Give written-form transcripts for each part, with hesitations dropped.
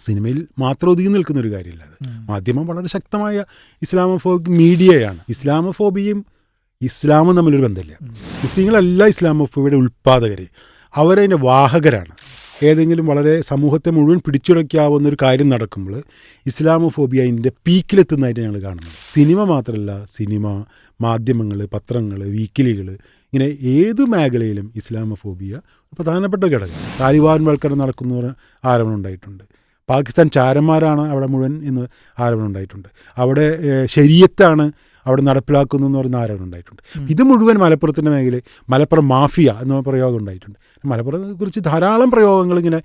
സിനിമയിൽ മാത്രം ഒതുങ്ങി നിൽക്കുന്നൊരു കാര്യമല്ല അത്. മാധ്യമം വളരെ ശക്തമായ ഇസ്ലാമോഫോബിക് മീഡിയയാണ്. ഇസ്ലാമോഫോബിയയും ഇസ്ലാമും തമ്മിലൊരു ബന്ധമില്ല. മുസ്ലിങ്ങളല്ല ഇസ്ലാമോഫോബിയുടെ ഉൽപ്പാദകർ, അവരതിൻ്റെ വാഹകരാണ്. ഏതെങ്കിലും വളരെ സമൂഹത്തെ മുഴുവൻ പിടിച്ചുലയ്ക്കാവുന്നൊരു കാര്യം നടക്കുമ്പോൾ ഇസ്ലാമോഫോബിയ അതിൻ്റെ പീക്കിലെത്തുന്നതായിട്ട് ഞങ്ങൾ കാണുന്നത്. സിനിമ മാത്രമല്ല, സിനിമ, മാധ്യമങ്ങൾ, പത്രങ്ങൾ, വീക്കിലികൾ, ഇങ്ങനെ ഏത് മേഖലയിലും ഇസ്ലാമോഫോബിയ പ്രധാനപ്പെട്ട ഘടകം. താലിബാൻവൽക്കരണം നടക്കുന്ന ആരോപണം ഉണ്ടായിട്ടുണ്ട്. പാകിസ്ഥാൻ ചാരന്മാരാണ് അവിടെ മുഴുവൻ എന്ന് ആരോപണം ഉണ്ടായിട്ടുണ്ട്. അവിടെ ശരീഅത്താണ് അവിടെ നടപ്പിലാക്കുന്നതെന്ന് പറയുന്ന ആരോപണം ഉണ്ടായിട്ടുണ്ട്. ഇത് മുഴുവൻ മലപ്പുറത്തിൻ്റെ മേഖലയിൽ മലപ്പുറം മാഫിയ എന്ന പ്രയോഗം ഉണ്ടായിട്ടുണ്ട്. മലപ്പുറത്തെക്കുറിച്ച് ധാരാളം പ്രയോഗങ്ങൾ ഇങ്ങനെ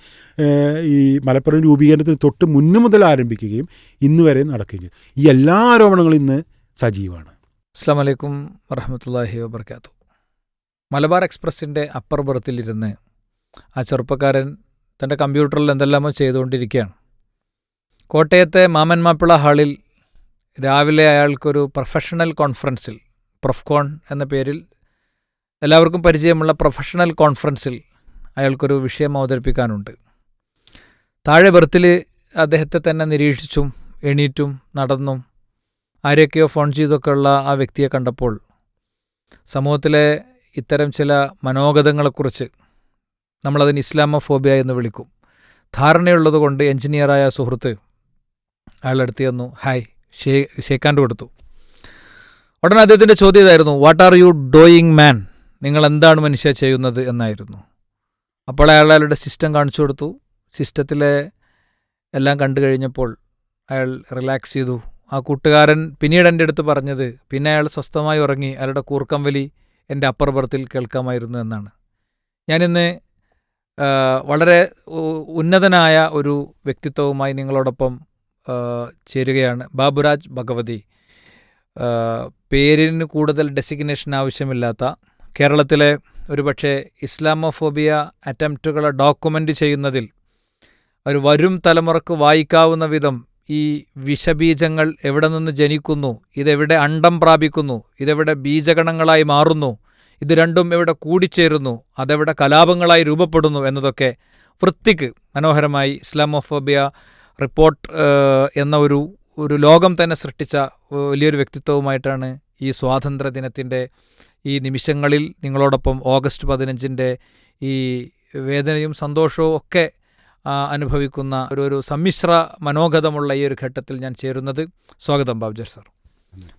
ഈ മലപ്പുറം രൂപീകരണത്തിന് തൊട്ട് മുന്നു മുതൽ ആരംഭിക്കുകയും ഇന്ന് വരെ നടക്കുകയും ചെയ്യും. ഈ എല്ലാ ആരോപണങ്ങളും ഇന്ന് സജീവമാണ്. അസ്സലാമു അലൈക്കും വറഹ്മത്തുള്ളാഹി വബറകാതുഹു. മലബാർ എക്സ്പ്രസിൻ്റെ അപ്പർ ബർത്തിലിരുന്ന് ആ ചെറുപ്പക്കാരൻ തൻ്റെ കമ്പ്യൂട്ടറിൽ എന്തെല്ലാമോ ചെയ്തുകൊണ്ടിരിക്കുകയാണ്. കോട്ടയത്തെ മാമൻ മാപ്പിള ഹാളിൽ രാവിലെ അയാൾക്കൊരു പ്രൊഫഷണൽ കോൺഫറൻസിൽ, പ്രൊഫ്കോൺ എന്ന പേരിൽ എല്ലാവർക്കും പരിചയമുള്ള പ്രൊഫഷണൽ കോൺഫറൻസിൽ അയാൾക്കൊരു വിഷയം അവതരിപ്പിക്കാനുണ്ട്. താഴെ ബർത്തിൽ അദ്ദേഹത്തെ തന്നെ നിരീക്ഷിച്ചും എണീറ്റും നടന്നും ആരെയൊക്കെയോ ഫോൺ ചെയ്തൊക്കെയുള്ള ആ വ്യക്തിയെ കണ്ടപ്പോൾ സമൂഹത്തിലെ ഇത്തരം ചില മനോഗതങ്ങളെക്കുറിച്ച്, നമ്മളതിന് ഇസ്ലാമോഫോബിയ എന്ന് വിളിക്കും, ധാരണയുള്ളതുകൊണ്ട് എഞ്ചിനീയറായ സുഹൃത്ത് അയാളെടുത്ത് ചെന്നു ഹായ് ഷേക്കാൻഡ് കൊടുത്തു. ഉടനെ അദ്ദേഹത്തിൻ്റെ ചോദ്യം ഇതായിരുന്നു, വാട്ട് ആർ യു ഡൂയിങ് മാൻ, നിങ്ങൾ എന്താണ് മനുഷ്യ ചെയ്യുന്നത് എന്നായിരുന്നു. അപ്പോൾ അയാളുടെ സിസ്റ്റം കാണിച്ചു കൊടുത്തു. സിസ്റ്റത്തിലെ എല്ലാം കണ്ടു കഴിഞ്ഞപ്പോൾ അയാൾ റിലാക്സ് ചെയ്തു. ആ കൂട്ടുകാരൻ പിന്നീട് എൻ്റെ അടുത്ത് പറഞ്ഞത്, പിന്നെ അയാൾ സ്വസ്ഥമായി ഉറങ്ങി, അയാളുടെ കൂർക്കം വലി എൻ്റെ അപ്പർ ബർത്തിൽ കേൾക്കാമായിരുന്നു എന്നാണ്. ഞാനിന്ന് വളരെ ഉന്നതനായ ഒരു വ്യക്തിത്വവുമായി നിങ്ങളോടൊപ്പം ചേരുകയാണ്. ബാബുരാജ് ഭഗവതി, പേരിന് കൂടുതൽ ഡെസിഗ്നേഷൻ ആവശ്യമില്ലാത്ത, കേരളത്തിലെ ഒരുപക്ഷെ ഇസ്ലാമോഫോബിയ അറ്റംപ്റ്റുകളെ ഡോക്യുമെൻ്റ് ചെയ്യുന്നതിൽ ഒരു വരും തലമുറക്ക് വായിക്കാവുന്ന വിധം ഈ വിഷബീജങ്ങൾ എവിടെ നിന്ന് ജനിക്കുന്നു, ഇതെവിടെ അണ്ടം പ്രാപിക്കുന്നു, ഇതെവിടെ ബീജഗണങ്ങളായി മാറുന്നു, ഇത് രണ്ടും എവിടെ കൂടിച്ചേരുന്നു, അതെവിടെ കലാപങ്ങളായി രൂപപ്പെടുന്നു എന്നതൊക്കെ വൃത്തിക്ക് മനോഹരമായി ഇസ്ലാമോഫോബിയ റിപ്പോർട്ട് എന്ന ഒരു ലോകം തന്നെ സൃഷ്ടിച്ച വലിയൊരു വ്യക്തിത്വവുമായിട്ടാണ് ഈ സ്വാതന്ത്ര്യദിനത്തിൻ്റെ ഈ നിമിഷങ്ങളിൽ നിങ്ങളോടൊപ്പം ഓഗസ്റ്റ് 15 ഈ വേദനയും സന്തോഷവും ഒക്കെ അനുഭവിക്കുന്ന ഒരു സമ്മിശ്ര മനോഗതമുള്ള ഈ ഒരു ഘട്ടത്തിൽ ഞാൻ ചേരുന്നത്. സ്വാഗതം ബാബുജർ സാർ.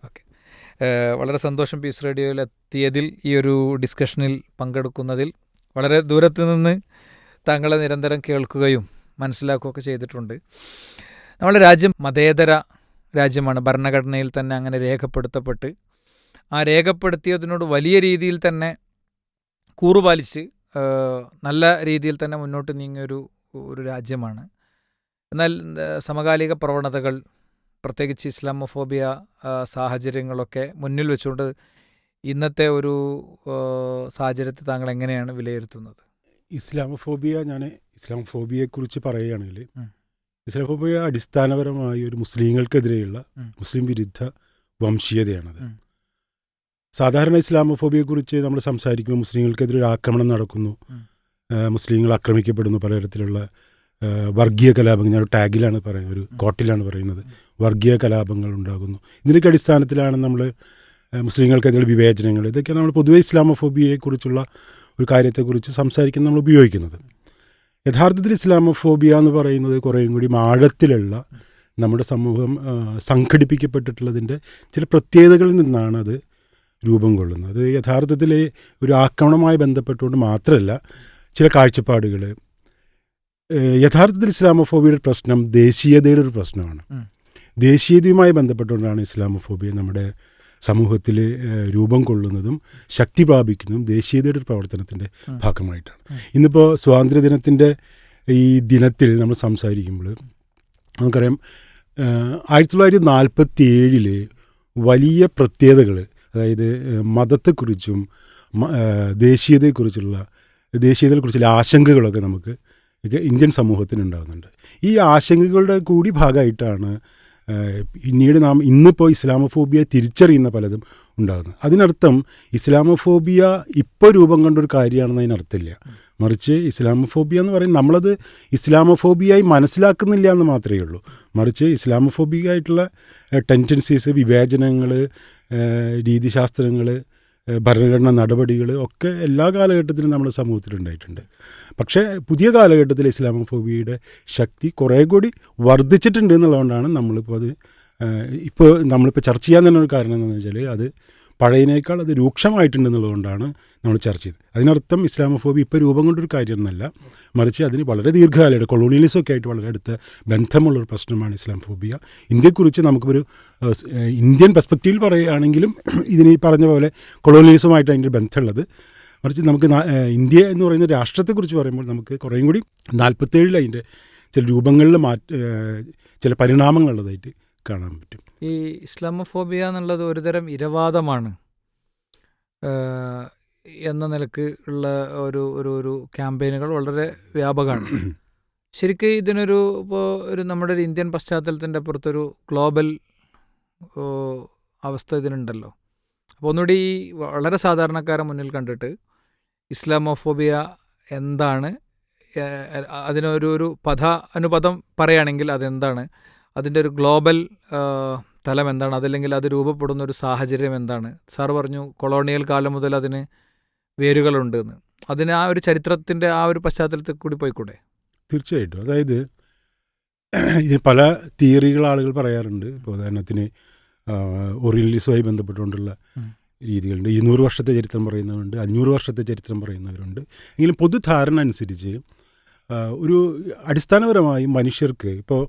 ഓക്കെ, വളരെ സന്തോഷം പീസ് റേഡിയോയിൽ എത്തിയതിൽ, ഈ ഒരു ഡിസ്കഷനിൽ പങ്കെടുക്കുന്നതിൽ. വളരെ ദൂരത്ത് നിന്ന് താങ്കളെ നിരന്തരം കേൾക്കുകയും മനസ്സിലാക്കുകയൊക്കെ ചെയ്തിട്ടുണ്ട്. നമ്മുടെ രാജ്യം മതേതര രാജ്യമാണ്. ഭരണഘടനയിൽ തന്നെ അങ്ങനെ രേഖപ്പെടുത്തപ്പെട്ട്, ആ രേഖപ്പെടുത്തിയതിനോട് വലിയ രീതിയിൽ തന്നെ കൂറുപാലിച്ച് നല്ല രീതിയിൽ തന്നെ മുന്നോട്ട് നീങ്ങിയൊരു രാജ്യമാണ്. എന്നാൽ സമകാലിക പ്രവണതകൾ, പ്രത്യേകിച്ച് ഇസ്ലാമോഫോബിയ സാഹചര്യങ്ങളൊക്കെ മുന്നിൽ വെച്ചുകൊണ്ട് ഇന്നത്തെ ഒരു സാഹചര്യത്തെ താങ്കൾ എങ്ങനെയാണ് വിലയിരുത്തുന്നത്? ഇസ്ലാമോഫോബിയയെക്കുറിച്ച് പറയുകയാണെങ്കിൽ, ഇസ്ലാമോഫോബിയ അടിസ്ഥാനപരമായി ഒരു മുസ്ലിങ്ങൾക്കെതിരെയുള്ള മുസ്ലിം വിരുദ്ധ വംശീയതയാണത്. സാധാരണ ഇസ്ലാമോഫോബിയയെക്കുറിച്ച് നമ്മൾ സംസാരിക്കുമ്പോൾ മുസ്ലിങ്ങൾക്കെതിരെ ഒരു ആക്രമണം നടക്കുന്നു, മുസ്ലിങ്ങൾ ആക്രമിക്കപ്പെടുന്നു, പലതരത്തിലുള്ള വർഗീയ കലാപങ്ങൾ, ഞാൻ ടാഗിലാണ് പറയുന്നത്, ഒരു കോട്ടിലാണ് പറയുന്നത്, വർഗീയ കലാപങ്ങൾ ഉണ്ടാകുന്നു. ഇതിൻ്റെയൊക്കെ അടിസ്ഥാനത്തിലാണ് നമ്മൾ മുസ്ലിങ്ങൾക്കെതിരെ വിവേചനങ്ങൾ, ഇതൊക്കെയാണ് നമ്മൾ പൊതുവെ ഇസ്ലാമോഫോബിയയെക്കുറിച്ചുള്ള ഒരു കാര്യത്തെക്കുറിച്ച് സംസാരിക്കാൻ നമ്മൾ ഉപയോഗിക്കുന്നത്. യഥാർത്ഥത്തിൽ ഇസ്ലാമോഫോബിയ എന്ന് പറയുന്നത് കുറേയും കൂടി ആഴത്തിലുള്ള നമ്മുടെ സമൂഹം സംഘടിപ്പിക്കപ്പെട്ടിട്ടുള്ളതിൻ്റെ ചില പ്രത്യേകതകളിൽ നിന്നാണ് അത് രൂപം കൊള്ളുന്നത്. അത് യഥാർത്ഥത്തിൽ ഒരു ആക്രമണവുമായി ബന്ധപ്പെട്ടുകൊണ്ട് മാത്രമല്ല, ചില കാഴ്ചപ്പാടുകൾ, യഥാർത്ഥത്തിൽ ഇസ്ലാമോഫോബിയയുടെ പ്രശ്നം ദേശീയതയുടെ ഒരു പ്രശ്നമാണ്. ദേശീയതയുമായി ബന്ധപ്പെട്ടുകൊണ്ടാണ് ഇസ്ലാമോഫോബിയ നമ്മുടെ സമൂഹത്തിൽ രൂപം കൊള്ളുന്നതും ശക്തി പ്രാപിക്കുന്നതും ദേശീയതയുടെ ഒരു പ്രവർത്തനത്തിൻ്റെ ഭാഗമായിട്ടാണ്. ഇന്നിപ്പോൾ സ്വാതന്ത്ര്യദിനത്തിൻ്റെ ഈ ദിനത്തിൽ നമ്മൾ സംസാരിക്കുമ്പോൾ നമുക്കറിയാം, 1947 വലിയ പ്രത്യേകതകൾ, അതായത് മതത്തെക്കുറിച്ചും ദേശീയതയെക്കുറിച്ചുള്ള ആശങ്കകളൊക്കെ നമുക്ക് ഇന്ത്യൻ സമൂഹത്തിനുണ്ടാകുന്നുണ്ട്. ഈ ആശങ്കകളുടെ കൂടി ഭാഗമായിട്ടാണ് പിന്നീട് നാം ഇന്നിപ്പോൾ ഇസ്ലാമോഫോബിയ തിരിച്ചറിയുന്ന പലതും ഉണ്ടാകുന്നത്. അതിനർത്ഥം ഇസ്ലാമോഫോബിയ ഇപ്പോൾ രൂപം കൊണ്ടൊരു കാര്യമാണെന്ന് അതിനർത്ഥമില്ല. മറിച്ച് ഇസ്ലാമോഫോബിയ എന്ന് പറയുന്നത് നമ്മളത് ഇസ്ലാമോഫോബിയായി മനസ്സിലാക്കുന്നില്ല എന്ന് മാത്രമേ ഉള്ളൂ. മറിച്ച് ഇസ്ലാമോഫോബിയ ആയിട്ടുള്ള ടെൻഡൻസീസ്, വിവേചനങ്ങൾ, രീതിശാസ്ത്രങ്ങൾ, ഭരണഘടനാ നടപടികൾ ഒക്കെ എല്ലാ കാലഘട്ടത്തിലും നമ്മുടെ സമൂഹത്തിലുണ്ടായിട്ടുണ്ട്. പക്ഷേ പുതിയ കാലഘട്ടത്തിൽ ഇസ്ലാമോഫോബിയയുടെ ശക്തി കുറേ കൂടി വർദ്ധിച്ചിട്ടുണ്ട് എന്നുള്ളതുകൊണ്ടാണ് നമ്മളിപ്പോൾ ചർച്ച ചെയ്യാൻ തന്നെ ഒരു കാരണം എന്താണെന്ന് വെച്ചാൽ അത് പഴയതിനേക്കാൾ അത് രൂക്ഷമായിട്ടുണ്ടെന്നുള്ളതുകൊണ്ടാണ് നമ്മൾ ചർച്ച ചെയ്തത്. അതിനർത്ഥം ഇസ്ലാമോഫോബിയ ഇപ്പോൾ രൂപം കൊണ്ടൊരു കാര്യമൊന്നുമല്ല, മറിച്ച് അതിന് വളരെ ദീർഘകാലമായിട്ട് കൊളോണിയലിസമൊക്കെ ആയിട്ട് വളരെ അടുത്ത ബന്ധമുള്ളൊരു പ്രശ്നമാണ് ഇസ്ലാമോഫോബിയ. ഇന്ത്യയെക്കുറിച്ച് നമുക്കൊരു ഇന്ത്യൻ പെർസ്പെക്റ്റീവിൽ പറയുകയാണെങ്കിലും ഇതിന് ഈ പറഞ്ഞ പോലെ കൊളോണിയലിസമായിട്ട് അതിൻ്റെ ബന്ധമുള്ളത്. മറിച്ച് നമുക്ക് ഇന്ത്യ എന്ന് പറയുന്ന രാഷ്ട്രത്തെക്കുറിച്ച് പറയുമ്പോൾ നമുക്ക് കുറേയും കൂടി 47 അതിൻ്റെ ചില രൂപങ്ങളിൽ ചില പരിണാമങ്ങളുള്ളതായിട്ട് കാണാൻ പറ്റും. ഈ ഇസ്ലാമോഫോബിയ എന്നുള്ളത് ഒരുതരം ഇരവാദമാണ് എന്ന നിലക്ക് ഉള്ള ഒരു ക്യാമ്പയിനുകൾ വളരെ വ്യാപകമാണ്. ശരിക്കും ഇതിനൊരു ഇപ്പോൾ നമ്മുടെ ഒരു ഇന്ത്യൻ പശ്ചാത്തലത്തിൻ്റെ അപ്പുറത്തൊരു ഗ്ലോബൽ അവസ്ഥ ഇതിനുണ്ടല്ലോ. അപ്പോൾ ഒന്നുകൂടി ഈ വളരെ സാധാരണക്കാരെ മുന്നിൽ കണ്ടിട്ട് ഇസ്ലാമോഫോബിയ എന്താണ്, അതിനൊരു അനുപദം പറയുകയാണെങ്കിൽ അതെന്താണ്, അതിൻ്റെ ഒരു ഗ്ലോബൽ തലം എന്താണ്, അതല്ലെങ്കിൽ അത് രൂപപ്പെടുന്ന ഒരു സാഹചര്യം എന്താണ്? സാർ പറഞ്ഞു കൊളോണിയൽ കാലം മുതൽ അതിന് വേരുകളുണ്ട് എന്ന്. അതിന് ആ ഒരു ചരിത്രത്തിൻ്റെ ആ ഒരു പശ്ചാത്തലത്തിൽ കൂടി പോയിക്കൂടെ? തീർച്ചയായിട്ടും. അതായത് ഇതിന് പല തിയറികൾ ആളുകൾ പറയാറുണ്ട്. ഇപ്പോൾ ഉദാഹരണത്തിന് ഒറിയന്റലിസവുമായി ബന്ധപ്പെട്ടുകൊണ്ടുള്ള രീതികളുണ്ട്. 200 വർഷത്തെ ചരിത്രം പറയുന്നവരുണ്ട്, 500 വർഷത്തെ ചരിത്രം പറയുന്നവരുണ്ട്. എങ്കിലും പൊതുധാരണ അനുസരിച്ച് ഒരു അടിസ്ഥാനപരമായി മനുഷ്യർക്ക് ഇപ്പോൾ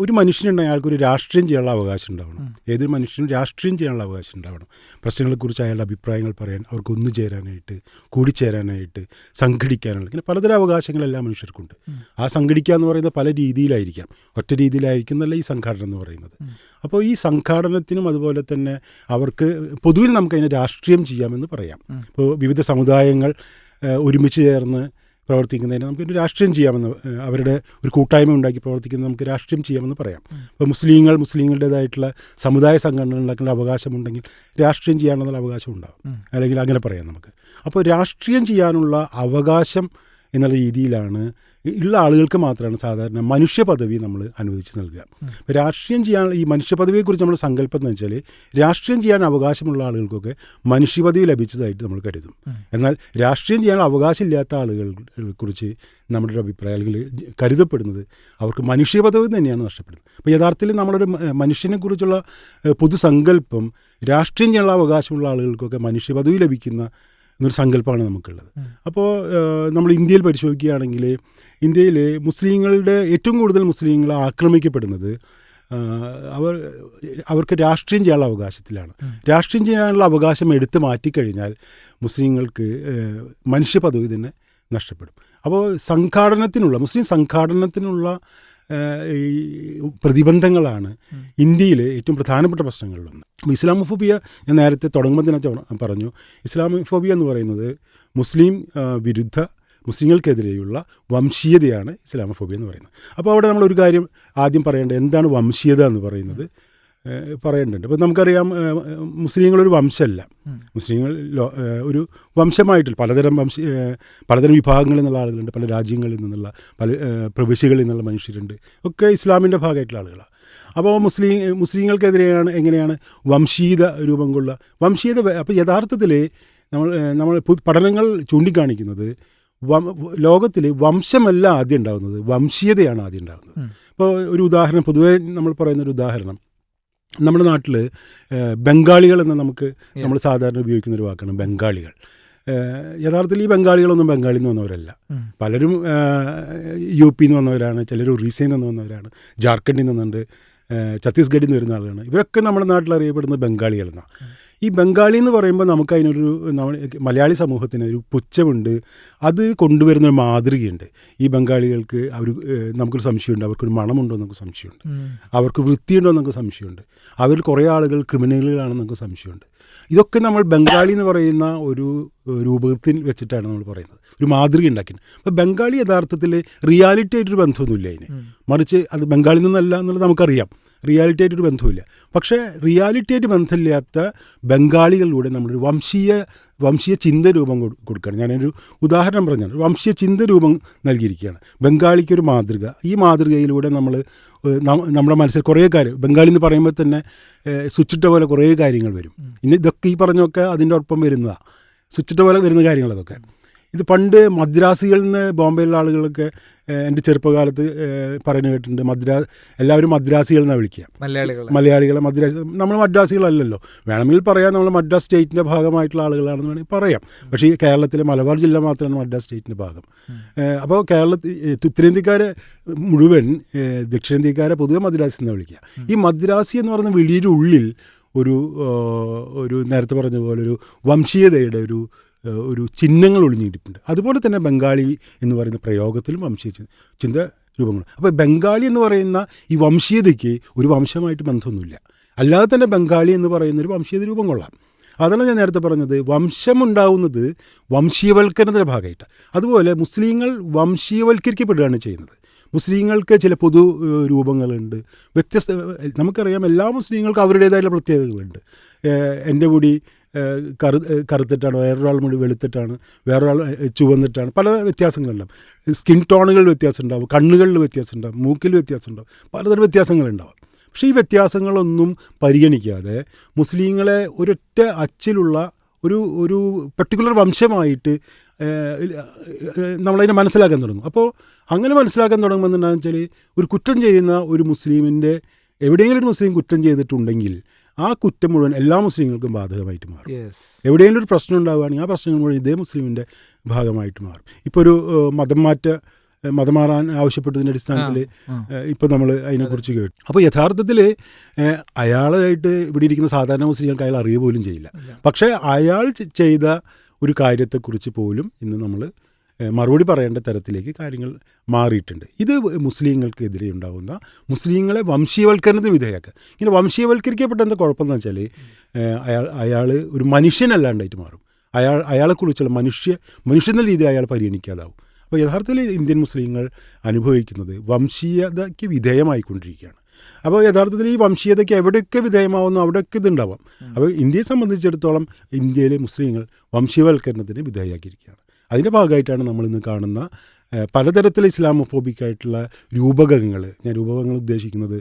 ഒരു മനുഷ്യനുണ്ടെങ്കിൽ അയാൾക്കൊരു രാഷ്ട്രീയം ചെയ്യാനുള്ള അവകാശം ഉണ്ടാവണം. ഏതൊരു മനുഷ്യനും രാഷ്ട്രീയം ചെയ്യാനുള്ള അവകാശം ഉണ്ടാവണം. പ്രശ്നങ്ങളെക്കുറിച്ച് അയാളുടെ അഭിപ്രായങ്ങൾ പറയാൻ, അവർക്ക് ഒന്നുചേരാനായിട്ട്, കൂടിച്ചേരാനായിട്ട്, സംഘടിക്കാനുള്ള, ഇങ്ങനെ പലതരം അവകാശങ്ങൾ എല്ലാ മനുഷ്യർക്കുണ്ട്. ആ സംഘടിക്കുക എന്ന് പറയുന്നത് പല രീതിയിലായിരിക്കാം, ഒറ്റ രീതിയിലായിരിക്കും എന്നല്ല ഈ സംഘാടനം എന്ന് പറയുന്നത്. അപ്പോൾ ഈ സംഘാടനത്തിനും അതുപോലെ തന്നെ അവർക്ക് പൊതുവിൽ നമുക്കതിനെ രാഷ്ട്രീയം ചെയ്യാമെന്ന് പറയാം. ഇപ്പോൾ വിവിധ സമുദായങ്ങൾ ഒരുമിച്ച് ചേർന്ന് പ്രവർത്തിക്കുന്നതിന് നമുക്കൊരു രാഷ്ട്രീയം ചെയ്യാമെന്ന്, അവരുടെ ഒരു കൂട്ടായ്മ ഉണ്ടാക്കി പ്രവർത്തിക്കുന്നത് നമുക്ക് രാഷ്ട്രീയം ചെയ്യാമെന്ന് പറയാം. ഇപ്പോൾ മുസ്ലിങ്ങളുടേതായിട്ടുള്ള സമുദായ സംഘടനകൾ ഉണ്ടാക്കേണ്ട അവകാശമുണ്ടെങ്കിൽ രാഷ്ട്രീയം ചെയ്യാനുള്ള അവകാശം ഉണ്ടാകും, അല്ലെങ്കിൽ അങ്ങനെ പറയാം നമുക്ക്. അപ്പോൾ രാഷ്ട്രീയം ചെയ്യാനുള്ള അവകാശം എന്നുള്ള രീതിയിലാണ് ഉള്ള ആളുകൾക്ക് മാത്രമാണ് സാധാരണ മനുഷ്യ പദവി നമ്മൾ അനുവദിച്ച് നൽകുക. അപ്പോൾ രാഷ്ട്രീയം ചെയ്യാൻ ഈ മനുഷ്യ പദവിയെക്കുറിച്ച് നമ്മൾ സങ്കല്പം എന്ന് വെച്ചാൽ രാഷ്ട്രീയം ചെയ്യാൻ അവകാശമുള്ള ആളുകൾക്കൊക്കെ മനുഷ്യ പദവി ലഭിച്ചതായിട്ട് നമ്മൾ കരുതും. എന്നാൽ രാഷ്ട്രീയം ചെയ്യാൻ അവകാശമില്ലാത്ത ആളുകളെ കുറിച്ച് നമ്മുടെ ഒരു അഭിപ്രായം അല്ലെങ്കിൽ കരുതപ്പെടുന്നത് അവർക്ക് മനുഷ്യ പദവി തന്നെയാണ് നഷ്ടപ്പെടുന്നത്. അപ്പോൾ യഥാർത്ഥത്തിൽ നമ്മളൊരു മനുഷ്യനെക്കുറിച്ചുള്ള പൊതുസങ്കല്പം രാഷ്ട്രീയം ചെയ്യാനുള്ള അവകാശമുള്ള ആളുകൾക്കൊക്കെ മനുഷ്യ പദവി ലഭിക്കുന്ന എന്നൊരു സങ്കല്പമാണ് നമുക്കുള്ളത്. അപ്പോൾ നമ്മൾ ഇന്ത്യയിൽ പരിശോധിക്കുകയാണെങ്കിൽ ഇന്ത്യയിൽ മുസ്ലിങ്ങളുടെ ഏറ്റവും കൂടുതൽ മുസ്ലിങ്ങൾ ആക്രമിക്കപ്പെടുന്നത് അവർക്ക് രാഷ്ട്രീയം ചെയ്യാനുള്ള അവകാശത്തിലാണ്. രാഷ്ട്രീയം ചെയ്യാനുള്ള അവകാശം എടുത്തു മാറ്റിക്കഴിഞ്ഞാൽ മുസ്ലിങ്ങൾക്ക് മനുഷ്യ പദവി തന്നെ നഷ്ടപ്പെടും. അപ്പോൾ മുസ്ലിം സംഘാടനത്തിനുള്ള ഈ പ്രതിബന്ധങ്ങളാണ് ഇന്ത്യയിലെ ഏറ്റവും പ്രധാനപ്പെട്ട പ്രശ്നങ്ങളിലൊന്ന്. ഇസ്ലാമോഫോബിയ ഞാൻ നേരത്തെ തുടങ്ങുമ്പോൾ തന്നെ പറഞ്ഞു, ഇസ്ലാമോഫോബിയ എന്ന് പറയുന്നത് മുസ്ലിങ്ങൾക്കെതിരെയുള്ള വംശീയതയാണ് ഇസ്ലാമോഫോബിയ എന്ന് പറയുന്നത്. അപ്പോൾ അവിടെ നമ്മളൊരു കാര്യം ആദ്യം പറയേണ്ടത് എന്താണ് വംശീയത എന്ന് പറയുന്നത് പറയേണ്ടതുണ്ട്. അപ്പോൾ നമുക്കറിയാം മുസ്ലിങ്ങളൊരു വംശമല്ല, മുസ്ലിങ്ങൾ ഒരു വംശമായിട്ടില്ല. പലതരം വിഭാഗങ്ങളിൽ നിന്നുള്ള ആളുകളുണ്ട്, പല രാജ്യങ്ങളിൽ നിന്നുള്ള പല പ്രവിശ്യകളിൽ നിന്നുള്ള മനുഷ്യരുണ്ട്, ഒക്കെ ഇസ്ലാമിൻ്റെ ഭാഗമായിട്ടുള്ള ആളുകളാണ്. അപ്പോൾ മുസ്ലിങ്ങൾക്കെതിരെയാണ് എങ്ങനെയാണ് വംശീയത രൂപം കൊള്ളുക? അപ്പോൾ യഥാർത്ഥത്തിൽ നമ്മൾ പഠനങ്ങൾ ചൂണ്ടിക്കാണിക്കുന്നത് ലോകത്തിൽ വംശമല്ല ആദ്യം ഉണ്ടാകുന്നത്, വംശീയതയാണ് ആദ്യം ഉണ്ടാകുന്നത്. ഇപ്പോൾ ഒരു ഉദാഹരണം, പൊതുവേ നമ്മൾ പറയുന്നൊരു ഉദാഹരണം, നമ്മുടെ നാട്ടിൽ ബംഗാളികൾ എന്ന് നമ്മൾ സാധാരണ ഉപയോഗിക്കുന്ന ഒരു വാക്കാണ് ബംഗാളികൾ. യഥാർത്ഥത്തിൽ ഈ ബംഗാളികളൊന്നും ബംഗാളിൽ നിന്ന് വന്നവരല്ല. പലരും യുപിയിൽ നിന്ന് വന്നവരാണ്, ചിലർ ഒറീസയിൽ നിന്ന് വന്നവരാണ്, ജാർഖണ്ഡിൽ നിന്നുണ്ട്, ഛത്തീസ്ഗഡിൽ നിന്ന് വരുന്ന ആളുകളാണ്. ഇവരൊക്കെ നമ്മുടെ നാട്ടിൽ അറിയപ്പെടുന്നത് ബംഗാളികളെന്നാണ്. ഈ ബംഗാളി എന്ന് പറയുമ്പോൾ മലയാളി സമൂഹത്തിന് ഒരു പുച്ഛമുണ്ട്, അത് കൊണ്ടുവരുന്നൊരു മാതൃകയുണ്ട്. ഈ ബംഗാളികൾക്ക് നമുക്കൊരു സംശയമുണ്ട്, അവർക്കൊരു മണമുണ്ടോ എന്നൊക്കെ സംശയമുണ്ട്, അവർക്ക് വൃത്തിയുണ്ടോ എന്നൊക്കെ സംശയമുണ്ട്, അവരിൽ കുറേ ആളുകൾ ക്രിമിനലുകളാണെന്ന് നമുക്ക് സംശയമുണ്ട്. ഇതൊക്കെ നമ്മൾ ബംഗാളി എന്ന് പറയുന്ന ഒരു രൂപത്തിൽ വെച്ചിട്ടാണ് നമ്മൾ പറയുന്നത്, ഒരു മാതൃക ഉണ്ടാക്കിയത്. അപ്പോൾ ബംഗാളി യഥാർത്ഥത്തിൽ റിയാലിറ്റി ആയിട്ടൊരു ബന്ധമൊന്നുമില്ല അതിന്, മറിച്ച് അത് ബംഗാളിൽ നിന്നല്ല എന്നുള്ളത് നമുക്കറിയാം. റിയാലിറ്റി ആയിട്ടൊരു ബന്ധവുമില്ല. പക്ഷേ റിയാലിറ്റി ആയിട്ട് ബന്ധമില്ലാത്ത ബംഗാളികളിലൂടെ നമ്മളൊരു വംശീയ ചിന്ത രൂപം കൊടുക്കുകയാണ്. ഞാനൊരു ഉദാഹരണം പറഞ്ഞാൽ വംശീയ ചിന്ത രൂപം നൽകിയിരിക്കുകയാണ്. ബംഗാളിക്കൊരു മാതൃക. ഈ മാതൃകയിലൂടെ നമ്മുടെ മനസ്സിൽ കുറേ കാര്യം, ബംഗാളി എന്ന് പറയുമ്പോൾ തന്നെ സ്വിച്ചിട്ട പോലെ കുറേ കാര്യങ്ങൾ വരും. ഇനി ഇതൊക്കെ ഈ പറഞ്ഞൊക്കെ അതിൻ്റെ ഒപ്പം വരുന്നതാണ്, സ്വിച്ചിട്ട പോലെ വരുന്ന കാര്യങ്ങളതൊക്കെ. ഇത് പണ്ട് മദ്രാസികളിൽ നിന്ന് ബോംബെയിലുള്ള ആളുകളൊക്കെ എൻ്റെ ചെറുപ്പകാലത്ത് പറയുന്നത് കേട്ടിട്ടുണ്ട്. എല്ലാവരും മദ്രാസികൾ എന്നാണ് വിളിക്കുക, മലയാളികളെ മദ്രാസി. നമ്മൾ മദ്രാസികളല്ലല്ലോ, വേണമെങ്കിൽ പറയാം നമ്മൾ മദ്രാസ് സ്റ്റേറ്റിൻ്റെ ഭാഗമായിട്ടുള്ള ആളുകളാണെന്ന് വേണമെങ്കിൽ പറയാം. പക്ഷേ ഈ കേരളത്തിലെ മലബാർ ജില്ല മാത്രമാണ് മദ്രാസ് സ്റ്റേറ്റിൻ്റെ ഭാഗം. അപ്പോൾ ഉത്തരേന്ത്യക്കാരെ മുഴുവൻ ദക്ഷിണേന്ത്യക്കാരെ പൊതുവെ മദ്രാസി എന്നാണ് വിളിക്കുക. ഈ മദ്രാസി എന്ന് പറയുന്ന വിളിയുടെ ഉള്ളിൽ ഒരു നേരത്തെ പറഞ്ഞ പോലെ ഒരു വംശീയതയുടെ ഒരു ചിഹ്നങ്ങൾ ഒളിഞ്ഞിരിപ്പുണ്ട്. അതുപോലെ തന്നെ ബംഗാളി എന്ന് പറയുന്ന പ്രയോഗത്തിലും വംശീയ ചിന്ത രൂപങ്ങൾ. അപ്പോൾ ബംഗാളി എന്ന് പറയുന്ന ഈ വംശീയതയ്ക്ക് ഒരു വംശമായിട്ട് ബന്ധമൊന്നുമില്ല. അല്ലാതെ തന്നെ ബംഗാളി എന്ന് പറയുന്നൊരു വംശീയത രൂപം കൊള്ളാം. അതാണ് ഞാൻ നേരത്തെ പറഞ്ഞത്, വംശമുണ്ടാവുന്നത് വംശീയവൽക്കരണത്തിൻ്റെ ഭാഗമായിട്ടാണ്. അതുപോലെ മുസ്ലിങ്ങൾ വംശീയവൽക്കരിക്കപ്പെടുകയാണ് ചെയ്യുന്നത്. മുസ്ലിങ്ങൾക്ക് ചില പൊതു രൂപങ്ങളുണ്ട്, നമുക്കറിയാം എല്ലാ മുസ്ലിങ്ങൾക്കും അവരുടേതായുള്ള പ്രത്യേകതകളുണ്ട്. എൻ്റെ മുടി കറുത്തിട്ടാണ്, വേറൊരാൾ മുടി വെളുത്തിട്ടാണ്, വേറൊരാൾ ചുവന്നിട്ടാണ്, പല വ്യത്യാസങ്ങളുണ്ടാവും. സ്കിൻ ടോണുകളിൽ വ്യത്യാസം ഉണ്ടാവും, കണ്ണുകളിൽ വ്യത്യാസം ഉണ്ടാവും, മൂക്കിൽ വ്യത്യാസം ഉണ്ടാവും, പലതരം വ്യത്യാസങ്ങളുണ്ടാവും. പക്ഷേ ഈ വ്യത്യാസങ്ങളൊന്നും പരിഗണിക്കാതെ മുസ്ലിങ്ങളെ ഒരൊറ്റ അച്ചിലുള്ള ഒരു പർട്ടിക്കുലർ വംശമായിട്ട് നമ്മളതിനെ മനസ്സിലാക്കാൻ തുടങ്ങും. അപ്പോൾ അങ്ങനെ മനസ്സിലാക്കാൻ തുടങ്ങുമ്പോൾ എന്താണെന്ന് വെച്ചാൽ, ഒരു കുറ്റം ചെയ്യുന്ന ഒരു മുസ്ലിമിൻ്റെ എവിടെയെങ്കിലും ഒരു മുസ്ലിം കുറ്റം ചെയ്തിട്ടുണ്ടെങ്കിൽ ആ കുറ്റം മുഴുവൻ എല്ലാ മുസ്ലിങ്ങൾക്കും ബാധകമായിട്ട് മാറും. എവിടെയെങ്കിലും ഒരു പ്രശ്നം ഉണ്ടാവുകയാണെങ്കിൽ ആ പ്രശ്നങ്ങൾ മുഴുവൻ ഇതേ മുസ്ലിമിൻ്റെ ഭാഗമായിട്ട് മാറും. ഇപ്പോൾ ഒരു മതം മാറാൻ ആവശ്യപ്പെട്ടതിൻ്റെ അടിസ്ഥാനത്തിൽ ഇപ്പോൾ നമ്മൾ അതിനെക്കുറിച്ച് കേട്ടു. അപ്പോൾ യഥാർത്ഥത്തിൽ അയാളായിട്ട് ഇവിടെ ഇരിക്കുന്ന സാധാരണ മുസ്ലിങ്ങൾക്ക് അയാൾ അറിയുക പോലും ചെയ്യില്ല. പക്ഷേ അയാൾ ചെയ്ത ഒരു കാര്യത്തെക്കുറിച്ച് പോലും ഇന്ന് നമ്മൾ മറുപടി പറയേണ്ട തരത്തിലേക്ക് കാര്യങ്ങൾ മാറിയിട്ടുണ്ട്. ഇത് മുസ്ലിങ്ങൾക്കെതിരെ ഉണ്ടാകുന്ന, മുസ്ലിങ്ങളെ വംശീയവൽക്കരണത്തിന് വിധേയമാക്കുക. ഇങ്ങനെ വംശീയവൽക്കരിക്കപ്പെട്ട എന്താ കുഴപ്പമെന്ന് വെച്ചാൽ, അയാൾ ഒരു മനുഷ്യനല്ലാണ്ടായിട്ട് മാറും. അയാളെക്കുറിച്ചുള്ള മനുഷ്യൻ്റെ രീതിയിൽ അയാൾ പരിഗണിക്കാതാവും. അപ്പോൾ യഥാർത്ഥത്തിൽ ഇന്ത്യൻ മുസ്ലിങ്ങൾ അനുഭവിക്കുന്നത് വംശീയതയ്ക്ക് വിധേയമായിക്കൊണ്ടിരിക്കുകയാണ്. അപ്പോൾ യഥാർത്ഥത്തിൽ ഈ വംശീയതയ്ക്ക് എവിടെയൊക്കെ വിധേയമാവുന്നു അവിടെയൊക്കെ ഇതുണ്ടാവാം. അപ്പോൾ ഇന്ത്യയെ സംബന്ധിച്ചിടത്തോളം ഇന്ത്യയിലെ മുസ്ലിങ്ങൾ വംശീയവൽക്കരണത്തിന് വിധേയമാക്കിയിരിക്കുകയാണ്. അതിൻ്റെ ഭാഗമായിട്ടാണ് നമ്മളിന്ന് കാണുന്ന പലതരത്തിലെ ഇസ്ലാമോഫോബിക്കായിട്ടുള്ള രൂപകങ്ങൾ. ഞാൻ രൂപകങ്ങൾ ഉദ്ദേശിക്കുന്നത്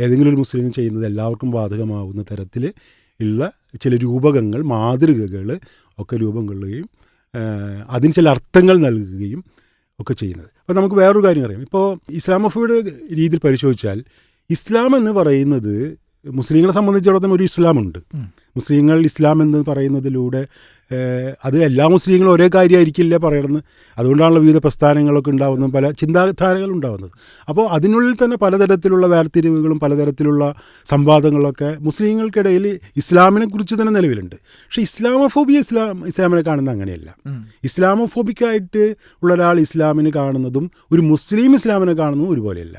ഏതെങ്കിലും ഒരു മുസ്ലിം ചെയ്യുന്നത് എല്ലാവർക്കും ബാധകമാവുന്ന തരത്തിൽ ഉള്ള ചില രൂപകങ്ങൾ, മാതൃകകൾ ഒക്കെ രൂപം കൊള്ളുകയും അതിന് ചില അർത്ഥങ്ങൾ നൽകുകയും ഒക്കെ ചെയ്യുന്നത്. അപ്പോൾ നമുക്ക് വേറൊരു കാര്യം അറിയാം. ഇപ്പോൾ ഇസ്ലാമോഫോബിയുടെ രീതിയിൽ പരിശോധിച്ചാൽ, ഇസ്ലാം എന്ന് പറയുന്നത് മുസ്ലിങ്ങളെ സംബന്ധിച്ചിടത്തോളം ഒരു ഇസ്ലാമുണ്ട്. മുസ്ലിങ്ങൾ ഇസ്ലാം എന്ന് പറയുന്നതിലൂടെ അത് എല്ലാ മുസ്ലിങ്ങളും ഒരേ കാര്യമായിരിക്കില്ല പറയണമെന്ന്. അതുകൊണ്ടാണല്ലോ വിവിധ പ്രസ്ഥാനങ്ങളൊക്കെ ഉണ്ടാകുന്നത്, പല ചിന്താധാരകൾ ഉണ്ടാകുന്നത്. അപ്പോൾ അതിനുള്ളിൽ തന്നെ പലതരത്തിലുള്ള വേർതിരിവുകളും പലതരത്തിലുള്ള സംവാദങ്ങളൊക്കെ മുസ്ലിങ്ങൾക്കിടയിൽ ഇസ്ലാമിനെ കുറിച്ച് തന്നെ നിലവിലുണ്ട്. പക്ഷേ ഇസ്ലാമോഫോബിയ ഇസ്ലാമിനെ കാണുന്നത് അങ്ങനെയല്ല. ഇസ്ലാമോഫോബിക്കായിട്ട് ഉള്ള ഒരാൾ ഇസ്ലാമിനെ കാണുന്നതും ഒരു മുസ്ലിം ഇസ്ലാമിനെ കാണുന്നതും ഒരുപോലെയല്ല.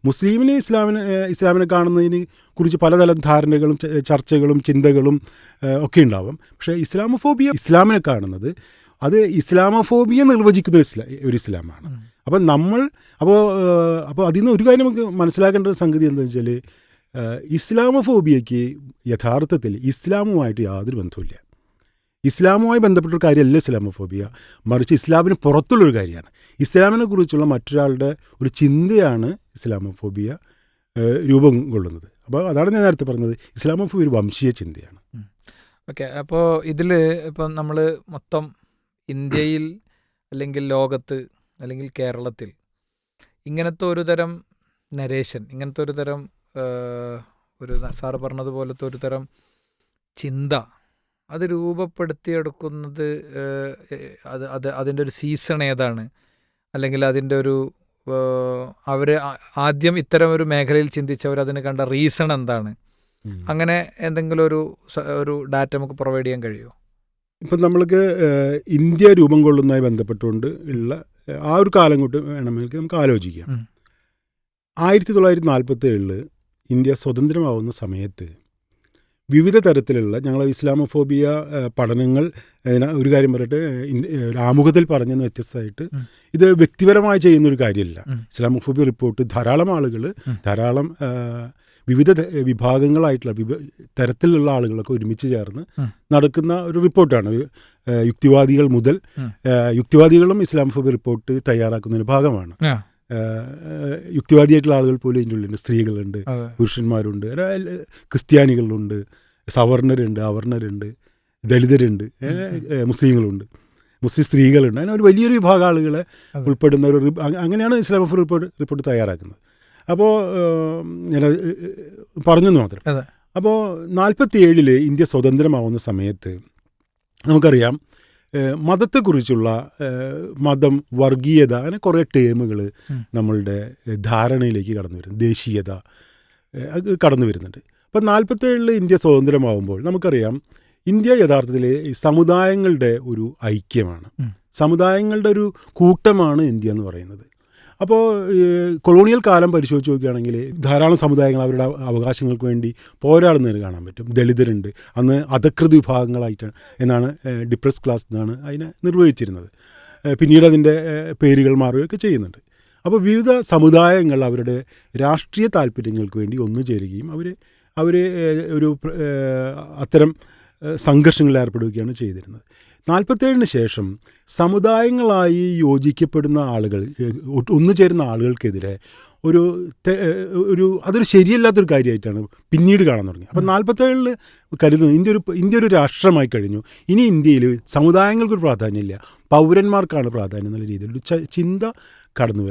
മുസ്ലിമിനെ ഇസ്ലാമിനെ കാണുന്നതിനെ കുറിച്ച് പലതരം ധാരണകളും ചർച്ചകളും ചിന്തകളും ഒക്കെ ഉണ്ടാവും. പക്ഷേ ഇസ്ലാമിനെ കാണുന്നത് അത് ഇസ്ലാമോഫോബിയ നിർവചിക്കുന്ന ഒരു ഇസ്ലാമാണ്. അപ്പോൾ അതിൽ നിന്ന് ഒരു കാര്യം നമുക്ക് മനസ്സിലാക്കേണ്ട ഒരു സംഗതി എന്താണെന്ന് വെച്ചാൽ, ഇസ്ലാമോഫോബിയയ്ക്ക് യഥാർത്ഥത്തിൽ ഇസ്ലാമുമായിട്ട് യാതൊരു ബന്ധവുമില്ല. ഇസ്ലാമുമായി ബന്ധപ്പെട്ടൊരു കാര്യമല്ല ഇസ്ലാമോഫോബിയ, മറിച്ച് ഇസ്ലാമിന് പുറത്തുള്ളൊരു കാര്യമാണ്. ഇസ്ലാമിനെ കുറിച്ചുള്ള മറ്റൊരാളുടെ ഒരു ചിന്തയാണ് ഇസ്ലാമോഫോബിയ രൂപം കൊള്ളുന്നത്. അപ്പോൾ അതാണ് ഞാൻ നേരത്തെ പറഞ്ഞത്, ഇസ്ലാമോഫോബിയ ഒരു വംശീയ ചിന്തയാണ്. ഓക്കെ, അപ്പോൾ ഇതിൽ ഇപ്പം നമ്മൾ മൊത്തം ഇന്ത്യയിൽ അല്ലെങ്കിൽ ലോകത്ത് അല്ലെങ്കിൽ കേരളത്തിൽ ഇങ്ങനത്തെ ഒരു തരം നരേഷൻ, ഇങ്ങനത്തെ ഒരു തരം ഒരു സാറ് പറഞ്ഞതുപോലത്തെ ഒരു തരം ചിന്ത അത് രൂപപ്പെടുത്തിയെടുക്കുന്നത് അതിൻ്റെ ഒരു സീസൺ ഏതാണ്, അല്ലെങ്കിൽ അതിൻ്റെ ഒരു അവർ ആദ്യം ഇത്തരം ഒരു മേഖലയിൽ ചിന്തിച്ചവർ അതിന് കണ്ട റീസൺ എന്താണ്, അങ്ങനെ എന്തെങ്കിലും ഒരു ഡാറ്റ നമുക്ക് പ്രൊവൈഡ് ചെയ്യാൻ കഴിയുമോ? ഇപ്പം നമ്മൾക്ക് ഇന്ത്യ രൂപം കൊള്ളുന്നതുമായി ബന്ധപ്പെട്ടുകൊണ്ട് ഉള്ള ആ ഒരു കാലം കൊണ്ട് വേണമെങ്കിൽ നമുക്ക് ആലോചിക്കാം. 1947 ഇന്ത്യ സ്വതന്ത്രമാവുന്ന സമയത്ത് വിവിധ തരത്തിലുള്ള ഞങ്ങൾ ഇസ്ലാമോഫോബിയ പഠനങ്ങൾ ഒരു കാര്യം പറയട്ടെ, ഒരു ആമുഖത്തിൽ പറഞ്ഞെന്ന് വ്യത്യസ്തമായിട്ട് ഇത് വ്യക്തിപരമായി ചെയ്യുന്നൊരു കാര്യമില്ല. ഇസ്ലാമോഫോബിയ റിപ്പോർട്ട് ധാരാളം ആളുകൾ, ധാരാളം വിവിധ വിഭാഗങ്ങളായിട്ടുള്ള തരത്തിലുള്ള ആളുകളൊക്കെ ഒരുമിച്ച് ചേർന്ന് നടക്കുന്ന ഒരു റിപ്പോർട്ടാണ്. യുക്തിവാദികൾ മുതൽ യുക്തിവാദികളും ഇസ്ലാമോഫോബിയ റിപ്പോർട്ട് തയ്യാറാക്കുന്നതിന് ഭാഗമാണ്. യുക്തിവാദിയായിട്ടുള്ള ആളുകൾ പോലും ഇതിൻ്റെ ഉള്ളിലുണ്ട്. സ്ത്രീകളുണ്ട്, പുരുഷന്മാരുണ്ട്, ക്രിസ്ത്യാനികളുണ്ട്, സവർണരുണ്ട്, അവർണരുണ്ട്, ദലിതരുണ്ട്, മുസ്ലിങ്ങളുണ്ട്, മുസ്ലിം സ്ത്രീകളുണ്ട്. അങ്ങനെ ഒരു വലിയൊരു വിഭാഗം ആളുകളെ ഉൾപ്പെടുന്ന ഒരു അങ്ങനെയാണ് ഇസ്ലാമോഫോബിയ റിപ്പോർട്ട് തയ്യാറാക്കുന്നത്. അപ്പോൾ ഞാൻ പറഞ്ഞെന്ന് മാത്രം. അപ്പോൾ 47 ഇന്ത്യ സ്വതന്ത്രമാവുന്ന സമയത്ത് നമുക്കറിയാം മതത്തെക്കുറിച്ചുള്ള മതം, വർഗീയത, അങ്ങനെ കുറേ ടേമുകൾ നമ്മളുടെ ധാരണയിലേക്ക് കടന്നു വരുന്നു. ദേശീയത കടന്നു വരുന്നുണ്ട്. അപ്പോൾ 47 ഇന്ത്യ സ്വതന്ത്രമാവുമ്പോൾ നമുക്കറിയാം ഇന്ത്യ യഥാർത്ഥത്തിൽ സമുദായങ്ങളുടെ ഒരു ഐക്യമാണ്, സമുദായങ്ങളുടെ ഒരു കൂട്ടമാണ് ഇന്ത്യ എന്ന് പറയുന്നത്. അപ്പോൾ കൊളോണിയൽ കാലം പരിശോധിച്ച് നോക്കുകയാണെങ്കിൽ ധാരാളം സമുദായങ്ങൾ അവരുടെ അവകാശങ്ങൾക്ക് വേണ്ടി പോരാടുന്നതിന് കാണാൻ പറ്റും. ദലിതരുണ്ട്, അന്ന് അധകൃത വിഭാഗങ്ങളായിട്ട് എന്നാണ്, ഡിപ്രസ് ക്ലാസ് എന്നാണ് അതിനെ നിർവഹിച്ചിരുന്നത്. പിന്നീട് അതിൻ്റെ പേരുകൾ മാറുകയൊക്കെ ചെയ്യുന്നുണ്ട്. അപ്പോൾ വിവിധ സമുദായങ്ങൾ അവരുടെ രാഷ്ട്രീയ താല്പര്യങ്ങൾക്ക് വേണ്ടി ഒന്നു ചേരുകയും അവർ ഒരു അത്തരം സംഘർഷങ്ങളിൽ ഏർപ്പെടുകയാണ് ചെയ്തിരുന്നത്. 47 ശേഷം സമുദായങ്ങളായി യോജിക്കപ്പെടുന്ന ആളുകൾ, ഒന്നുചേരുന്ന ആളുകൾക്കെതിരെ അതൊരു ശരിയല്ലാത്തൊരു കാര്യമായിട്ടാണ് പിന്നീട് കാണാൻ തുടങ്ങി. അപ്പം 47 കരുതുന്നത് ഇന്ത്യ ഒരു രാഷ്ട്രമായി കഴിഞ്ഞു. ഇനി ഇന്ത്യയിൽ സമുദായങ്ങൾക്കൊരു പ്രാധാന്യമില്ല, പൗരന്മാർക്കാണ് പ്രാധാന്യം എന്നുള്ള രീതിയിൽ ചിന്ത കടന്നു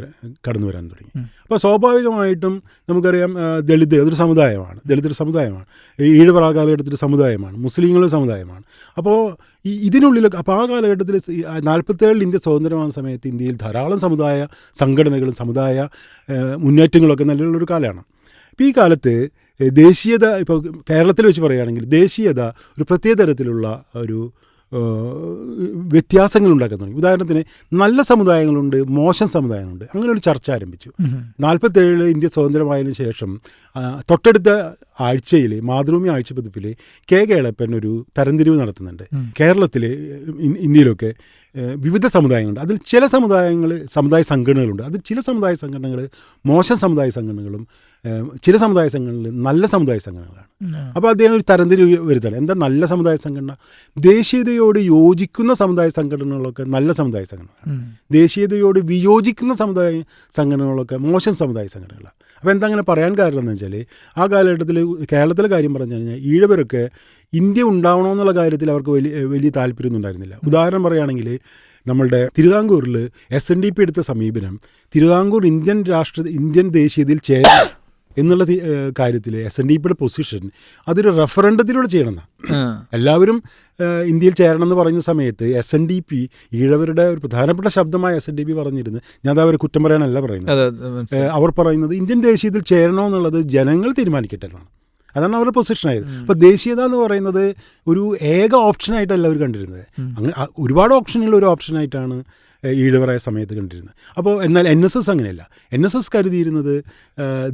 വരാൻ തുടങ്ങി. അപ്പോൾ സ്വാഭാവികമായിട്ടും നമുക്കറിയാം ദളിത് അതൊരു സമുദായമാണ്, ദളിതൊരു സമുദായമാണ്, ഈഴവ കാലഘട്ടത്തിൽ സമുദായമാണ്, മുസ്ലിങ്ങളുടെ സമുദായമാണ്. അപ്പോൾ ഇതിനുള്ളിലൊക്കെ അപ്പോൾ ആ കാലഘട്ടത്തിൽ 47 ഇന്ത്യ സ്വതന്ത്രമാകുന്ന സമയത്ത് ഇന്ത്യയിൽ ധാരാളം സമുദായ സംഘടനകളും സമുദായ മുന്നേറ്റങ്ങളൊക്കെ നല്ലുള്ളൊരു കാലമാണ്. ഇപ്പോൾ ഈ കാലത്ത് ദേശീയത, ഇപ്പോൾ കേരളത്തിൽ വെച്ച് പറയുകയാണെങ്കിൽ ദേശീയത ഒരു പ്രത്യേക തരത്തിലുള്ള ഒരു വ്യത്യാസങ്ങൾ ഉണ്ടാക്കാൻ തുടങ്ങി. ഉദാഹരണത്തിന് നല്ല സമുദായങ്ങളുണ്ട്, മോശം സമുദായങ്ങളുണ്ട്, അങ്ങനെ ഒരു ചർച്ച ആരംഭിച്ചു. 47 ഇന്ത്യ സ്വതന്ത്രമായതിനു ശേഷം തൊട്ടടുത്ത ആഴ്ചയിൽ മാതൃഭൂമി ആഴ്ചപ്പതിപ്പിൽ കേളപ്പൻ ഒരു തരംതിരിവ് നടത്തുന്നുണ്ട്. കേരളത്തിൽ ഇന്ത്യയിലൊക്കെ വിവിധ സമുദായങ്ങളുണ്ട്. അതിൽ ചില സമുദായ സംഘടനകളുണ്ട്. അതിൽ ചില സമുദായ സംഘടനകൾ മോശം സമുദായ സംഘടനകളും ചില സമുദായ സംഘടനകൾ നല്ല സമുദായ സംഘടനകളാണ്. അപ്പോൾ അദ്ദേഹം ഒരു തരംതിരിവ് വരുത്താണ്. എന്താ നല്ല സമുദായ സംഘടന? ദേശീയതയോട് യോജിക്കുന്ന സമുദായ സംഘടനകളൊക്കെ നല്ല സമുദായ സംഘടനകളാണ്, ദേശീയതയോട് വിയോജിക്കുന്ന സമുദായ സംഘടനകളൊക്കെ മോശം സമുദായ സംഘടനകളാണ്. അപ്പോൾ എന്താ അങ്ങനെ പറയാൻ കാരണം എന്ന് വെച്ചാൽ ആ കാലഘട്ടത്തിൽ കേരളത്തിലെ കാര്യം പറഞ്ഞു കഴിഞ്ഞാൽ ഈഴവരൊക്കെ ഇന്ത്യ ഉണ്ടാവണമെന്നുള്ള കാര്യത്തിൽ അവർക്ക് വലിയ താല്പര്യമൊന്നും ഉണ്ടായിരുന്നില്ല. ഉദാഹരണം പറയുകയാണെങ്കിൽ നമ്മളുടെ തിരുവിതാംകൂറിൽ SNDP എടുത്ത സമീപനം തിരുവിതാംകൂർ ഇന്ത്യൻ ദേശീയതയിൽ ചേരണം എന്നുള്ള കാര്യത്തിൽ SNDPയുടെ പൊസിഷൻ അതൊരു റഫറൻഡത്തിലൂടെ ചെയ്യണമെന്നാണ്. എല്ലാവരും ഇന്ത്യയിൽ ചേരണമെന്ന് പറഞ്ഞ സമയത്ത് SNDP ഈഴവരുടെ ഒരു പ്രധാനപ്പെട്ട ശബ്ദമായ SNDP പറഞ്ഞിരുന്നു, ഞാൻ അവരെ കുറ്റം പറയാനല്ല പറയുന്നത്, അവർ പറയുന്നത് ഇന്ത്യൻ ദേശീയതയിൽ ചേരണമെന്നുള്ളത് ജനങ്ങൾ തീരുമാനിക്കട്ടെ എന്നാണ്. അതാണ് അവരുടെ പൊസിഷനായത്. അപ്പോൾ ദേശീയത എന്ന് പറയുന്നത് ഒരു ഏക ഓപ്ഷനായിട്ടല്ല അവർ കണ്ടിരുന്നത്. അങ്ങനെ ഒരുപാട് ഓപ്ഷനുകൾ ഒരു ഓപ്ഷനായിട്ടാണ് ഈഴവറായ സമയത്ത് കണ്ടിരുന്നത്. അപ്പോൾ എന്നാൽ NSS അങ്ങനെയല്ല. NSS കരുതിയിരുന്നത്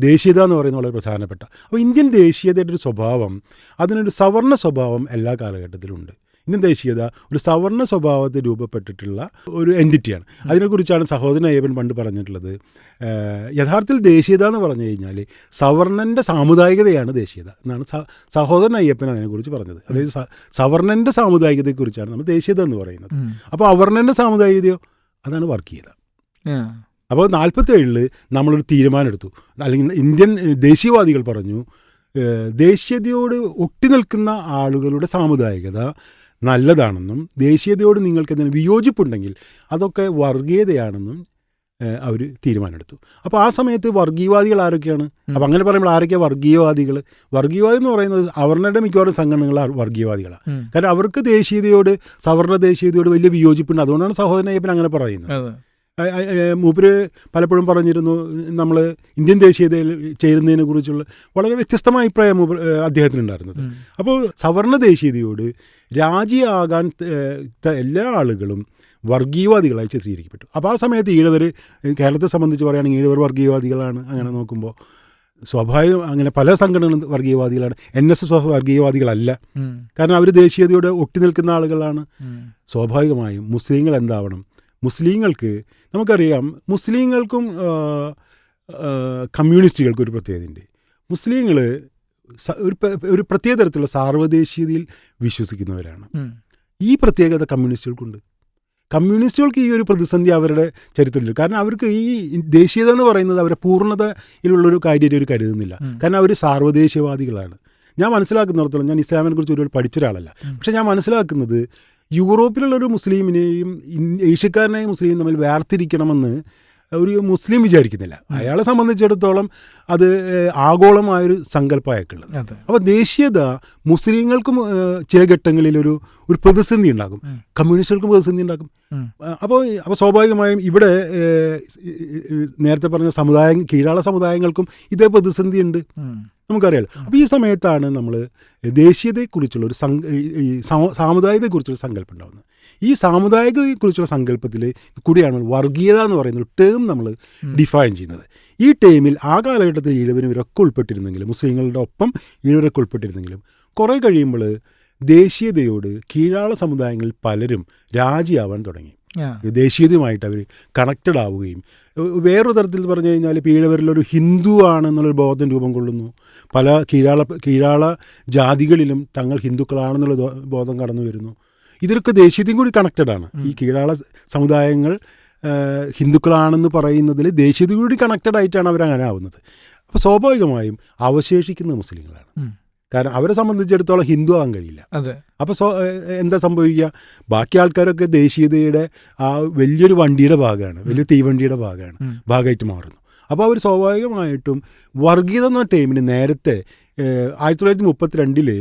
ദേശീയത എന്ന് പറയുന്നത് വളരെ പ്രധാനപ്പെട്ട. അപ്പോൾ ഇന്ത്യൻ ദേശീയതയുടെ ഒരു സ്വഭാവം, അതിനൊരു സവർണ്ണ സ്വഭാവം എല്ലാ കാലഘട്ടത്തിലും ഉണ്ട്. ഇന്ത്യൻ ദേശീയത ഒരു സവർണ്ണ സ്വഭാവത്തിൽ രൂപപ്പെട്ടിട്ടുള്ള ഒരു എൻറ്റിറ്റിയാണ്. അതിനെക്കുറിച്ചാണ് സഹോദരൻ അയ്യപ്പൻ പണ്ട് പറഞ്ഞിട്ടുള്ളത്. യഥാർത്ഥത്തിൽ ദേശീയത എന്ന് പറഞ്ഞു കഴിഞ്ഞാൽ സവർണൻ്റെ സാമുദായികതയാണ് ദേശീയത എന്നാണ് സഹോദരൻ അയ്യപ്പൻ അതിനെക്കുറിച്ച് പറഞ്ഞത്. അതായത് സവർണൻ്റെ സാമുദായികതയെക്കുറിച്ചാണ് നമ്മൾ ദേശീയത എന്ന് പറയുന്നത്. അപ്പോൾ അവർണൻ്റെ സാമുദായികതയോ അതാണ് വർഗീയത. അപ്പോൾ 47 നമ്മളൊരു തീരുമാനം എടുത്തു, അല്ലെങ്കിൽ ഇന്ത്യൻ ദേശീയവാദികൾ പറഞ്ഞു ദേശീയതയോട് ഒട്ടി നിൽക്കുന്ന ആളുകളുടെ സാമുദായികത നല്ലതാണെന്നും ദേശീയതയോട് നിങ്ങൾക്ക് എന്തെങ്കിലും വിയോജിപ്പുണ്ടെങ്കിൽ അതൊക്കെ വർഗീയതയാണെന്നും അവർ തീരുമാനമെടുത്തു. അപ്പോൾ ആ സമയത്ത് വർഗീയവാദികൾ ആരൊക്കെയാണ്? അപ്പോൾ അങ്ങനെ പറയുമ്പോൾ ആരൊക്കെയാണ് വർഗീയവാദികൾ? വർഗീയവാദി എന്ന് പറയുന്നത് അവർണരുടെ മിക്കവാറും സംഘടനകൾ വർഗീയവാദികളാണ്. കാരണം അവർക്ക് സവർണ ദേശീയതയോട് വലിയ വിയോജിപ്പുണ്ട്. അതുകൊണ്ടാണ് സഹോദരൻ അയ്യപ്പൻ അങ്ങനെ പറയുന്നത്. മൂപ്പര് പലപ്പോഴും പറഞ്ഞിരുന്നു, നമ്മൾ ഇന്ത്യൻ ദേശീയതയിൽ ചേരുന്നതിനെ കുറിച്ചുള്ള വളരെ വ്യത്യസ്തമായ അഭിപ്രായം അദ്ദേഹത്തിനുണ്ടായിരുന്നത്. അപ്പോൾ സവർണ ദേശീയതയോട് രാജിയാകാൻ എല്ലാ ആളുകളും വർഗീയവാദികളായി ചിത്രീകരിക്കപ്പെട്ടു. അപ്പോൾ ആ സമയത്ത് ഈഴവർ, കേരളത്തെ സംബന്ധിച്ച് പറയുകയാണെങ്കിൽ ഈഴവർ വർഗീയവാദികളാണ് അങ്ങനെ നോക്കുമ്പോൾ. സ്വാഭാവികം അങ്ങനെ പല സംഘടനകളും വർഗീയവാദികളാണ്. NSS വർഗീയവാദികളല്ല. കാരണം അവർ ദേശീയതയോടെ ഒട്ടി നിൽക്കുന്ന ആളുകളാണ്. സ്വാഭാവികമായും മുസ്ലിങ്ങൾ എന്താവണം? മുസ്ലിങ്ങൾക്ക് നമുക്കറിയാം, മുസ്ലിങ്ങൾക്കും കമ്മ്യൂണിസ്റ്റുകൾക്കും ഒരു പ്രത്യേകതയുണ്ട്. മുസ്ലിങ്ങൾ ഒരു പ്രത്യേക തരത്തിലുള്ള സാർവദേശീയതയിൽ വിശ്വസിക്കുന്നവരാണ്. ഈ പ്രത്യേകത കമ്മ്യൂണിസ്റ്റുകൾക്കുണ്ട്. കമ്മ്യൂണിസ്റ്റുകൾക്ക് ഈ ഒരു പ്രതിസന്ധി അവരുടെ ചരിത്രത്തിൽ, കാരണം അവർക്ക് ഈ ദേശീയത എന്ന് പറയുന്നത് അവരെ പൂർണ്ണതയിലുള്ളൊരു കാര്യമായിട്ട് അവർ കരുതുന്നില്ല. കാരണം അവർ സാർവദേശീയവാദികളാണ്. ഞാൻ മനസ്സിലാക്കുന്നിടത്തോളം, ഞാൻ ഇസ്ലാമിനെ കുറിച്ച് ഒരുപാട് പഠിച്ച ഒരാളല്ല, പക്ഷെ ഞാൻ മനസ്സിലാക്കുന്നത് യൂറോപ്പിലുള്ളൊരു മുസ്ലിമിനെയും ഏഷ്യക്കാരനെയും മുസ്ലിം തമ്മിൽ വേർതിരിക്കണമെന്ന് ഒരു മുസ്ലിം വിചാരിക്കുന്നില്ല. അയാളെ സംബന്ധിച്ചിടത്തോളം അത് ആഗോളമായൊരു സങ്കല്പമായിട്ടുള്ളത്. അപ്പോൾ ദേശീയത മുസ്ലിങ്ങൾക്കും ചില ഘട്ടങ്ങളിൽ ഒരു പ്രതിസന്ധി ഉണ്ടാകും, കമ്മ്യൂണിസ്റ്റുകൾക്കും പ്രതിസന്ധി ഉണ്ടാകും. അപ്പോൾ സ്വാഭാവികമായും ഇവിടെ നേരത്തെ പറഞ്ഞ കീഴാള സമുദായങ്ങൾക്കും ഇതേ പ്രതിസന്ധി ഉണ്ട്, നമുക്കറിയാലോ. അപ്പോൾ ഈ സമയത്താണ് നമ്മൾ ദേശീയതയെക്കുറിച്ചുള്ള ഒരു സാമുദായികതയെക്കുറിച്ചുള്ള സങ്കല്പം ഉണ്ടാകുന്നത്. ഈ സാമുദായികതയെക്കുറിച്ചുള്ള സങ്കല്പത്തിൽ കൂടിയാണ് വർഗീയത എന്ന് പറയുന്ന ഒരു ടേം നമ്മൾ ഡിഫൈൻ ചെയ്യുന്നത്. ഈ ടേമിൽ ആ കാലഘട്ടത്തിൽ ഈഴവരൊക്കെ ഉൾപ്പെട്ടിരുന്നെങ്കിലും, മുസ്ലിങ്ങളുടെ ഒപ്പം ഈഴവരൊക്കെ ഉൾപ്പെട്ടിരുന്നെങ്കിലും, കുറേ കഴിയുമ്പോൾ ദേശീയതയോട് കീഴാള സമുദായങ്ങളിൽ പലരും രാജിയാവാൻ തുടങ്ങി. ദേശീയതയുമായിട്ട് അവർ കണക്റ്റഡ് ആവുകയും, വേറൊരു തരത്തിൽ പറഞ്ഞു കഴിഞ്ഞാൽ ഈഴവരിലൊരു ഹിന്ദു ആണെന്നുള്ളൊരു ബോധം രൂപം കൊള്ളുന്നു. പല കീഴാള ജാതികളിലും തങ്ങൾ ഹിന്ദുക്കളാണെന്നുള്ള ബോധം കടന്നു വരുന്നു. ഇതൊക്കെ ദേശീയതയും കൂടി കണക്റ്റഡാണ്. ഈ കീഴാള സമുദായങ്ങൾ ഹിന്ദുക്കളാണെന്ന് പറയുന്നതിൽ ദേശീയത കൂടി കണക്റ്റഡ് ആയിട്ടാണ് അവരങ്ങനെ ആവുന്നത്. അപ്പോൾ സ്വാഭാവികമായും അവശേഷിക്കുന്നത് മുസ്ലിങ്ങളാണ്. കാരണം അവരെ സംബന്ധിച്ചിടത്തോളം ഹിന്ദു ആകാൻ കഴിയില്ല. അപ്പോൾ എന്താ സംഭവിക്കുക? ബാക്കി ആൾക്കാരൊക്കെ ദേശീയതയുടെ ആ വലിയൊരു വണ്ടിയുടെ ഭാഗമാണ്, വലിയ തീവണ്ടിയുടെ ഭാഗമായിട്ട് മാറുന്നു. അപ്പോൾ അവർ സ്വാഭാവികമായിട്ടും വർഗീയത എന്ന ടൈമിന് നേരത്തെ 1932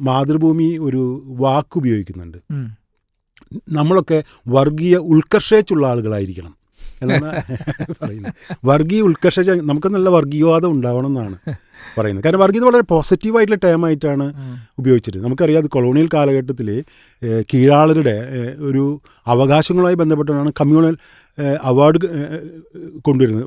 മാതൃഭൂമി ഒരു വാക്ക് ഉപയോഗിക്കുന്നുണ്ട്. നമ്മളൊക്കെ വർഗീയ ഉത്കർഷേച്ചുള്ള ആളുകളായിരിക്കണം എന്നാണ് പറയുന്നത്. വർഗീയ ഉത്കർഷ, നമുക്ക് നല്ല വർഗീയവാദം ഉണ്ടാവണം എന്നാണ് പറയുന്നത്. കാരണം വർഗീയത വളരെ പോസിറ്റീവായിട്ടുള്ള ടേമായിട്ടാണ് ഉപയോഗിച്ചിരുന്നത്. നമുക്കറിയാം, കൊളോണിയൽ കാലഘട്ടത്തിൽ കീഴാളരുടെ ഒരു അവകാശങ്ങളുമായി ബന്ധപ്പെട്ടാണ് കമ്മ്യൂണൽ അവാർഡ് കൊണ്ടുവരുന്നത്.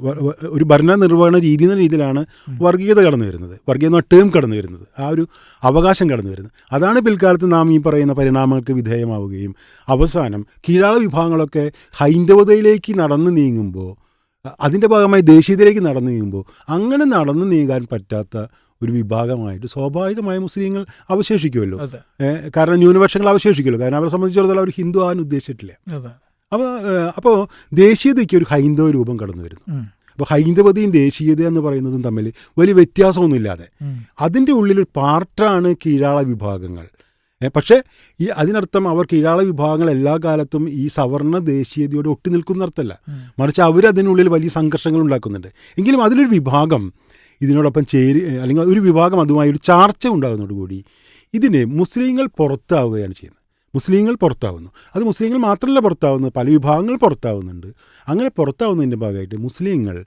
ഒരു ഭരണനിർവഹണ രീതി എന്ന രീതിയിലാണ് വർഗീയത കടന്നു വരുന്നത്, വർഗീയത എന്ന ടേം കടന്നു വരുന്നത്, ആ ഒരു അവകാശം കടന്നു വരുന്നത്. അതാണ് പിൽക്കാലത്ത് നാം ഈ പറയുന്ന പരിണാമങ്ങൾക്ക് വിധേയമാവുകയും അവസാനം കീഴാള വിഭാഗങ്ങളൊക്കെ ഹൈന്ദവതയിലേക്ക് നടന്നു നീങ്ങുമ്പോൾ, അതിൻ്റെ ഭാഗമായി ദേശീയതയിലേക്ക് നടന്നു നീങ്ങുമ്പോൾ, അങ്ങനെ നടന്നു നീങ്ങാൻ പറ്റാത്ത ഒരു വിഭാഗമായിട്ട് സ്വാഭാവികമായി മുസ്ലിങ്ങൾ അവശേഷിക്കുമല്ലോ. കാരണം ന്യൂനപക്ഷങ്ങൾ അവശേഷിക്കുമല്ലോ. കാരണം അവരെ സംബന്ധിച്ചിടത്തോളം അവർ ഹിന്ദു ആകാൻ ഉദ്ദേശിച്ചിട്ടില്ല. അപ്പോൾ ദേശീയതയ്ക്ക് ഒരു ഹൈന്ദവ രൂപം കടന്നു വരുന്നു. അപ്പോൾ ഹൈന്ദവതയും ദേശീയത എന്ന് പറയുന്നതും തമ്മിൽ വലിയ വ്യത്യാസമൊന്നുമില്ലാതെ അതിൻ്റെ ഉള്ളിലൊരു പാർട്ടാണ് കീഴാള വിഭാഗങ്ങൾ. പക്ഷേ അതിനർത്ഥം അവർ കീഴാള വിഭാഗങ്ങൾ എല്ലാ കാലത്തും ഈ സവർണ ദേശീയതയോട് ഒട്ടി നിൽക്കുന്നർത്ഥമല്ല, മറിച്ച് അവരതിനുള്ളിൽ വലിയ സംഘർഷങ്ങൾ ഉണ്ടാക്കുന്നുണ്ട്. എങ്കിലും അതിലൊരു വിഭാഗം ഇതിനോടൊപ്പം അല്ലെങ്കിൽ ഒരു വിഭാഗം അതുമായി ഒരു ചർച്ച ഉണ്ടാകുന്നതോടുകൂടി ഇതിന് മുസ്ലിങ്ങൾ പുറത്താവുകയാണ് ചെയ്യുന്നത്. മുസ്ലിങ്ങൾ പുറത്താവുന്നു. അത് മുസ്ലിങ്ങൾ മാത്രമല്ല പുറത്താവുന്നത്, പല വിഭാഗങ്ങൾ പുറത്താവുന്നുണ്ട്. അങ്ങനെ പുറത്താവുന്നതിൻ്റെ ഭാഗമായിട്ട് മുസ്ലിങ്ങൾ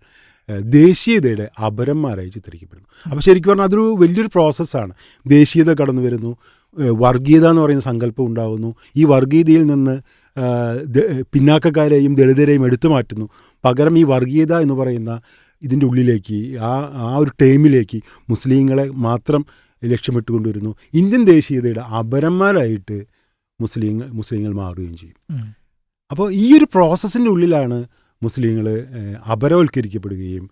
ദേശീയതയുടെ അപരന്മാരായി ചിത്രിക്കപ്പെടുന്നു. അപ്പോൾ ശരിക്കും പറഞ്ഞാൽ അതൊരു വലിയൊരു പ്രോസസ്സാണ്. ദേശീയത കടന്നു വരുന്നു, വർഗീയത എന്ന് പറയുന്ന സങ്കല്പം ഉണ്ടാകുന്നു. ഈ വർഗീയതയിൽ നിന്ന് പിന്നാക്കക്കാരെയും ദളിതരെയും എടുത്തു മാറ്റുന്നു. പകരം ഈ വർഗീയത എന്ന് പറയുന്ന ഇതിൻ്റെ ഉള്ളിലേക്ക്, ആ ഒരു ടേമിലേക്ക് മുസ്ലിങ്ങളെ മാത്രം ലക്ഷ്യമിട്ടുകൊണ്ടുവരുന്നു. ഇന്ത്യൻ ദേശീയതയുടെ അപരന്മാരായിട്ട് മുസ്ലിങ്ങൾ മാറുകയും ചെയ്യും. അപ്പോൾ ഈ ഒരു പ്രോസസ്സിൻ്റെ ഉള്ളിലാണ് മുസ്ലിങ്ങൾ അപരവൽക്കരിക്കപ്പെടുകയും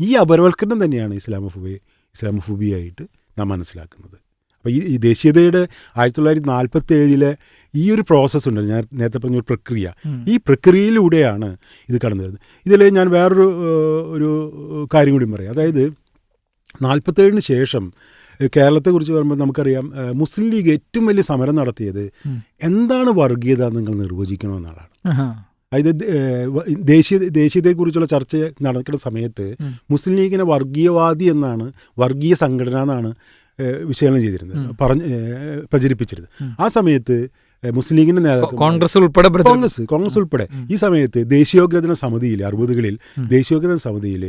ഈ അപരവൽക്കരണം തന്നെയാണ് ഇസ്ലാമോഫോബിയായിട്ട് നാം മനസ്സിലാക്കുന്നത്. അപ്പോൾ ഈ ദേശീയതയുടെ 1947 ഈ ഒരു പ്രോസസ്സ് ഉണ്ട്, ഞാൻ നേരത്തെ പറഞ്ഞ ഒരു പ്രക്രിയ. ഈ പ്രക്രിയയിലൂടെയാണ് ഇത് കടന്നു വരുന്നത്. ഇതിൽ ഞാൻ വേറൊരു കാര്യം കൂടി പറയാം. അതായത് 47 ശേഷം കേരളത്തെക്കുറിച്ച് പറയുമ്പോൾ നമുക്കറിയാം, മുസ്ലിം ലീഗ് ഏറ്റവും വലിയ സമരം നടത്തിയത് എന്താണ് വർഗീയത നിങ്ങൾ നിർവചിക്കണമെന്നാണ്. അതായത് ദേശീയതയെക്കുറിച്ചുള്ള ചർച്ച നടക്കുന്ന സമയത്ത് മുസ്ലിം ലീഗിനെ വർഗീയവാദി എന്നാണ്, വർഗീയ സംഘടന എന്നാണ് വിശകലനം ചെയ്തിരുന്നത്, പ്രചരിപ്പിച്ചിരുന്നത്. ആ സമയത്ത് മുസ്ലിം ലീഗിൻ്റെ നേതാക്കൾ, കോൺഗ്രസ് ഉൾപ്പെടെ ഈ സമയത്ത് ദേശീയോദ്ഗ്രഥന സമിതിയിൽ 60കളിൽ ദേശീയോദ്ഗ്രഥന സമിതിയിൽ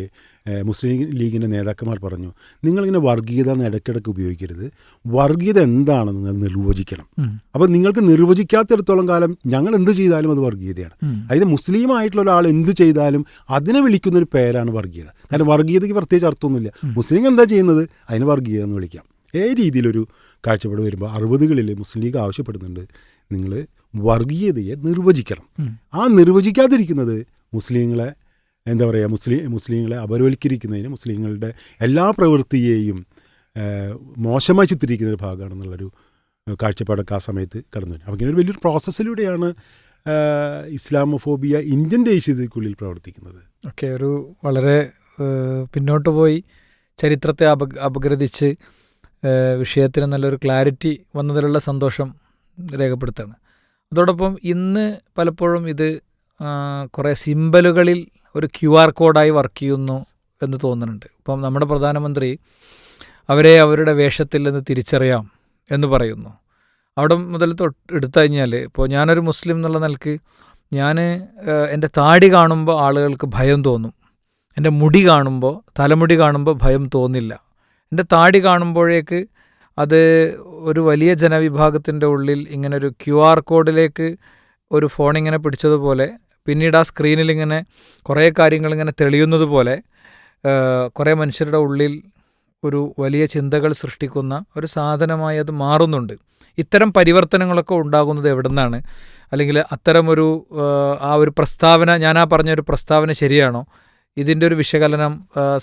മുസ്ലിം ലീഗിൻ്റെ നേതാക്കന്മാർ പറഞ്ഞു, നിങ്ങളിങ്ങനെ വർഗീയത എന്ന് ഇടയ്ക്കിടയ്ക്ക് ഉപയോഗിക്കരുത്, വർഗീയത എന്താണെന്ന് നിങ്ങൾ നിർവചിക്കണം. അപ്പോൾ നിങ്ങൾക്ക് നിർവചിക്കാത്തിടത്തോളം കാലം ഞങ്ങൾ എന്ത് ചെയ്താലും അത് വർഗീയതയാണ്. അതായത് മുസ്ലിം ആയിട്ടുള്ള ഒരാൾ എന്ത് ചെയ്താലും അതിനെ വിളിക്കുന്നൊരു പേരാണ് വർഗീയത. കാരണം വർഗീയതയ്ക്ക് പ്രത്യേകിച്ച് അർത്ഥമൊന്നുമില്ല. മുസ്ലിം എന്താ ചെയ്യുന്നത് അതിന് വർഗീയത എന്ന് വിളിക്കാം. രീതിയിലൊരു കാഴ്ചപ്പാട് വരുമ്പോൾ 60കളിൽ മുസ്ലിം ലീഗ് ആവശ്യപ്പെടുന്നുണ്ട്, നിങ്ങൾ വർഗീയതയെ നിർവചിക്കണം. ആ നിർവചിക്കാതിരിക്കുന്നത് മുസ്ലിങ്ങളെ എന്താ പറയുക, മുസ്ലിങ്ങളെ അപരവൽക്കരിക്കുന്നതിന്, മുസ്ലിങ്ങളുടെ എല്ലാ പ്രവൃത്തിയെയും മോശമായി ചിത്രിക്കുന്ന ഒരു ഭാഗമാണെന്നുള്ളൊരു കാഴ്ചപ്പാടൊക്കെ ആ സമയത്ത് കടന്നു വരും. അപ്പോൾ ഇങ്ങനെ ഒരു വലിയൊരു പ്രോസസ്സിലൂടെയാണ് ഇസ്ലാമോഫോബിയ ഇന്ത്യൻ ദേശീയതയ്ക്കുള്ളിൽ പ്രവർത്തിക്കുന്നത്. ഓക്കെ, ഒരു വളരെ പിന്നോട്ട് പോയി ചരിത്രത്തെ അപഗ്രഥിച്ച് വിഷയത്തിന് നല്ലൊരു ക്ലാരിറ്റി വന്നതിലുള്ള സന്തോഷം രേഖപ്പെടുത്തുകയാണ്. അതോടൊപ്പം ഇന്ന് പലപ്പോഴും ഇത് കുറേ സിമ്പലുകളിൽ ഒരു QR കോഡായി വർക്ക് ചെയ്യുന്നു എന്ന് തോന്നുന്നുണ്ട്. ഇപ്പം നമ്മുടെ പ്രധാനമന്ത്രി അവരെ അവരുടെ വേഷത്തിൽ നിന്ന് തിരിച്ചറിയാം എന്ന് പറയുന്നു. അവിടെ മുതൽ എടുത്തു കഴിഞ്ഞാൽ ഇപ്പോൾ ഞാനൊരു മുസ്ലിം എന്നുള്ള നിലക്ക് ഞാൻ എൻ്റെ താടി കാണുമ്പോൾ ആളുകൾക്ക് ഭയം തോന്നും, എൻ്റെ മുടി കാണുമ്പോൾ, തലമുടി കാണുമ്പോൾ ഭയം തോന്നില്ല. എൻ്റെ താടി കാണുമ്പോഴേക്ക് അത് ഒരു വലിയ ജനവിഭാഗത്തിൻ്റെ ഉള്ളിൽ ഇങ്ങനെ ഒരു QR കോഡിലേക്ക് ഒരു ഫോണിങ്ങനെ പിടിച്ചതുപോലെ, പിന്നീട് ആ സ്ക്രീനിൽ ഇങ്ങനെ കുറേ കാര്യങ്ങളിങ്ങനെ തെളിയുന്നത് പോലെ കുറേ മനുഷ്യരുടെ ഉള്ളിൽ ഒരു വലിയ ചിന്തകൾ സൃഷ്ടിക്കുന്ന ഒരു സാധനമായി അത് മാറുന്നുണ്ട്. ഇത്തരം പരിവർത്തനങ്ങളൊക്കെ ഉണ്ടാകുന്നത് എവിടെ നിന്നാണ്? അല്ലെങ്കിൽ അത്തരമൊരു ആ ഒരു പ്രസ്താവന, ഞാൻ ആ പറഞ്ഞൊരു പ്രസ്താവന ശരിയാണോ? ഇതിൻ്റെ ഒരു വിശകലനം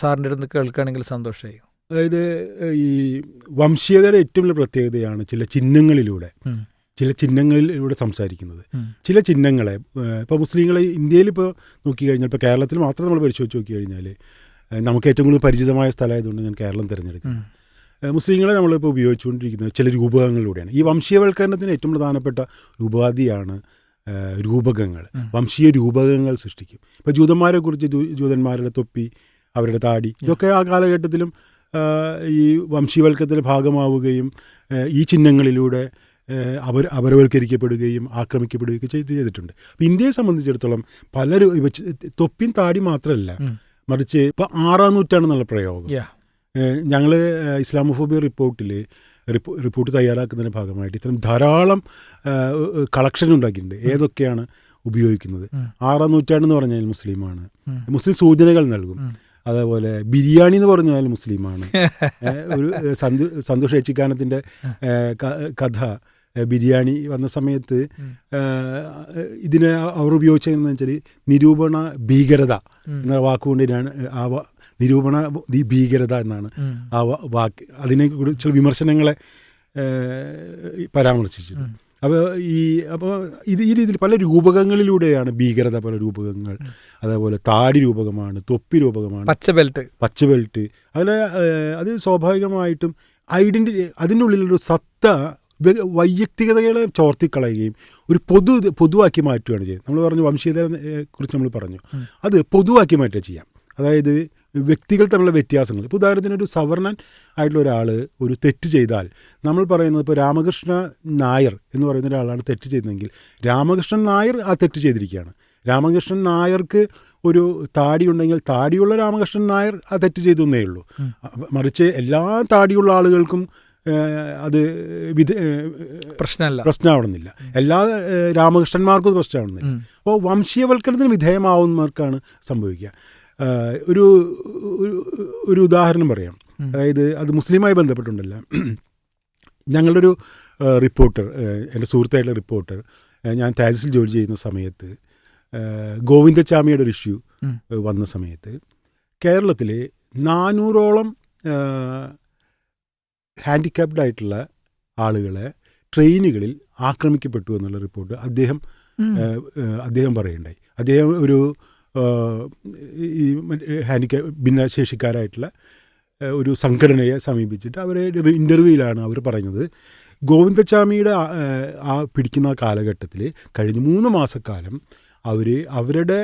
സാറിൻ്റെ അടുത്ത് കേൾക്കുകയാണെങ്കിൽ സന്തോഷമായി. അതായത് ഈ വംശീയതയുടെ ഏറ്റവും വലിയ പ്രത്യേകതയാണ് ചില ചിഹ്നങ്ങളിലൂടെ സംസാരിക്കുന്നത്. ചില ചിഹ്നങ്ങളെ ഇപ്പോൾ മുസ്ലിങ്ങളെ ഇന്ത്യയിൽ ഇപ്പോൾ നോക്കിക്കഴിഞ്ഞാൽ, ഇപ്പോൾ കേരളത്തിൽ മാത്രം നമ്മൾ പരിശോധിച്ച് നോക്കിക്കഴിഞ്ഞാൽ നമുക്ക് ഏറ്റവും കൂടുതൽ പരിചിതമായ സ്ഥലമായതുകൊണ്ട് ഞാൻ കേരളം തിരഞ്ഞെടുക്കുന്നത്. മുസ്ലിങ്ങളെ നമ്മളിപ്പോൾ ഉപയോഗിച്ചുകൊണ്ടിരിക്കുന്നത് ചില രൂപകങ്ങളിലൂടെയാണ്. ഈ വംശീയവൽക്കരണത്തിന് ഏറ്റവും പ്രധാനപ്പെട്ട ഉപാധിയാണ് രൂപകങ്ങൾ. വംശീയ രൂപകങ്ങൾ സൃഷ്ടിക്കും. ഇപ്പോൾ ജൂതന്മാരെ കുറിച്ച് ജൂതന്മാരുടെ തൊപ്പി, അവരുടെ താടി, ഇതൊക്കെ ആ കാലഘട്ടത്തിലും ഈ വംശീയവൽക്കരണത്തിൻ്റെ ഭാഗമാവുകയും ഈ ചിഹ്നങ്ങളിലൂടെ അപരവൽക്കരിക്കപ്പെടുകയും ആക്രമിക്കപ്പെടുകയൊക്കെ ചെയ്തിട്ടുണ്ട്. അപ്പോൾ ഇന്ത്യയെ സംബന്ധിച്ചിടത്തോളം പലരും തൊപ്പിയും താടി മാത്രമല്ല, മറിച്ച് ഇപ്പോൾ 6-ാം നൂറ്റാണ്ടെന്നുള്ള പ്രയോഗം ഞങ്ങൾ ഇസ്ലാമോഫോബിയ റിപ്പോർട്ട് തയ്യാറാക്കുന്നതിൻ്റെ ഭാഗമായിട്ട് ഇത്തരം ധാരാളം കളക്ഷൻ ഉണ്ടാക്കിയിട്ടുണ്ട്. ഏതൊക്കെയാണ് ഉപയോഗിക്കുന്നത്? 6-ാം നൂറ്റാണ്ടെന്ന് പറഞ്ഞാൽ മുസ്ലിമാണ്, മുസ്ലിം സൂചനകൾ നൽകും. അതേപോലെ ബിരിയാണി എന്ന് പറഞ്ഞാൽ മുസ്ലിമാണ്. ഒരു സന്തോഷ് ഏച്ചിക്കാനത്തിൻ്റെ കഥ, ബിരിയാണി വന്ന സമയത്ത് ഇതിനെ അവർ ഉപയോഗിച്ചതെന്ന് വെച്ചാൽ നിരൂപണ ഭീകരത എന്ന വാക്കുകൊണ്ടിനാണ് നിരൂപണ ഭീകരത എന്നാണ് ആ വാക്ക്. അതിനെക്കുറിച്ചുള്ള വിമർശനങ്ങളെ പരാമർശിച്ചത്. അപ്പോൾ ഈ രീതിയിൽ പല രൂപകങ്ങളിലൂടെയാണ് ഭീകരത, പല രൂപകങ്ങൾ. അതേപോലെ താടി രൂപകമാണ്, തൊപ്പി രൂപകമാണ്, പച്ച ബെൽറ്റ്. അത് സ്വാഭാവികമായിട്ടും ഐഡൻറ്റിറ്റി, അതിൻ്റെ ഉള്ളിലൊരു സത്ത വൈയക്തികതകളെ ചോർത്തിക്കളയുകയും ഒരു പൊതുവാക്കി മാറ്റുകയാണ് ചെയ്യുന്നത്. നമ്മൾ പറഞ്ഞു വംശീയതയെ കുറിച്ച് നമ്മൾ പറഞ്ഞു, അത് പൊതുവാക്കി മാറ്റുക ചെയ്യാം. അതായത് വ്യക്തികൾ തമ്മിലുള്ള വ്യത്യാസങ്ങൾ. ഇപ്പോൾ ഉദാഹരണത്തിന് ഒരു സവർണൻ ആയിട്ടുള്ള ഒരാൾ ഒരു തെറ്റ് ചെയ്താൽ നമ്മൾ പറയുന്നത്, ഇപ്പോൾ രാമകൃഷ്ണ നായർ എന്ന് പറയുന്ന ഒരാളാണ് തെറ്റ് ചെയ്തതെങ്കിൽ രാമകൃഷ്ണൻ നായർ ആ തെറ്റ് ചെയ്തിരിക്കുകയാണ്. രാമകൃഷ്ണൻ നായർക്ക് ഒരു താടി ഉണ്ടെങ്കിൽ താടിയുള്ള രാമകൃഷ്ണൻ നായർ ആ തെറ്റ് ചെയ്തെന്നേ ഉള്ളൂ. മറിച്ച് എല്ലാ താടിയുള്ള ആളുകൾക്കും അത് പ്രശ്നമാവണമെന്നില്ല, എല്ലാ രാമകൃഷ്ണന്മാർക്കും പ്രശ്നമാവണമെന്നില്ല. അപ്പോൾ വംശീയവൽക്കരണത്തിന് വിധേയമാവുന്നവർക്കാണ് സംഭവിക്കുക. ഒരു ഉദാഹരണം പറയാം. അതായത് അത് മുസ്ലിമായി ബന്ധപ്പെട്ടുണ്ടല്ല. ഞങ്ങളുടെ ഒരു റിപ്പോർട്ടർ, എൻ്റെ സുഹൃത്തായിട്ടുള്ള റിപ്പോർട്ടർ, ഞാൻ താജിസിൽ ജോലി ചെയ്യുന്ന സമയത്ത് ഗോവിന്ദച്ചാമിയുടെ ഒരു ഇഷ്യൂ വന്ന സമയത്ത് കേരളത്തിൽ 400ഓളം ഹാൻഡിക്യാപ്ഡ് ആയിട്ടുള്ള ആളുകളെ ട്രെയിനുകളിൽ ആക്രമിക്കപ്പെട്ടു എന്നുള്ള റിപ്പോർട്ട് അദ്ദേഹം പറയുണ്ടായി. അദ്ദേഹം ഒരു ഈ ഭിന്നശേഷിക്കാരായിട്ടുള്ള ഒരു സംഘടനയെ സമീപിച്ചിട്ട് അവരെ ഇൻ്റർവ്യൂവിലാണ് അവർ പറയുന്നത്, ഗോവിന്ദച്ചാമിയുടെ ആ പിടിക്കുന്ന കാലഘട്ടത്തിൽ കഴിഞ്ഞ 3 മാസക്കാലം അവരുടെ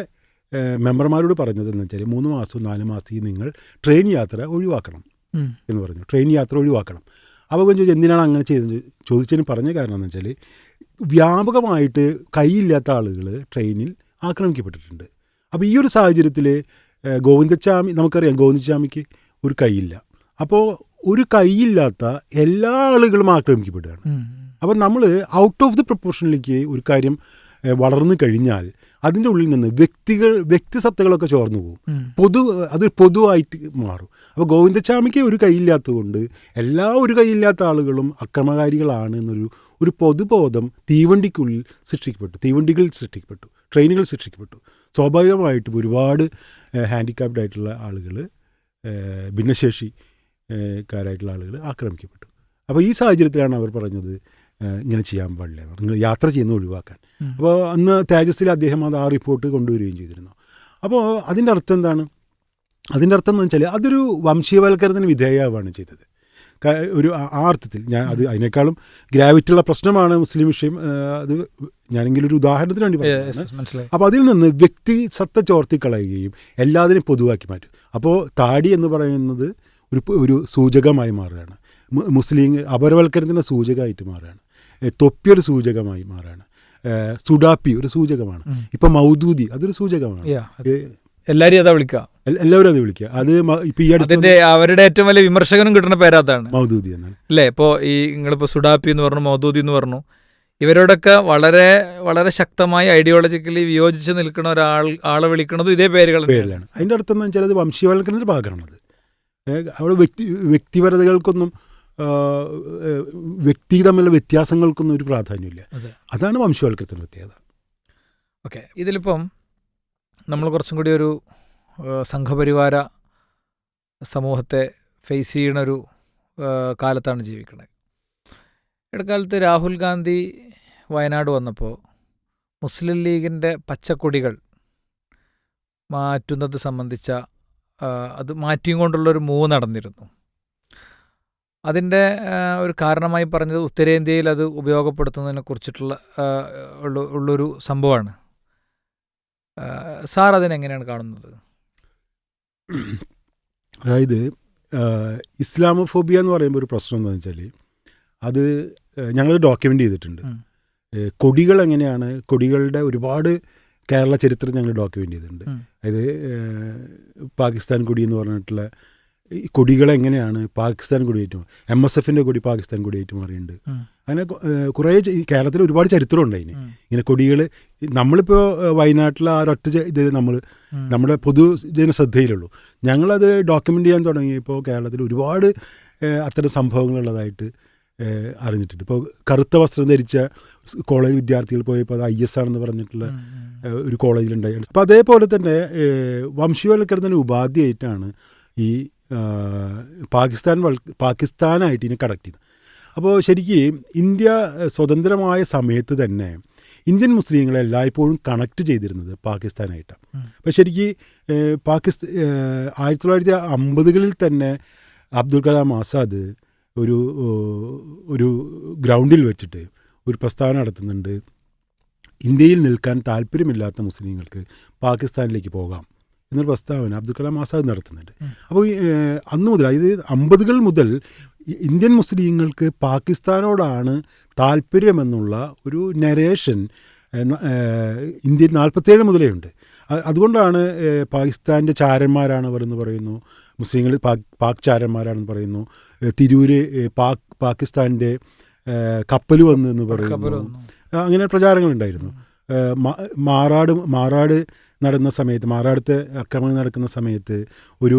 മെമ്പർമാരോട് പറഞ്ഞതെന്ന് വെച്ചാൽ 3 മാസവും 4 മാസത്തേക്ക് നിങ്ങൾ ട്രെയിൻ യാത്ര ഒഴിവാക്കണം എന്ന് പറഞ്ഞു. ട്രെയിൻ യാത്ര ഒഴിവാക്കണം. അപ്പോൾ ചോദിച്ചു എന്തിനാണ് അങ്ങനെ ചെയ്തത് ചോദിച്ചതിന് പറഞ്ഞ കാരണം എന്ന് വെച്ചാൽ വ്യാപകമായിട്ട് കൈയില്ലാത്ത ആളുകൾ ട്രെയിനിൽ ആക്രമിക്കപ്പെട്ടിട്ടുണ്ട്. അപ്പോൾ ഈ ഒരു സാഹചര്യത്തിൽ ഗോവിന്ദച്ചാമി, നമുക്കറിയാം ഗോവിന്ദച്ചാമിക്ക് ഒരു കൈയില്ല. അപ്പോൾ ഒരു കൈയില്ലാത്ത എല്ലാ ആളുകളും ആക്രമിക്കപ്പെടുകയാണ്. അപ്പം നമ്മൾ ഔട്ട് ഓഫ് ദി പ്രൊപ്പോർഷനിലേക്ക് ഒരു കാര്യം വളർന്നു കഴിഞ്ഞാൽ അതിൻ്റെ ഉള്ളിൽ നിന്ന് വ്യക്തിസത്തകളൊക്കെ ചോർന്നു പോകും, അത് പൊതുവായിട്ട് മാറും. അപ്പോൾ ഗോവിന്ദച്ചാമിക്ക് ഒരു കൈയില്ലാത്തതുകൊണ്ട് ഒരു കൈയില്ലാത്ത ആളുകളും അക്രമകാരികളാണ് ഒരു പൊതുബോധം തീവണ്ടികൾ സൃഷ്ടിക്കപ്പെട്ടു, ട്രെയിനുകൾ സൃഷ്ടിക്കപ്പെട്ടു. സ്വാഭാവികമായിട്ടും ഒരുപാട് ഹാൻഡിക്യാപ്ഡ് ആയിട്ടുള്ള ആളുകൾ, ഭിന്നശേഷിക്കാരായിട്ടുള്ള ആളുകൾ ആക്രമിക്കപ്പെട്ടു. അപ്പോൾ ഈ സാഹചര്യത്തിലാണ് അവർ പറഞ്ഞത് ഇങ്ങനെ ചെയ്യാൻ പാടില്ല, നിങ്ങൾ യാത്ര ചെയ്യുന്നത് ഒഴിവാക്കാൻ. അപ്പോൾ അന്ന് തേജസ്സിൽ അദ്ദേഹം ആ റിപ്പോർട്ട് കൊണ്ടുവരികയും ചെയ്തിരുന്നു. അപ്പോൾ അതിൻ്റെ അർത്ഥം എന്താണ്? അതിൻ്റെ അർത്ഥം എന്ന് വെച്ചാൽ അതൊരു വംശീയവൽക്കരണത്തിന് വിധേയമാവുകയാണ് ചെയ്തത്. ഒരു ആ അർത്ഥത്തിൽ അതിനേക്കാളും ഗ്രാവിറ്റിയുള്ള പ്രശ്നമാണ് മുസ്ലിം വിഷയം. അത് ഞാനെങ്കിലും ഒരു ഉദാഹരണത്തിന് വേണ്ടി പറഞ്ഞു. അപ്പോൾ അതിൽ നിന്ന് വ്യക്തിസത്ത ചോർത്തിക്കളയുകയും എല്ലാത്തിനും പൊതുവാക്കി മാറ്റും. അപ്പോൾ താടി എന്ന് പറയുന്നത് ഒരു സൂചകമായി മാറുകയാണ്, മുസ്ലിം അപരവൽക്കരണത്തിൻ്റെ സൂചകമായിട്ട് മാറുകയാണ്, തൊപ്പിയൊരു സൂചകമായി മാറുകയാണ്, സുഡാപ്പി ഒരു സൂചകമാണ്, ഇപ്പം മൗദൂദി അതൊരു സൂചകമാണ്. എല്ലാവരും അതാ വിളിക്കുക, എല്ലാവരും അത് വിളിക്കുക. അത് ഇപ്പം ഈ അടുത്ത് അവരുടെ ഏറ്റവും വലിയ വിമർശകനും കിട്ടുന്ന പേരാതാണ് മൗദൂദി എന്നാണ് അല്ലേ. ഇപ്പോൾ ഈ നിങ്ങളിപ്പോൾ സുഡാപ്പി എന്ന് പറഞ്ഞു, മൗദൂദി എന്ന് പറഞ്ഞു, ഇവരോടൊക്കെ വളരെ വളരെ ശക്തമായി ഐഡിയോളജിക്കലി വിയോജിച്ച് നിൽക്കുന്ന ആളെ വിളിക്കുന്നതും ഇതേ പേരിലാണ്. അതിൻ്റെ അർത്ഥം എന്ന് വെച്ചാൽ അത് വംശീയവൽക്കരണത്തിൻ്റെ ഭാഗമാണത്. അവിടെ വ്യക്തിപരതകൾക്കൊന്നും വ്യക്തി തമ്മിലുള്ള വ്യത്യാസങ്ങൾക്കൊന്നും ഒരു പ്രാധാന്യമില്ല. അതാണ് വംശവൽക്കരണത്തിൻ്റെ പ്രത്യേകത. ഓക്കെ, ഇതിലിപ്പം നമ്മൾ കുറച്ചും കൂടി ഒരു സംഘപരിവാര സമൂഹത്തെ ഫേസ് ചെയ്യണൊരു കാലത്താണ് ജീവിക്കുന്നത്. ഇടക്കാലത്ത് രാഹുൽ ഗാന്ധി വയനാട് വന്നപ്പോൾ മുസ്ലിം ലീഗിൻ്റെ പച്ചക്കൊടികൾ മാറ്റുന്നത് സംബന്ധിച്ച അത് മാറ്റിയും കൊണ്ടുള്ളൊരു മൂവ് നടന്നിരുന്നു. അതിൻ്റെ ഒരു കാരണമായി പറഞ്ഞത് ഉത്തരേന്ത്യയിൽ അത് ഉപയോഗപ്പെടുത്തുന്നതിനെ കുറിച്ചിട്ടുള്ള ഉള്ളൊരു സംഭവമാണ്. സാർ അതിനെങ്ങനെയാണ് കാണുന്നത്? അതായത് ഇസ്ലാമോഫോബിയ എന്ന് പറയുമ്പോൾ ഒരു പ്രശ്നം എന്താണെന്ന് വെച്ചാൽ അത് ഞങ്ങൾ ഡോക്യുമെൻ്റ് ചെയ്തിട്ടുണ്ട്. കൊടികൾ എങ്ങനെയാണ്, കൊടികളുടെ ഒരുപാട് കേരള ചരിത്രം ഞങ്ങൾ ഡോക്യുമെൻ്റ് ചെയ്തിട്ടുണ്ട്. അതായത് പാകിസ്ഥാൻ കൊടി എന്ന് പറഞ്ഞിട്ടുള്ള ഈ കൊടികളെങ്ങനെയാണ് പാകിസ്ഥാൻ കൊടിയായിട്ട് MSFൻ്റെ കൊടി പാകിസ്ഥാൻ കൊടിയായിട്ട് മാറിയിട്ടുണ്ട്. അങ്ങനെ കുറേ കേരളത്തിൽ ഒരുപാട് ചരിത്രമുണ്ട് അതിന്. ഇങ്ങനെ കൊടികൾ നമ്മളിപ്പോൾ വയനാട്ടിൽ ആ ഒരൊറ്റ ഇത് നമ്മുടെ പൊതുജന ശ്രദ്ധയിലുള്ളൂ. ഞങ്ങളത് ഡോക്യുമെൻ്റ് ചെയ്യാൻ തുടങ്ങിയപ്പോൾ കേരളത്തിൽ ഒരുപാട് അത്തരം സംഭവങ്ങളുള്ളതായിട്ട് അറിഞ്ഞിട്ടുണ്ട്. ഇപ്പോൾ കറുത്ത വസ്ത്രം ധരിച്ച കോളേജ് വിദ്യാർത്ഥികൾ പോയപ്പോൾ അത് IS ആണെന്ന് പറഞ്ഞിട്ടുള്ള ഒരു കോളേജിലുണ്ടായി. അപ്പോൾ അതേപോലെ തന്നെ വംശീയവൽക്കരണത്തിന് ഉപാധിയായിട്ടാണ് ഈ പാകിസ്ഥാനായിട്ട് ഇതിനെ കണക്ട് ചെയ്തത്. അപ്പോൾ ശരിക്കും ഇന്ത്യ സ്വതന്ത്രമായ സമയത്ത് തന്നെ ഇന്ത്യൻ മുസ്ലിങ്ങളെ എല്ലായ്പ്പോഴും കണക്ട് ചെയ്തിരുന്നത് പാകിസ്ഥാനായിട്ടാണ്. അപ്പോൾ ശരിക്കും 1950-കളിൽ തന്നെ അബ്ദുൽ കലാം ആസാദ് ഒരു ഗ്രൗണ്ടിൽ വെച്ചിട്ട് ഒരു പ്രസ്താവന നടത്തുന്നുണ്ട്, ഇന്ത്യയിൽ നിൽക്കാൻ താല്പര്യമില്ലാത്ത മുസ്ലിങ്ങൾക്ക് പാകിസ്ഥാനിലേക്ക് പോകാം എന്നൊരു പ്രസ്താവന അബ്ദുൽ കലാം ആസാദ് നടത്തുന്നുണ്ട്. അപ്പോൾ അന്ന് മുതൽ, അതായത് 50-കൾ മുതൽ ഇന്ത്യൻ മുസ്ലിങ്ങൾക്ക് പാകിസ്ഥാനോടാണ് താല്പര്യമെന്നുള്ള ഒരു നരേഷൻ ഇന്ത്യയിൽ 47 മുതലേ ഉണ്ട്. അതുകൊണ്ടാണ് പാകിസ്ഥാൻ്റെ ചാരന്മാരാണ് അവരെന്ന് പറയുന്നു, മുസ്ലിങ്ങൾ പാക് ചാരന്മാരാണെന്ന് പറയുന്നു, തിരൂര് പാകിസ്ഥാൻ്റെ കപ്പൽ വന്നു എന്ന് പറയുന്നു. അങ്ങനെ പ്രചാരങ്ങളുണ്ടായിരുന്നു. മാറാട് നടന്ന സമയത്ത്, മാറാടത്തെ ആക്രമണം നടക്കുന്ന സമയത്ത് ഒരു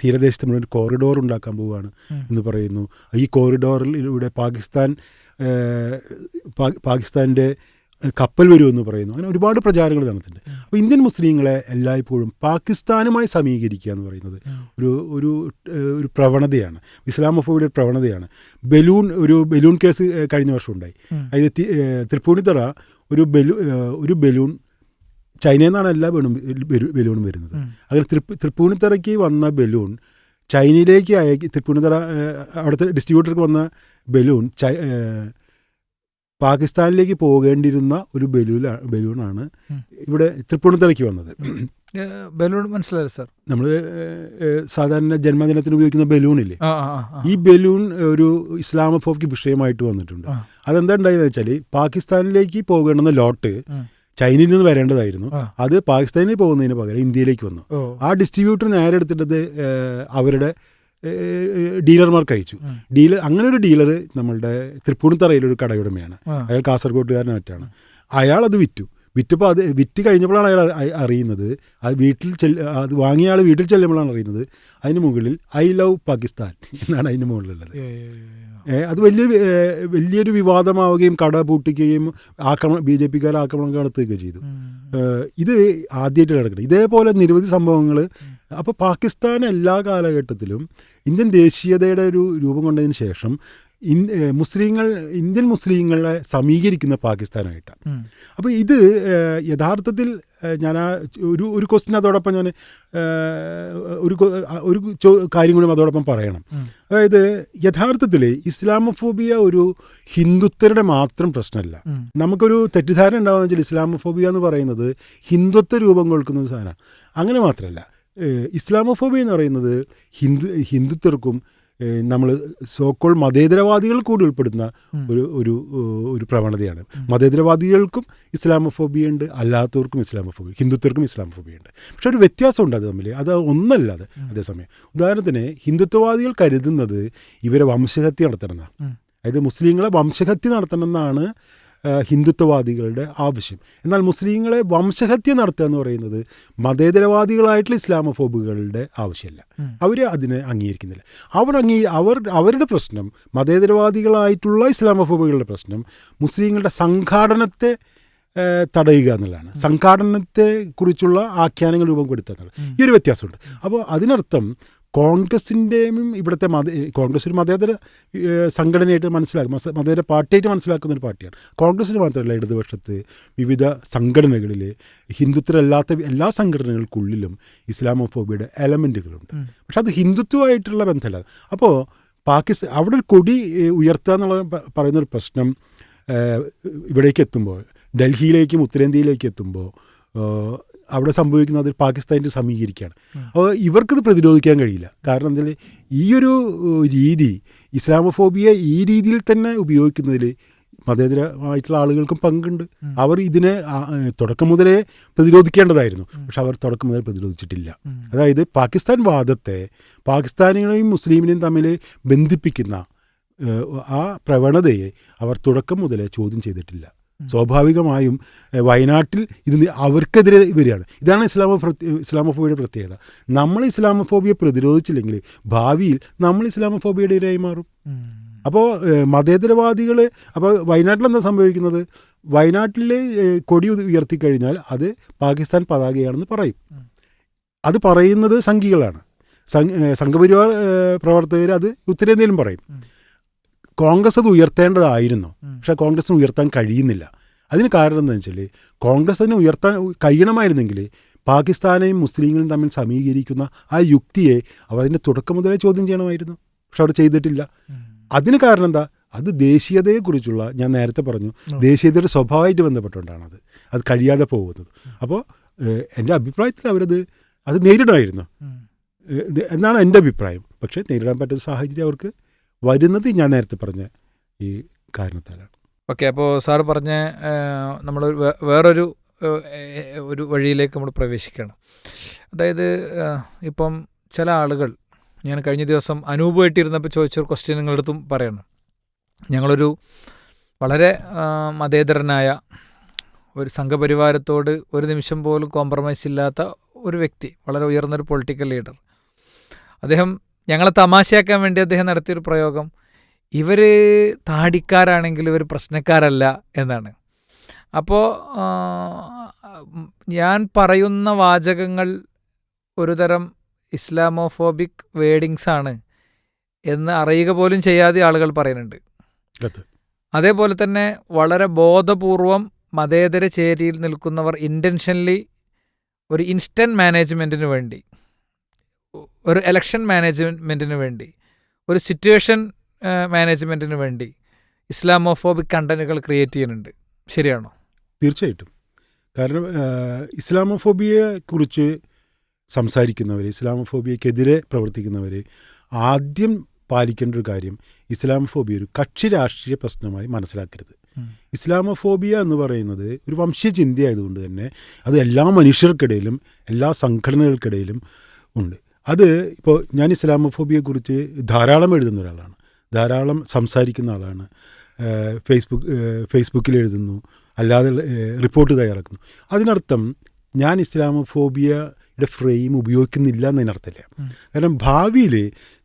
തീരദേശത്ത് മുഴുവൻ ഒരു കോറിഡോർ ഉണ്ടാക്കാൻ പോവുകയാണ് എന്ന് പറയുന്നു. ഈ കോറിഡോറിലൂടെ പാകിസ്ഥാൻ്റെ കപ്പൽ വരുമെന്ന് പറയുന്നു. അങ്ങനെ ഒരുപാട് പ്രചാരങ്ങൾ നടത്തുന്നുണ്ട്. അപ്പോൾ ഇന്ത്യൻ മുസ്ലിങ്ങളെ എല്ലായ്പ്പോഴും പാകിസ്ഥാനുമായി സമീകരിക്കുക എന്ന് പറയുന്നത് ഒരു പ്രവണതയാണ്, ഇസ്ലാമോഫോബിയുടെ ഒരു പ്രവണതയാണ്. ബലൂൺ കേസ് കഴിഞ്ഞ വർഷം ഉണ്ടായി. അതായത് തൃപ്പൂണിത്തറ ഒരു ബലൂൺ, ചൈനയിൽ നിന്നാണ് എല്ലാ ബലൂണും വരുന്നത്. അങ്ങനെ തൃപ്പൂണിത്തറയ്ക്ക് വന്ന ബലൂൺ ചൈനയിലേക്ക് തൃപ്പൂണിത്തറ അവിടുത്തെ ഡിസ്ട്രിബ്യൂട്ടർക്ക് വന്ന ബലൂൺ പാകിസ്ഥാനിലേക്ക് പോകേണ്ടിയിരുന്ന ഒരു ബലൂണാണ് ഇവിടെ തൃപ്പൂണിത്തറയ്ക്ക് വന്നത്. ബലൂൺ മനസ്സിലായി സാർ. നമ്മൾ സാധാരണ ജന്മദിനത്തിന് ഉപയോഗിക്കുന്ന ബലൂണില്ലേ, ആ ഈ ബലൂൺ ഒരു ഇസ്ലാമോഫോബിക്ക് വിഷയമായിട്ട് വന്നിട്ടുണ്ട്. അതെന്താ ഉണ്ടായെന്ന് വെച്ചാൽ പാകിസ്ഥാനിലേക്ക് പോകണമെന്ന ലോട്ട് ചൈനയിൽ നിന്ന് വരേണ്ടതായിരുന്നു. അത് പാകിസ്ഥാനിൽ പോകുന്നതിന് പകരം ഇന്ത്യയിലേക്ക് വന്നു. ആ ഡിസ്ട്രിബ്യൂട്ടർ നേരെ എടുത്തിട്ടത് അവരുടെ ഡീലർമാർക്ക് അയച്ചു. അങ്ങനെ ഒരു ഡീലർ നമ്മളുടെ തൃപ്പൂണിത്തറയിലൊരു കടയുടമയാണ്. അയാൾ കാസർഗോട്ടുകാരനെ മറ്റാണ്. അയാൾ അത് വിറ്റപ്പോൾ അത് വിറ്റ് കഴിഞ്ഞപ്പോഴാണ് അയാൾ അറിയുന്നത്, അത് അത് വാങ്ങിയ ആൾ വീട്ടിൽ ചെല്ലുമ്പോഴാണ് അറിയുന്നത് അതിന് മുകളിൽ ഐ ലവ് പാകിസ്ഥാൻ എന്നാണ് അതിന് മുകളിലുള്ളത്. അത് വലിയൊരു വിവാദമാവുകയും കട പൂട്ടിക്കുകയും BJPക്കാർ ആക്രമണം നടത്തുകയൊക്കെ ചെയ്തു. ഇത് ആദ്യമായിട്ട് നടക്കുന്നത്. ഇതേപോലെ നിരവധി സംഭവങ്ങൾ. അപ്പോൾ പാകിസ്ഥാൻ എല്ലാ കാലഘട്ടത്തിലും ഇന്ത്യൻ ദേശീയതയുടെ ഒരു രൂപം കൊണ്ടതിന് ശേഷം ഇന്ത്യൻ മുസ്ലിങ്ങളെ സമീകരിക്കുന്ന പാകിസ്ഥാനായിട്ടാണ്. അപ്പോൾ ഇത് യഥാർത്ഥത്തിൽ ഞാൻ ഒരു ക്വസ്റ്റ്യൻ അതോടൊപ്പം ഞാൻ ഒരു കാര്യം കൂടി അതോടൊപ്പം പറയണം. അതായത് യഥാർത്ഥത്തിൽ ഇസ്ലാമോഫോബിയ ഒരു ഹിന്ദുത്വരുടെ മാത്രം പ്രശ്നമല്ല. നമുക്കൊരു തെറ്റിദ്ധാരണ ഉണ്ടാവുക വെച്ചാൽ ഇസ്ലാമോഫോബിയ എന്ന് പറയുന്നത് ഹിന്ദുത്വ രൂപം കൊള്ളുന്ന സാധനമാണ്. അങ്ങനെ മാത്രമല്ല, ഇസ്ലാമോഫോബിയ എന്ന് പറയുന്നത് ഹിന്ദുത്വർക്കും നമ്മൾ സോക്കോൾ മതേതരവാദികൾ കൂടി ഉൾപ്പെടുന്ന ഒരു പ്രവണതയാണ്. മതേതരവാദികൾക്കും ഇസ്ലാമോഫോബിയ ഉണ്ട്, അല്ലാത്തവർക്കും ഇസ്ലാമോഫോബിയ, ഹിന്ദുത്വർക്കും ഇസ്ലാമോഫോബിയ ഉണ്ട്. പക്ഷെ ഒരു വ്യത്യാസമുണ്ട് അത് തമ്മിൽ. അത് ഒന്നല്ല. അത് അതേസമയം ഉദാഹരണത്തിന് ഹിന്ദുത്വവാദികൾ കരുതുന്നത് ഇവരെ വംശഹത്യ നടത്തണമെന്നാണ്. അതായത് മുസ്ലിങ്ങളെ വംശഹത്യ നടത്തണമെന്നാണ് ഹിന്ദുത്വവാദികളുടെ ആവശ്യം. എന്നാൽ മുസ്ലിങ്ങളെ വംശഹത്യ നടത്തുക എന്ന് പറയുന്നത് മതേതരവാദികളായിട്ടുള്ള ഇസ്ലാമോഫോബുകളുടെ ആവശ്യമല്ല. അവർ അതിനെ അംഗീകരിക്കുന്നില്ല. അവരുടെ പ്രശ്നം, മതേതരവാദികളായിട്ടുള്ള ഇസ്ലാമോഫോബുകളുടെ പ്രശ്നം മുസ്ലിങ്ങളുടെ സംഘാടനത്തെ തടയുക എന്നുള്ളതാണ്. സംഘാടനത്തെക്കുറിച്ചുള്ള ആഖ്യാനങ്ങൾ രൂപം കൊടുത്തുക എന്നുള്ളത്. ഈ ഒരു വ്യത്യാസമുണ്ട്. അപ്പോൾ അതിനർത്ഥം കോൺഗ്രസിൻ്റെയും ഇവിടുത്തെ കോൺഗ്രസ് ഒരു മതേതര സംഘടനയായിട്ട് മതേതര പാർട്ടിയായിട്ട് മനസ്സിലാക്കുന്ന ഒരു പാർട്ടിയാണ്. കോൺഗ്രസ്സിന് മാത്രമല്ല, ഇടതുപക്ഷത്ത് വിവിധ സംഘടനകളിൽ ഹിന്ദുത്വരല്ലാത്ത എല്ലാ സംഘടനകൾക്കുള്ളിലും ഇസ്ലാമോഫോബിയയുടെ എലമെൻറ്റുകളുണ്ട്. പക്ഷെ അത് ഹിന്ദുത്വമായിട്ടുള്ള ബന്ധമല്ല. അപ്പോൾ അവിടെ ഒരു കൊടി ഉയർത്തുക എന്നുള്ള പറയുന്നൊരു പ്രശ്നം ഇവിടേക്ക് എത്തുമ്പോൾ, ഡൽഹിയിലേക്കും ഉത്തരേന്ത്യയിലേക്ക് എത്തുമ്പോൾ അവിടെ സംഭവിക്കുന്നത് പാകിസ്ഥാനിൽ സമീകരിക്കുകയാണ്. അപ്പോൾ ഇവർക്കത് പ്രതിരോധിക്കാൻ കഴിയില്ല. കാരണം എന്താ, ഈ ഒരു രീതി, ഇസ്ലാമോഫോബിയ ഈ രീതിയിൽ തന്നെ ഉപയോഗിക്കുന്നതിൽ മതേതരമായിട്ടുള്ള ആളുകൾക്കും പങ്കുണ്ട്. അവർ ഇതിനെ തുടക്കം മുതലേ പ്രതിരോധിക്കേണ്ടതായിരുന്നു. പക്ഷെ അവർ തുടക്കം മുതൽ പ്രതിരോധിച്ചിട്ടില്ല. അതായത് പാകിസ്ഥാൻ വാദത്തെ, പാകിസ്ഥാനികളെയും മുസ്ലിമിനെയും തമ്മിൽ ബന്ധിപ്പിക്കുന്ന ആ പ്രവണതയെ അവർ തുടക്കം മുതലേ ചോദ്യം ചെയ്തിട്ടില്ല. സ്വാഭാവികമായും വയനാട്ടിൽ അവർക്കെതിരെ വരികയാണ്. ഇതാണ് ഇസ്ലാമോഫോബിയയുടെ പ്രത്യേകത. നമ്മൾ ഇസ്ലാമോഫോബിയ പ്രതിരോധിച്ചില്ലെങ്കിൽ ഭാവിയിൽ നമ്മൾ ഇസ്ലാമോഫോബിയയുടെ ഇരയായി മാറും. അപ്പോൾ മതേതരവാദികൾ, അപ്പോൾ വയനാട്ടിൽ എന്താ സംഭവിക്കുന്നത്, വയനാട്ടിൽ കൊടി ഉയർത്തിക്കഴിഞ്ഞാൽ അത് പാകിസ്ഥാൻ പതാകയാണെന്ന് പറയും. അത് പറയുന്നത് സംഘികളാണ്. സംഘപരിവാർ പ്രവർത്തകർ അത് ഉത്തരേന്ത്യയിലും പറയും. കോൺഗ്രസ് അത് ഉയർത്തേണ്ടതായിരുന്നു. പക്ഷേ കോൺഗ്രസിന് ഉയർത്താൻ കഴിയുന്നില്ല. അതിന് കാരണം എന്താണെന്ന് വെച്ചാൽ, കോൺഗ്രസിന് ഉയർത്താൻ കഴിയണമായിരുന്നെങ്കിൽ പാകിസ്ഥാനെയും മുസ്ലിങ്ങളും തമ്മിൽ സമീകരിക്കുന്ന ആ യുക്തിയെ അവരതിൻ്റെ തുടക്കം മുതലേ ചോദ്യം ചെയ്യണമായിരുന്നു. പക്ഷെ അവർ ചെയ്തിട്ടില്ല. അതിന് കാരണം എന്താ, അത് ദേശീയതയെക്കുറിച്ചുള്ള, ഞാൻ നേരത്തെ പറഞ്ഞു, ദേശീയതയുടെ സ്വഭാവമായിട്ട് ബന്ധപ്പെട്ടുകൊണ്ടാണ് അത് കഴിയാതെ പോകുന്നത്. അപ്പോൾ എൻ്റെ അഭിപ്രായത്തിൽ അത് നേരിടണമായിരുന്നു എന്നാണ് എൻ്റെ അഭിപ്രായം. പക്ഷേ നേരിടാൻ പറ്റുന്ന സാഹചര്യം അവർക്ക് വരുന്നത് ഞാൻ നേരത്തെ പറഞ്ഞ ഈ കാരണത്താലാണ്. ഓക്കെ, അപ്പോൾ സാറ് പറഞ്ഞ നമ്മൾ വേറൊരു വഴിയിലേക്ക് നമ്മൾ പ്രവേശിക്കണം. അതായത് ഇപ്പം ചില ആളുകൾ, ഞാൻ കഴിഞ്ഞ ദിവസം അനൂപമായിട്ടിരുന്നപ്പോൾ ചോദിച്ചൊരു ക്വസ്റ്റ്യൻ നിങ്ങളടുത്തും പറയണം. ഞങ്ങളൊരു വളരെ മതേതരനായ ഒരു സംഘപരിവാരത്തോട് ഒരു നിമിഷം പോലും കോംപ്രമൈസ് ഇല്ലാത്ത ഒരു വ്യക്തി, വളരെ ഉയർന്നൊരു പൊളിറ്റിക്കൽ ലീഡർ, അദ്ദേഹം ഞങ്ങളെ തമാശയാക്കാൻ വേണ്ടി അദ്ദേഹം നടത്തിയൊരു പ്രയോഗം, ഇവർ താടിക്കാരാണെങ്കിൽ ഇവർ പ്രശ്നക്കാരല്ല എന്നാണ്. അപ്പോൾ ഞാൻ പറയുന്ന വാചകങ്ങൾ ഒരുതരം ഇസ്ലാമോഫോബിക് വേഡിങ്സാണ് എന്ന് അറിയുക പോലും ചെയ്യാതെ ആളുകൾ പറയുന്നുണ്ട്. അതേപോലെ തന്നെ വളരെ ബോധപൂർവം മതേതര ചേരിയിൽ നിൽക്കുന്നവർ ഇൻറ്റൻഷനലി ഒരു ഇൻസ്റ്റൻറ്റ് മാനേജ്മെൻറ്റിന് വേണ്ടി, ഒരു എലക്ഷൻ മാനേജ്മെൻറ്റിന് വേണ്ടി, ഒരു സിറ്റുവേഷൻ മാനേജ്മെൻറ്റിന് വേണ്ടി ഇസ്ലാമോഫോബിക് കണ്ടന്റുകൾ ക്രിയേറ്റ് ചെയ്യുന്നുണ്ട്. ശരിയാണോ? തീർച്ചയായിട്ടും. കാരണം ഇസ്ലാമോഫോബിയയെക്കുറിച്ച് സംസാരിക്കുന്നവർ, ഇസ്ലാമോഫോബിയക്കെതിരെ പ്രവർത്തിക്കുന്നവർ ആദ്യം പാലിക്കേണ്ട ഒരു കാര്യം, ഇസ്ലാമോഫോബിയ ഒരു കക്ഷി രാഷ്ട്രീയ പ്രശ്നമായി മനസ്സിലാക്കരുത്. ഇസ്ലാമോഫോബിയ എന്ന് പറയുന്നത് ഒരു വംശീയചിന്തയായതുകൊണ്ട് തന്നെ അത് എല്ലാ മനുഷ്യർക്കിടയിലും എല്ലാ സംഘടനകൾക്കിടയിലും ഉണ്ട്. അത് ഇപ്പോൾ ഞാൻ ഇസ്ലാമോഫോബിയയെക്കുറിച്ച് ധാരാളം എഴുതുന്ന ഒരാളാണ്, ധാരാളം സംസാരിക്കുന്ന ആളാണ്. ഫേസ്ബുക്കിൽ എഴുതുന്നു, അല്ലാതെ റിപ്പോർട്ട് തയ്യാറാക്കുന്നു. അതിനർത്ഥം ഞാൻ ഇസ്ലാമോഫോബിയയുടെ ഫ്രെയിം ഉപയോഗിക്കുന്നില്ല എന്നതിനർത്ഥമില്ല. കാരണം ഭാവിയിൽ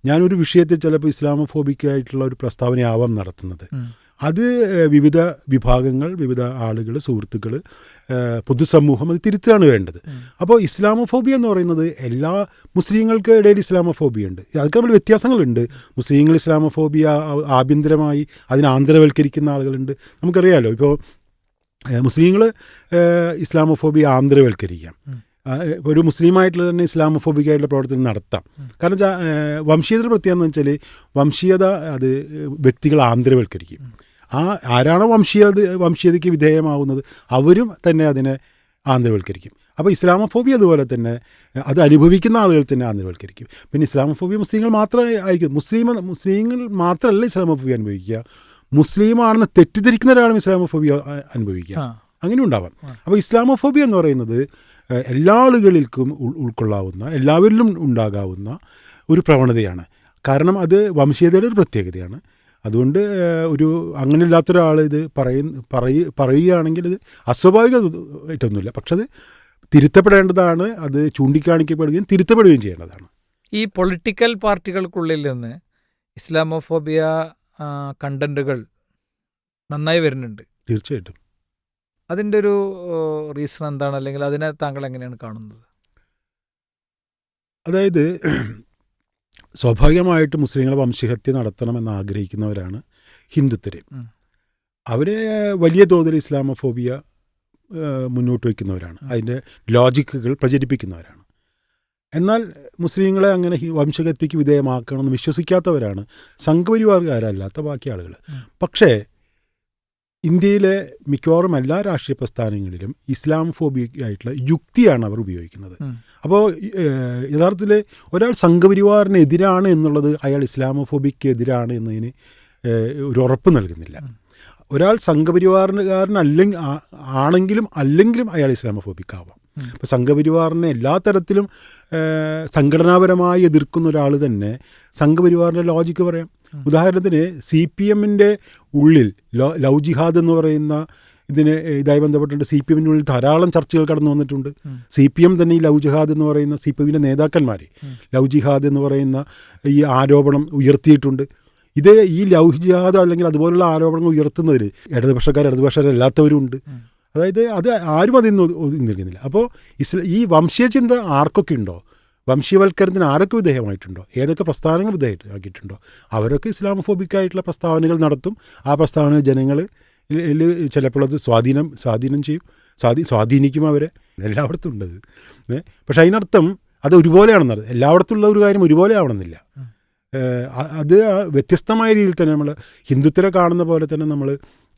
ഞാനൊരു വിഷയത്തിൽ ചിലപ്പോൾ ഇസ്ലാമോഫോബിക്കായിട്ടുള്ള ഒരു പ്രസ്താവനയാവാം നടത്തുന്നത്. അത് വിവിധ വിഭാഗങ്ങൾ, വിവിധ ആളുകൾ, സുഹൃത്തുക്കൾ, പൊതുസമൂഹം അത് തിരുത്തുകയാണ് വേണ്ടത്. അപ്പോൾ ഇസ്ലാമോഫോബിയ എന്ന് പറയുന്നത് എല്ലാ മുസ്ലിങ്ങൾക്ക് ഇടയിൽ ഇസ്ലാമോഫോബിയ ഉണ്ട്. അതൊക്കെ നമ്മൾ വ്യത്യാസങ്ങളുണ്ട്. മുസ്ലിങ്ങൾ ഇസ്ലാമോഫോബിയ ആഭ്യന്തരമായി അതിനെ ആന്തരവൽക്കരിക്കുന്ന ആളുകളുണ്ട്. നമുക്കറിയാമല്ലോ, ഇപ്പോൾ മുസ്ലിങ്ങൾ ഇസ്ലാമോഫോബിയ ആന്തരവൽക്കരിക്കാം. ഒരു മുസ്ലിമായിട്ടുള്ള തന്നെ ഇസ്ലാമോഫോബിക്കായിട്ടുള്ള പ്രവർത്തനം നടത്താം. കാരണം വംശീയതയുടെ പ്രത്യേകത എന്ന് വെച്ചാൽ വംശീയത അത് വ്യക്തികൾ ആന്തരവൽക്കരിക്കും. ആരാണോ വംശീയതയ്ക്ക് വിധേയമാവുന്നത് അവരും തന്നെ അതിനെ ആന്തരവൽക്കരിക്കും. അപ്പോൾ ഇസ്ലാമോഫോബിയ അതുപോലെ തന്നെ അത് അനുഭവിക്കുന്ന ആളുകൾ തന്നെ ആന്തരവൽക്കരിക്കും. പിന്നെ ഇസ്ലാമോഫോബിയ മുസ്ലിങ്ങൾ മാത്രമേ ആയിരിക്കും. മുസ്ലിങ്ങൾ മാത്രമല്ല ഇസ്ലാമോഫോബിയ അനുഭവിക്കുക, മുസ്ലിമാണെന്ന് തെറ്റിദ്ധരിക്കുന്ന ഒരാളും ഇസ്ലാമോഫോബിയ അനുഭവിക്കുക. അങ്ങനെ ഉണ്ടാവാം. അപ്പോൾ ഇസ്ലാമോഫോബിയ എന്ന് പറയുന്നത് എല്ലാ ആളുകളിൽക്കും ഉൾക്കൊള്ളാവുന്ന, എല്ലാവരിലും ഉണ്ടാകാവുന്ന ഒരു പ്രവണതയാണ്. കാരണം അത് വംശീയതയുടെ ഒരു പ്രത്യേകതയാണ്. അതുകൊണ്ട് അങ്ങനെ ഇല്ലാത്തൊരാൾ ഇത് പറയുകയാണെങ്കിൽ ഇത് അസ്വാഭാവികമായിട്ടൊന്നുമില്ല. പക്ഷെ അത് തിരുത്തപ്പെടേണ്ടതാണ്, അത് ചൂണ്ടിക്കാണിക്കപ്പെടുകയും തിരുത്തപ്പെടുകയും ചെയ്യേണ്ടതാണ്. ഈ പൊളിറ്റിക്കൽ പാർട്ടികൾക്കുള്ളിൽ നിന്ന് ഇസ്ലാമോഫോബിയ കണ്ടന്റുകൾ നന്നായി വരുന്നുണ്ട്. തീർച്ചയായിട്ടും. അതിൻ്റെ ഒരു റീസൺ എന്താണ്, അല്ലെങ്കിൽ അതിനെ താങ്കൾ എങ്ങനെയാണ് കാണുന്നത്? അതായത് സ്വാഭാവികമായിട്ട് മുസ്ലിങ്ങളെ വംശഹത്യ നടത്തണമെന്ന് ആഗ്രഹിക്കുന്നവരാണ് ഹിന്ദുത്വർ. അവരെ വലിയ തോതിൽ ഇസ്ലാമോഫോബിയ മുന്നോട്ട് വയ്ക്കുന്നവരാണ്, അതിൻ്റെ ലോജിക്കുകൾ പ്രചരിപ്പിക്കുന്നവരാണ്. എന്നാൽ മുസ്ലിങ്ങളെ അങ്ങനെ വംശഹത്യക്ക് വിധേയമാക്കണമെന്ന് വിശ്വസിക്കാത്തവരാണ് സംഘപരിവാറുകാരല്ലാത്ത ബാക്കി ആളുകൾ. പക്ഷേ ഇന്ത്യയിലെ മിക്കവാറും എല്ലാ രാഷ്ട്രീയ പ്രസ്ഥാനങ്ങളിലും ഇസ്ലാമോഫോബിയായിട്ടുള്ള യുക്തിയാണ് അവർ ഉപയോഗിക്കുന്നത്. അപ്പോൾ യഥാർത്ഥത്തിൽ ഒരാൾ സംഘപരിവാറിന് എതിരാണ് എന്നുള്ളത് അയാൾ ഇസ്ലാമോഫോബിക്ക് എതിരാണ് എന്നതിന് ഒരു ഉറപ്പ് നൽകുന്നില്ല. ഒരാൾ സംഘപരിവാറിനുകാരനല്ലെങ്കിൽ അല്ലെങ്കിലും അയാൾ ഇസ്ലാമോഫോബിക്കാവാം. ഇപ്പോൾ സംഘപരിവാറിനെ എല്ലാ തരത്തിലും സംഘടനാപരമായി എതിർക്കുന്ന ഒരാൾ തന്നെ സംഘപരിവാറിൻ്റെ ലോജിക്ക് പറയാം. ഉദാഹരണത്തിന് CPM-ൻ്റെ ഉള്ളിൽ ലവ് ജിഹാദ് എന്ന് പറയുന്ന ഇതായി ബന്ധപ്പെട്ടിട്ട് CPM-ൻ്റെ ഉള്ളിൽ ധാരാളം ചർച്ചകൾ കടന്നു വന്നിട്ടുണ്ട്. CPM തന്നെ ഈ ലവ് ജിഹാദ് എന്ന് പറയുന്ന CPM-ൻ്റെ നേതാക്കന്മാർ ലവ് ജിഹാദ് എന്ന് പറയുന്ന ഈ ആരോപണം ഉയർത്തിയിട്ടുണ്ട്. ഈ ലവ് ജിഹാദ് അല്ലെങ്കിൽ അതുപോലുള്ള ആരോപണങ്ങൾ ഉയർത്തുന്നതിൽ ഇടതുപക്ഷക്കാരല്ലാത്തവരും ഉണ്ട്. അതായത് അത് ആരും അതിൽ നിൽക്കുന്നില്ല. അപ്പോൾ ഈ വംശീയചിന്ത ആർക്കൊക്കെ ഉണ്ടോ, വംശീയവൽക്കരണത്തിന് ആരൊക്കെ വിധേയമായിട്ടുണ്ടോ, ഏതൊക്കെ പ്രസ്ഥാനങ്ങൾ വിധേയമാക്കിയിട്ടുണ്ടോ അവരൊക്കെ ഇസ്ലാമോഫോബിക്കായിട്ടുള്ള പ്രസ്താവനകൾ നടത്തും. ആ പ്രസ്താവന ജനങ്ങൾ ചിലപ്പോൾ അത് സ്വാധീനം ചെയ്യും, സ്വാധീനിക്കും അവരെ. എല്ലായിടത്തും ഉണ്ടത്. പക്ഷെ അതിനർത്ഥം അത് ഒരുപോലെയാണെന്നത്, എല്ലായിടത്തുള്ള ഒരു കാര്യം ഒരുപോലെ ആവണമെന്നില്ല. അത് വ്യത്യസ്തമായ രീതിയിൽ തന്നെ നമ്മൾ ഹിന്ദുത്വരെ കാണുന്ന പോലെ തന്നെ നമ്മൾ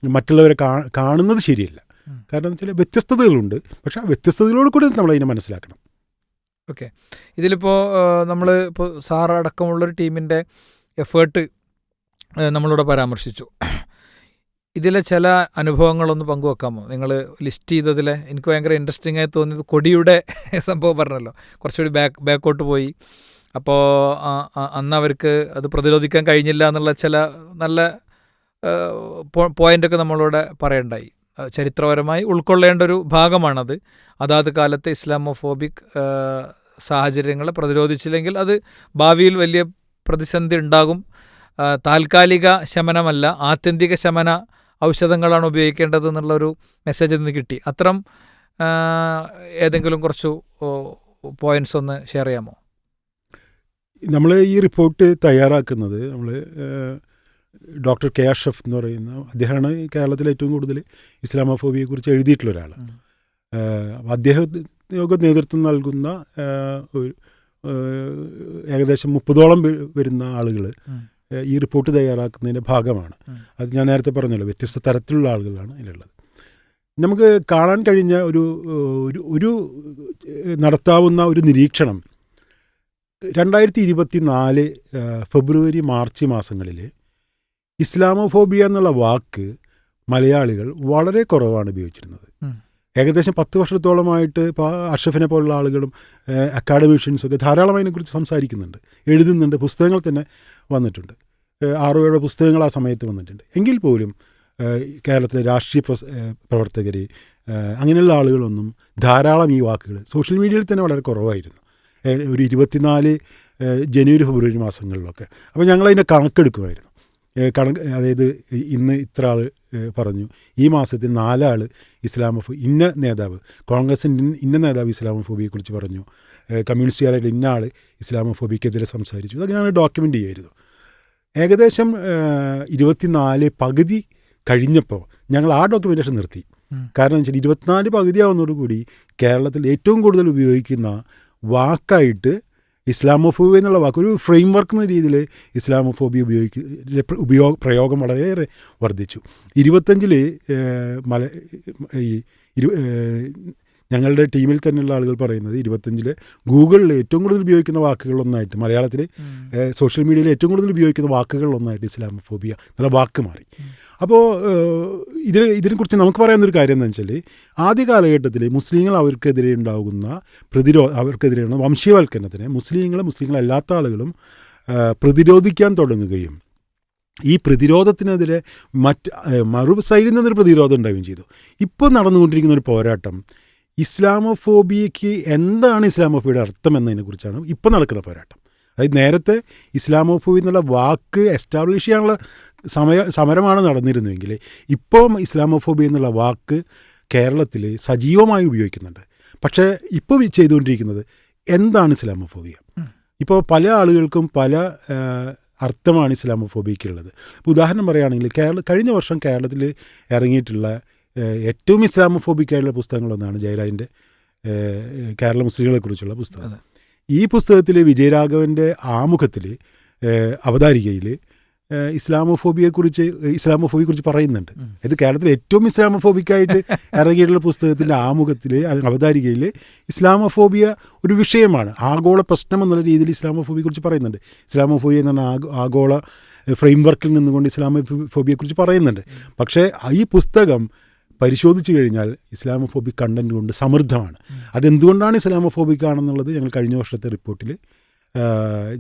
മറ്റുള്ളവരെ കാണുന്നത് ശരിയല്ല. കാരണം ചില വ്യത്യസ്തതകളുണ്ട്. പക്ഷെ ആ വ്യത്യസ്തതകളോട് കൂടി നമ്മളതിനെ മനസ്സിലാക്കണം. ഓക്കെ, ഇതിലിപ്പോൾ നമ്മൾ ഇപ്പോൾ സാർ അടക്കമുള്ളൊരു ടീമിൻ്റെ എഫേർട്ട് നമ്മളിവിടെ പരാമർശിച്ചു. ഇതിലെ ചില അനുഭവങ്ങളൊന്ന് പങ്കുവെക്കാമോ? നിങ്ങൾ ലിസ്റ്റ് ചെയ്തതിൽ എനിക്ക് ഭയങ്കര ഇൻട്രസ്റ്റിംഗ് ആയി തോന്നിയത് കൊടിയുടെ സംഭവം പറഞ്ഞല്ലോ. കുറച്ചുകൂടി ബാക്കോട്ട് പോയി. അപ്പോൾ അന്ന് അവർക്ക് അത് പ്രതിരോധിക്കാൻ കഴിഞ്ഞില്ല എന്നുള്ള ചില നല്ല പോയിൻ്റൊക്കെ നമ്മളോട് പറയണ്ടായി. ചരിത്രപരമായി ഉൾക്കൊള്ളേണ്ട ഒരു ഭാഗമാണത്. അതാത് കാലത്തെ ഇസ്ലാമോഫോബിക് സാഹചര്യങ്ങളെ പ്രതിരോധിച്ചില്ലെങ്കിൽ അത് ഭാവിയിൽ വലിയ പ്രതിസന്ധി ഉണ്ടാകും. താൽക്കാലിക ശമനമല്ല, ആത്യന്തിക ശമന ഔഷധങ്ങളാണ് ഉപയോഗിക്കേണ്ടത് എന്നുള്ളൊരു മെസ്സേജ് ഇന്ന് കിട്ടി. അത്തരം ഏതെങ്കിലും കുറച്ച് പോയിൻറ്റ്സ് ഒന്ന് ഷെയർ ചെയ്യാമോ? നമ്മൾ ഈ റിപ്പോർട്ട് തയ്യാറാക്കുന്നത് ഡോക്ടർ കെ അഷ്റഫ് എന്ന് പറയുന്ന അദ്ദേഹമാണ് കേരളത്തിൽ ഏറ്റവും കൂടുതൽ ഇസ്ലാമോഫോബിയെക്കുറിച്ച് എഴുതിയിട്ടുള്ള ഒരാൾ. അദ്ദേഹത്തിന് നേതൃത്വം നൽകുന്ന ഒരു ഏകദേശം 30ഓളം വരുന്ന ആളുകൾ ഈ റിപ്പോർട്ട് തയ്യാറാക്കുന്നതിൻ്റെ ഭാഗമാണ്. അത് ഞാൻ നേരത്തെ പറഞ്ഞല്ലോ, വ്യത്യസ്ത തരത്തിലുള്ള ആളുകളാണ് ഇതിലുള്ളത്. നമുക്ക് കാണാൻ കഴിഞ്ഞ ഒരു ഒരു നടത്താവുന്ന ഒരു നിരീക്ഷണം 2024 ഫെബ്രുവരി മാർച്ച് മാസങ്ങളിൽ ഇസ്ലാമോഫോബിയ എന്നുള്ള വാക്ക് മലയാളികൾ വളരെ കുറവാണ് ഉപയോഗിച്ചിരുന്നത്. ഏകദേശം 10 വർഷത്തോളമായിട്ട് ഇപ്പോൾ അഷ്റഫിനെ പോലുള്ള ആളുകളും അക്കാഡമീഷ്യൻസൊക്കെ ധാരാളം അതിനെക്കുറിച്ച് സംസാരിക്കുന്നുണ്ട്, എഴുതുന്നുണ്ട്, പുസ്തകങ്ങൾ തന്നെ വന്നിട്ടുണ്ട്. 6-7 പുസ്തകങ്ങൾ ആ സമയത്ത് വന്നിട്ടുണ്ട്. എങ്കിൽ പോലും കേരളത്തിലെ രാഷ്ട്രീയ പ്രവർത്തകർ അങ്ങനെയുള്ള ആളുകളൊന്നും ധാരാളം ഈ വാക്കുകൾ സോഷ്യൽ മീഡിയയിൽ തന്നെ വളരെ കുറവായിരുന്നു. ഒരു 24 ജനുവരി ഫെബ്രുവരി മാസങ്ങളിലൊക്കെ. അപ്പോൾ ഞങ്ങളതിൻ്റെ കണക്കെടുക്കുമായിരുന്നു. അതായത് ഇന്ന് ഇത്ര ആൾ പറഞ്ഞു, ഈ മാസത്തിൽ 4 ആൾ ഇന്ന നേതാവ്, കോൺഗ്രസിൻ്റെ ഇന്ന നേതാവ് ഇസ്ലാമോഫോബിയെക്കുറിച്ച് പറഞ്ഞു, കമ്മ്യൂണിസ്റ്റുകാരായിട്ട് ഇന്ന ആൾ ഇസ്ലാമോഫോബിക്കെതിരെ സംസാരിച്ചു. ഇതൊക്കെ ഞങ്ങൾ ഡോക്യുമെൻ്റ് ചെയ്യുമായിരുന്നു. ഏകദേശം 24 പകുതി കഴിഞ്ഞപ്പോൾ ഞങ്ങൾ ആ ഡോക്യുമെൻറ്റേഷൻ നിർത്തി. കാരണം എന്ന് വെച്ചാൽ 24 പകുതിയാവുന്നതോടുകൂടി കേരളത്തിൽ ഏറ്റവും കൂടുതൽ ഉപയോഗിക്കുന്ന വാക്കായിട്ട് ഇസ്ലാമോഫോബിയ എന്നുള്ള വാക്ക്, ഒരു ഫ്രെയിം വർക്ക് എന്ന രീതിയിൽ ഇസ്ലാമോഫോബിയ പ്രയോഗം വളരെയേറെ വർദ്ധിച്ചു. 25 ഞങ്ങളുടെ ടീമിൽ തന്നെയുള്ള ആളുകൾ പറയുന്നത് 25 ഗൂഗിളിൽ ഏറ്റവും കൂടുതൽ ഉപയോഗിക്കുന്ന വാക്കുകളൊന്നായിട്ട്, മലയാളത്തിൽ സോഷ്യൽ മീഡിയയിൽ ഏറ്റവും കൂടുതൽ ഉപയോഗിക്കുന്ന വാക്കുകളിലൊന്നായിട്ട് ഇസ്ലാമോഫോബിയ എന്നുള്ള വാക്ക് മാറി. അപ്പോൾ ഇതിനെക്കുറിച്ച് നമുക്ക് പറയാവുന്നൊരു കാര്യം എന്താണെന്ന് വെച്ചാൽ, ആദ്യ കാലഘട്ടത്തിൽ മുസ്ലിങ്ങൾ അവർക്കെതിരെ ഉണ്ടാകുന്ന അവർക്കെതിരെയുള്ള വംശീയവൽക്കരണത്തിന് മുസ്ലിങ്ങളല്ലാത്ത ആളുകളും പ്രതിരോധിക്കാൻ തുടങ്ങുകയും ഈ പ്രതിരോധത്തിനെതിരെ മറു സൈഡിൽ നിന്നൊരു പ്രതിരോധം ഉണ്ടാവുകയും ചെയ്തു. ഇപ്പോൾ നടന്നുകൊണ്ടിരിക്കുന്ന ഒരു പോരാട്ടം ഇസ്ലാമോഫോബിയയ്ക്ക് എന്താണ് ഇസ്ലാമോഫോബിയുടെ അർത്ഥം എന്നതിനെക്കുറിച്ചാണ് ഇപ്പോൾ നടക്കുന്ന പോരാട്ടം. അതായത് നേരത്തെ ഇസ്ലാമോഫോബി എന്നുള്ള വാക്ക് എസ്റ്റാബ്ലിഷ് ചെയ്യാനുള്ള സമരമാണ് നടന്നിരുന്നുവെങ്കിൽ ഇപ്പോൾ ഇസ്ലാമോഫോബി എന്നുള്ള വാക്ക് കേരളത്തിൽ സജീവമായി ഉപയോഗിക്കുന്നുണ്ട്. പക്ഷേ ഇപ്പോൾ ചെയ്തുകൊണ്ടിരിക്കുന്നത് എന്താണ് ഇസ്ലാമോഫോബിയ? ഇപ്പോൾ പല ആളുകൾക്കും പല അർത്ഥമാണ് ഇസ്ലാമോഫോബിയയ്ക്കുള്ളത്. ഇപ്പോൾ ഉദാഹരണം പറയുകയാണെങ്കിൽ കഴിഞ്ഞ വർഷം കേരളത്തിൽ ഇറങ്ങിയിട്ടുള്ള ഏറ്റവും ഇസ്ലാമോഫോബിക്കായുള്ള പുസ്തകങ്ങളൊന്നാണ് ജയരാജൻ്റെ കേരള മുസ്ലിങ്ങളെക്കുറിച്ചുള്ള പുസ്തകം. ഈ പുസ്തകത്തിൽ വിജയരാഘവൻ്റെ ആമുഖത്തിൽ അവതാരികയിൽ ഇസ്ലാമോഫോബിയെക്കുറിച്ച് പറയുന്നുണ്ട്. ഇത് കേരളത്തിൽ ഏറ്റവും ഇസ്ലാമോഫോബിക്കായിട്ട് ഇറങ്ങിയിട്ടുള്ള പുസ്തകത്തിൻ്റെ ആമുഖത്തിൽ അവതാരികയിൽ ഇസ്ലാമോഫോബിയ ഒരു വിഷയമാണ്, ആഗോള പ്രശ്നം എന്നുള്ള രീതിയിൽ ഇസ്ലാമോഫോബിയെക്കുറിച്ച് പറയുന്നുണ്ട്. ഇസ്ലാമോഫോബിയ എന്ന് പറഞ്ഞാൽ ആഗോള ഫ്രെയിം വർക്കിൽ നിന്നുകൊണ്ട് ഇസ്ലാമോഫോബിയെക്കുറിച്ച് പറയുന്നുണ്ട്. പക്ഷേ ഈ പുസ്തകം പരിശോധിച്ച് കഴിഞ്ഞാൽ ഇസ്ലാമോഫോബിക് കണ്ടൻറ് കൊണ്ട് സമൃദ്ധമാണ്. അതെന്തുകൊണ്ടാണ് ഇസ്ലാമോഫോബിക് ആണെന്നുള്ളത് ഞങ്ങൾ കഴിഞ്ഞ വർഷത്തെ റിപ്പോർട്ടിൽ